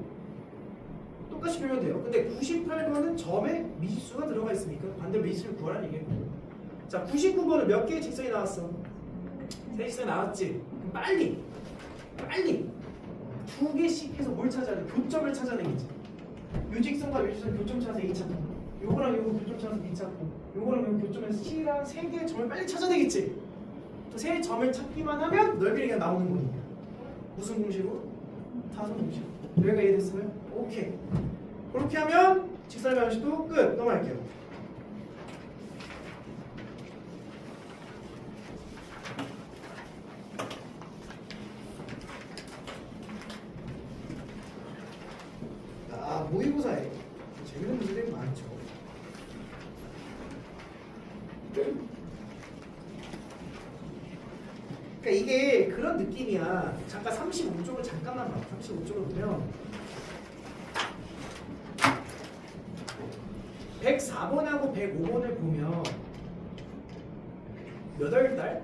똑같이 풀면 돼요. 근데 98번은 점에 미지수가 들어가 있으니까 반대로 미지수를 구하라는 얘기예요. 자, 99번은 몇 개의 직선이 나왔어? 3 직선이 나왔지? 그럼 빨리 2개씩 해서 뭘 찾아야 돼? 교점을 찾아내겠지. 요 직선과 요 직선 교점 찾아서 A 찾고 요거랑 요거 교점 찾아서 B 찾고 요거랑 요거 교점에서 C랑 3개의 점을 빨리 찾아내겠지. 또 3점을 찾기만 하면 넓이가 그냥 나오는 거니까. 무슨 공식으로? 타선 공식으로. 여기가 이해됐어요? 오케이. 그렇게 하면 직선의 방식도 끝. 넘어갈게요. 모의고사에 재밌는 문제들이 많죠. 그러니까 이게 그런 느낌이야. 잠깐 35쪽을 잠깐만 봐. 35쪽을 보면 104번하고 105번을 보면 몇 월 달?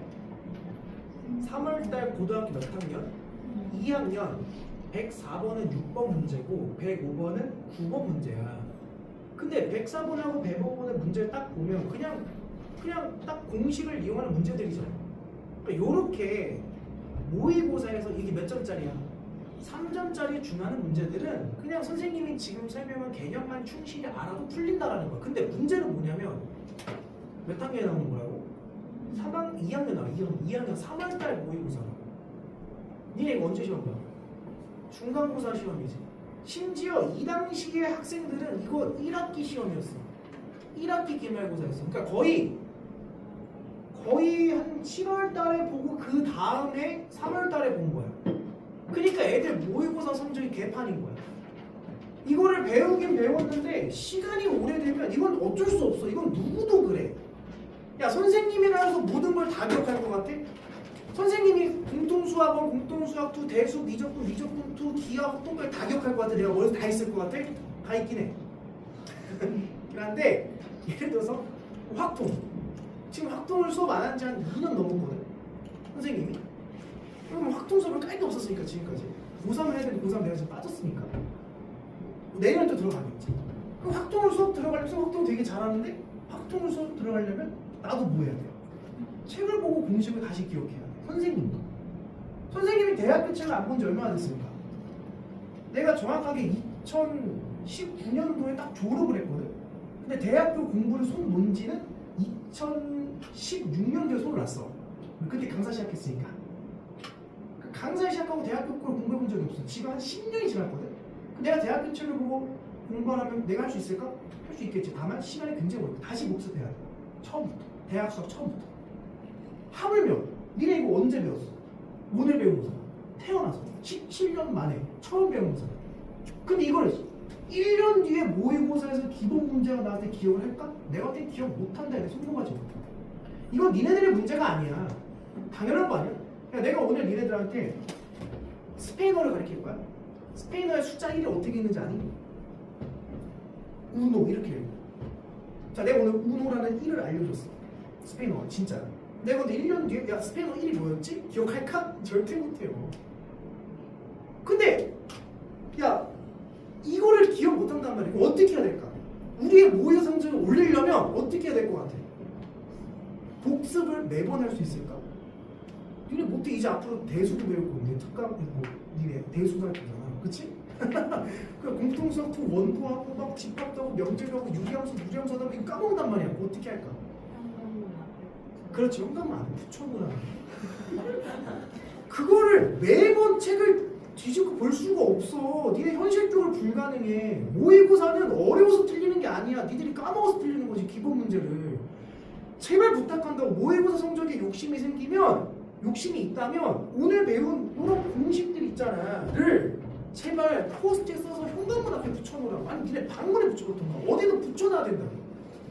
3월 달 고등학교 몇 학년? 2학년. 104번은 6번 문제고 105번은 9번 문제야. 근데 104번하고 105번의 문제를 딱 보면 그냥 딱 공식을 이용하는 문제들이죠. 그러니까 요렇게 모의고사에서 이게 몇 점짜리야? 3점짜리에 준하는 문제들은 그냥 선생님이 지금 설명한 개념만 충실히 알아도 풀린다라는 거야. 근데 문제는 뭐냐면 몇 학년에 나오는 거라고? 2학년 나와. 2학년 3월달 모의고사라고. 니네 이거 언제 시험 봐? 중간고사 시험이지. 심지어 이 당시의 학생들은 이거 1학기 시험이었어. 1학기 기말고사였어. 그러니까 거의 한 7월 달에 보고 그 다음에 3월 달에 본 거야. 그러니까 애들 모의고사 성적이 개판인 거야. 이거를 배우긴 배웠는데 시간이 오래되면 이건 어쩔 수 없어. 이건 누구도 그래. 야, 선생님이라서 모든 걸 다 기억할 것 같아? 선생님이 공통수학원, 공통수학2, 대수, 미적분, 미적분2, 기하, 확통까지 다 기억할 것 같아? 내가 머리에서 다 있을 것 같아? 다 있긴 해. 그런데 예를 들어서 확통. 지금 확통을 수업 안 한 지 한 2년 넘었거든. 선생님이. 그럼 확통 수업을 깔게 없었으니까 지금까지. 고3을 해야 되는데 고3 내가 지금 빠졌으니까. 내년에 또 들어가겠지. 그럼 확통을 수업 들어가려면 확통 되게 잘하는데 확통을 수업 들어가려면 나도 뭐 해야 돼요? 책을 보고 공식을 다시 기억해야 돼. 선생님도. 선생님이 대학교 책을 안 본 지 얼마나 됐습니까? 내가 정확하게 2019년도에 딱 졸업을 했거든. 근데 대학교 공부를 손 놓은 지는 2016년도에 손을 놨어. 그때 강사 시작했으니까. 강사 시작하고 대학교 걸 공부해본 적이 없어. 지금 한 10년이 지났거든. 내가 대학교 책을 보고 공부하면 내가 할 수 있을까? 할 수 있겠지. 다만 시간이 굉장히 오래. 다시 복습해야 돼. 처음부터. 대학 수업 처음부터. 하물며 니네 이거 언제 배웠어? 오늘 배운 거잖아. 태어나서 17년 만에 처음 배운 거잖아. 근데 이걸 1년 뒤에 모의고사에서 기본 문제가 나한테 기억을 할까? 내가 그때 기억 못한다 이래 손모가지 못해. 이건 니네들의 문제가 아니야. 당연한 거 아니야? 그러니까 내가 오늘 니네들한테 스페인어를 가르칠 거야. 스페인어의 숫자 1이 어떻게 있는지 아니? 우노 이렇게. 자, 내가 오늘 우노라는 1을 알려줬어. 스페인어 진짜. 내가 근데 1년 뒤에 야 스페인어 1이 뭐였지? 기억할까? 절대 못해요. 근데 야 이거를 기억 못한단 말이야. 이거 어떻게 해야 될까? 우리의 모의 성적을 올리려면 어떻게 해야 될 것 같아? 복습을 매번 할 수 있을까? 니네 못해. 이제 앞으로 대수도 배울 건데 특강 뭐 니네 대수도 할 거잖아. 그치? 그 공통수학 2 원도 하고 막 집합도 하고 명제도 하고 유리함수 무리함수 하다 보니 까먹는단 말이야. 어떻게 할까? 그렇지. 현관문 안에 붙여보라. 그거를 매번 책을 뒤집고 볼 수가 없어. 니네 현실적으로 불가능해. 모의고사는 어려워서 틀리는 게 아니야. 니들이 까먹어서 틀리는 거지. 기본 문제를. 제발 부탁한다고. 모의고사 성적에 욕심이 생기면, 욕심이 있다면 오늘 배운 이런 공식들 있잖아.를 제발 포스트에 써서 현관문 앞에 붙여놓으라고. 아니 니네 방문에 붙여놓던가 어디든 붙여놔야 된다.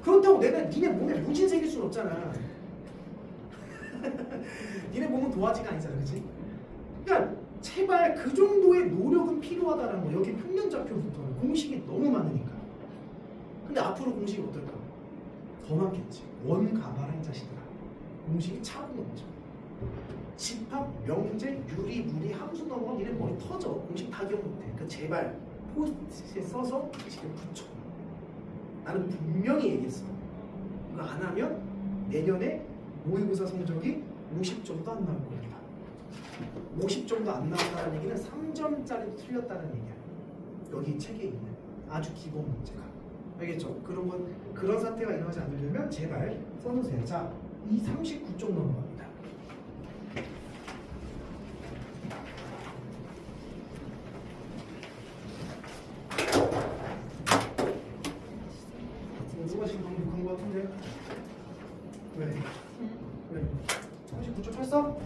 그렇다고 내가 니네 몸에 문신 새길 순 없잖아. 니네 몸은 도화지가 아니잖아. 그치? 그러니까 제발 그 정도의 노력은 필요하다는 거. 여기 평면좌표부터는 공식이 너무 많으니까. 근데 앞으로 공식이 어떨까? 더 많겠지. 원가봐라 이 자식들아. 공식이 차고 넘쳐. 집합, 명제, 유리, 무리, 함수 넘어 니네 머리 터져. 공식 다 기억 못해. 그러니까 제발 포스트잇에 써서 지금 붙여. 나는 분명히 얘기했어. 이거 안 하면 내년에 모의고사 성적이 50점도 안 나올 겁니다. 50점도 안 나온다는 얘기는 3점짜리 틀렸다는 얘기야. 여기 책에 있는 아주 기본 문제가. 알겠죠? 그런 사태가 일어나지 않으려면 제발 써놓으세요. 자, 이 39쪽 넘어갑니다. 누가 지금 방금 것 같은데? 왜? 왜? 39쪽 쳤어?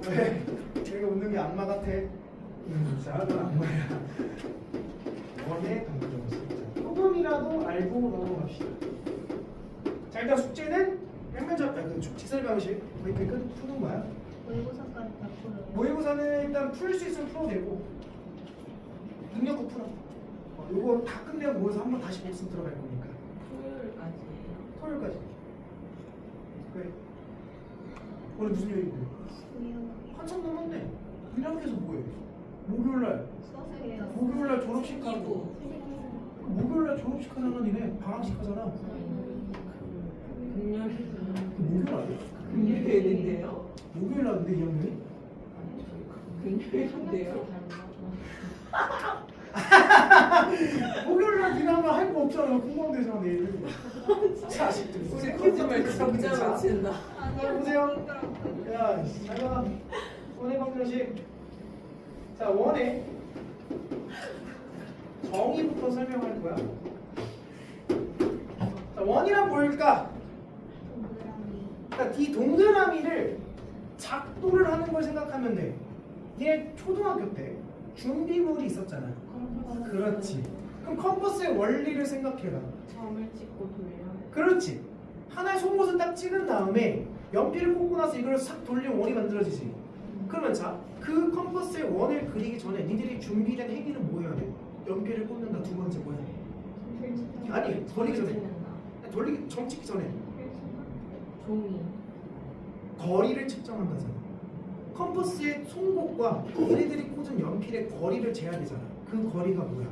왜? 내가 웃는 게 악마 같아? 자, 그건 악마야. 원의 강조점수. 조금이라도 알고 넘어갑시다. 자, 일단 숙제는 평면좌표, 직설 방식. 거의 푸는 거야. 모의고사까지 다 풀어요. 모의고사는 일단 풀 수 있으면 풀어도 되고 능력고 풀어. 요거 다 끝내고 모여서 한번 다시 복습 들어갈 거니까. 토요일까지예요. 토요일까지. 왜? 오늘 무슨 요일인데? 한참 남았네. 1학기에서 뭐해? 목요일날. 목요일날 졸업식 하고. 목요일날 졸업식 하잖아. 니네 방학식 하잖아. 금요일. 목요일 아니야? 금요일인데요? 목요일 나는데 2학년이? 금요일인데요? 목요일날 니네 하면 할 거 없잖아. 공부하면 되잖아 내일. 자식들. 우리 거짓말 진짜 미친다. 보세요. 야, 잘 봐. 원의 방정식. 자, 원의 정의부터 설명할 거야. 자, 원이란 뭘까? 그러니까 이 동그라미를 작도를 하는 걸 생각하면 돼. 얘 초등학교 때 준비물이 있었잖아. 그렇지. 그럼 컴퍼스의 원리를 생각해라. 점을 찍고 돌려. 그렇지. 하나의 송곳을 딱 찍은 다음에 연필을 꽂고 나서 이걸 싹 돌리면 원이 만들어지지. 그러면 자, 그 컴퍼스의 원을 그리기 전에 니들이 준비된 행위는 뭐 해야 돼? 연필을 꽂는다. 두 번째 뭐야? 아니, 돌리기 전에. 돌리기 점 찍기 전에 종이. 거리를 측정한다잖아. 컴퍼스의 송곳과 얘네들이 꽂은 연필의 거리를 재야 되잖아. 그 거리가 뭐야?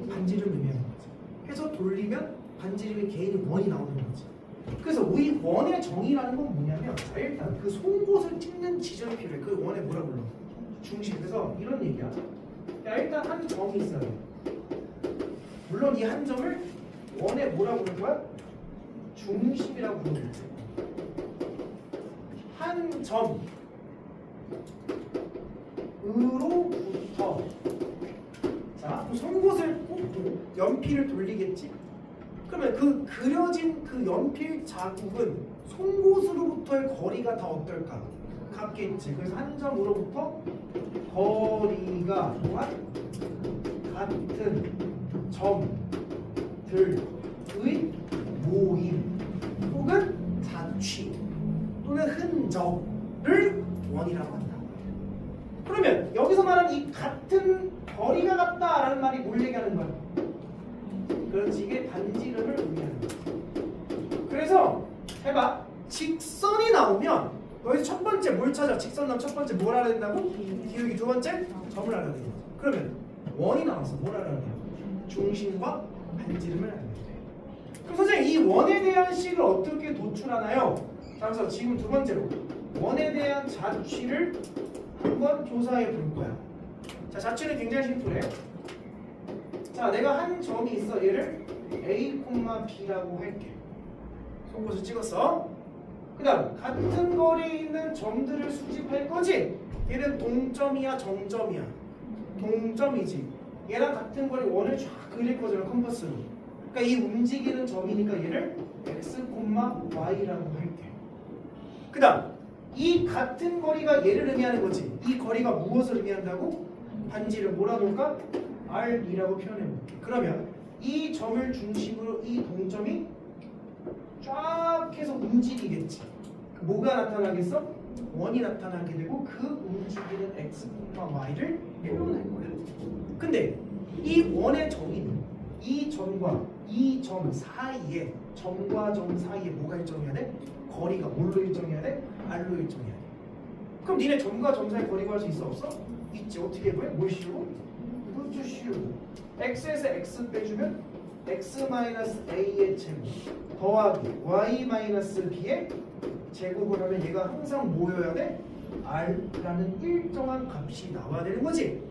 반지름 의미하는 거지. 해서 돌리면 반지름의 개인이 원이 나오는 거지. 그래서 이 원의 정의라는 건 뭐냐면, 자, 일단 그 송곳을 찍는 지점이 필요해. 그 원에 뭐라 불러? 중심. 그래서 이런 얘기야. 야, 일단 한 점이 있어요. 물론 이 한 점을 원에 뭐라 부르는 거야? 중심이라고 부르는 거지. 한 점으로부터, 자, 송곳을 꽂고 연필을 돌리겠지? 그러면 그 그려진 그 연필 자국은 송곳으로부터의 거리가 다 어떨까? 같겠지. 그래서 한 점으로부터 거리가 또한 같은 점들의 모임 혹은 자취 또는 흔적을 원이라고 한다. 그러면 여기서 말하는 이 같은 거리가 같다라는 말이 뭘 얘기하는 거야? 그렇지, 이게 반지름을 의미하는 거야. 그래서 해봐. 직선이 나오면 여기서 첫 번째 뭘 찾아? 직선 나오면 첫 번째 뭘 알아야 된다고? 기울기. 두 번째 점을 알아야 된다. 그러면 원이 나와서 뭘 알아야 돼? 중심과 반지름을 알아야 돼. 그럼 선생님 이 원에 대한 식을 어떻게 도출하나요? 자, 그래서 지금 두 번째로 원에 대한 자취를 한번 조사해 볼 거야. 자, 자취는 굉장히 심플해. 자, 내가 한 점이 있어. 얘를 A, B라고 할게. 송곳을 찍었어. 그 다음 같은 거리에 있는 점들을 수집할 거지. 얘는 동점이야, 정점이야? 동점이지. 얘랑 같은 거리 원을 쫙 그릴 거잖아, 컴퍼스로. 그러니까 이 움직이는 점이니까 얘를 X, Y라고 할게. 그 다음 이 같은 거리가 얘를 의미하는 거지. 이 거리가 무엇을 의미한다고? 반지를 몰아놓을까? R이라고 표현해볼게. 그러면 이 점을 중심으로 이 동점이 쫙 해서 움직이겠지. 뭐가 나타나겠어? 원이 나타나게 되고 그 움직이는 X, Y를 표현할 거야. 근데 이 원의 정의는 이 점과 이 점 사이에, 점과 점 사이에 뭐가 일정해야 돼? 거리가 뭘로 일정해야 돼? R로 일정해야 돼. 그럼 니네 점과 점 사이 거리 구할 수 있어? 없어? 있지. 어떻게 구해? 뭘 씌우고? 루트 씌우고. x에서 x 빼주면 x-a의 제곱 더하기 y-b의 제곱을 하면 얘가 항상 뭐여야 돼? r라는 일정한 값이 나와야 되는 거지.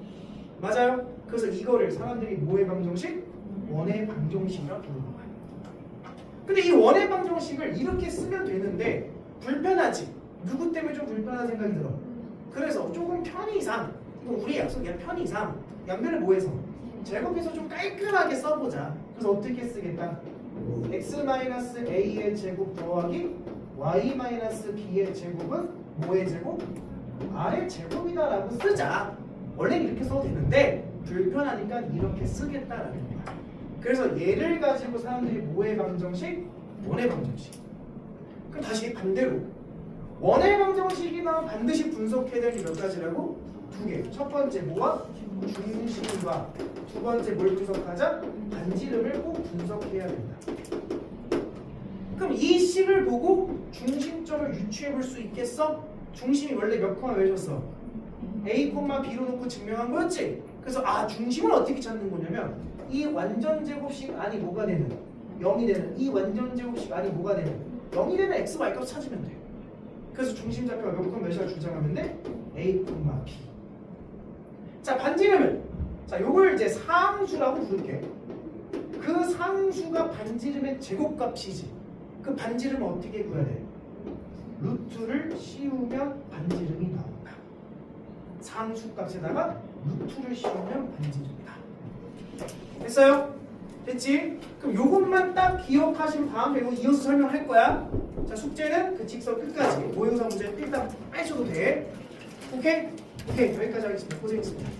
맞아요? 그래서 이거를 사람들이 뭐의 방정식? 원의 방정식이라고 부르는 거야. 근데 이 원의 방정식을 이렇게 쓰면 되는데 불편하지. 누구 때문에 좀 불편한 생각이 들어. 그래서 조금 편의상, 이거 우리의 약속이야. 편의상 양변을 뭐해서? 제곱해서 좀 깔끔하게 써보자. 그래서 어떻게 쓰겠다? x-a의 제곱 더하기 y-b의 제곱은 뭐의 제곱? r의 제곱이다라고 쓰자. 원래는 이렇게 써도 되는데 불편하니까 이렇게 쓰겠다라는 거야. 그래서 얘를 가지고 사람들이 뭐의 방정식? 원의 방정식. 그럼 다시 반대로 원의 방정식이 나오면 반드시 분석해야 될 게 몇 가지라고? 두 개. 첫 번째 뭐와? 중심과. 두 번째 뭘 분석하자? 반지름을 꼭 분석해야 된다. 그럼 이 식을 보고 중심점을 유추해 볼 수 있겠어? 중심이 원래 몇 콤마 외워졌어? A, B로 놓고 증명한 거였지? 그래서 중심을 어떻게 찾는 거냐면 이 완전 제곱식 안이 뭐가 되는? 0이 되는 이 완전 제곱식 안이 뭐가 되는? 0이 되는 x, y 값 찾으면 돼. 그래서 중심 좌표가 몇 콤마 몇이라 주장하면 돼? A, B. 자, 반지름은 자, 요걸 이제 상수라고 부를게. 그 상수가 반지름의 제곱값이지. 그 반지름은 어떻게 구해야 돼? 루트를 씌우면 반지름이 나온다. 상수값에다가 루트를 씌우면 반지름이다. 됐어요? 됐지? 그럼 요것만 딱 기억하신 다음에 이거 이어서 설명할 거야. 자, 숙제는 그 직선 끝까지 모의고사 문제 일단 빼셔도 돼. 오케이? 오케이, 여기까지 하겠습니다. 고생했습니다.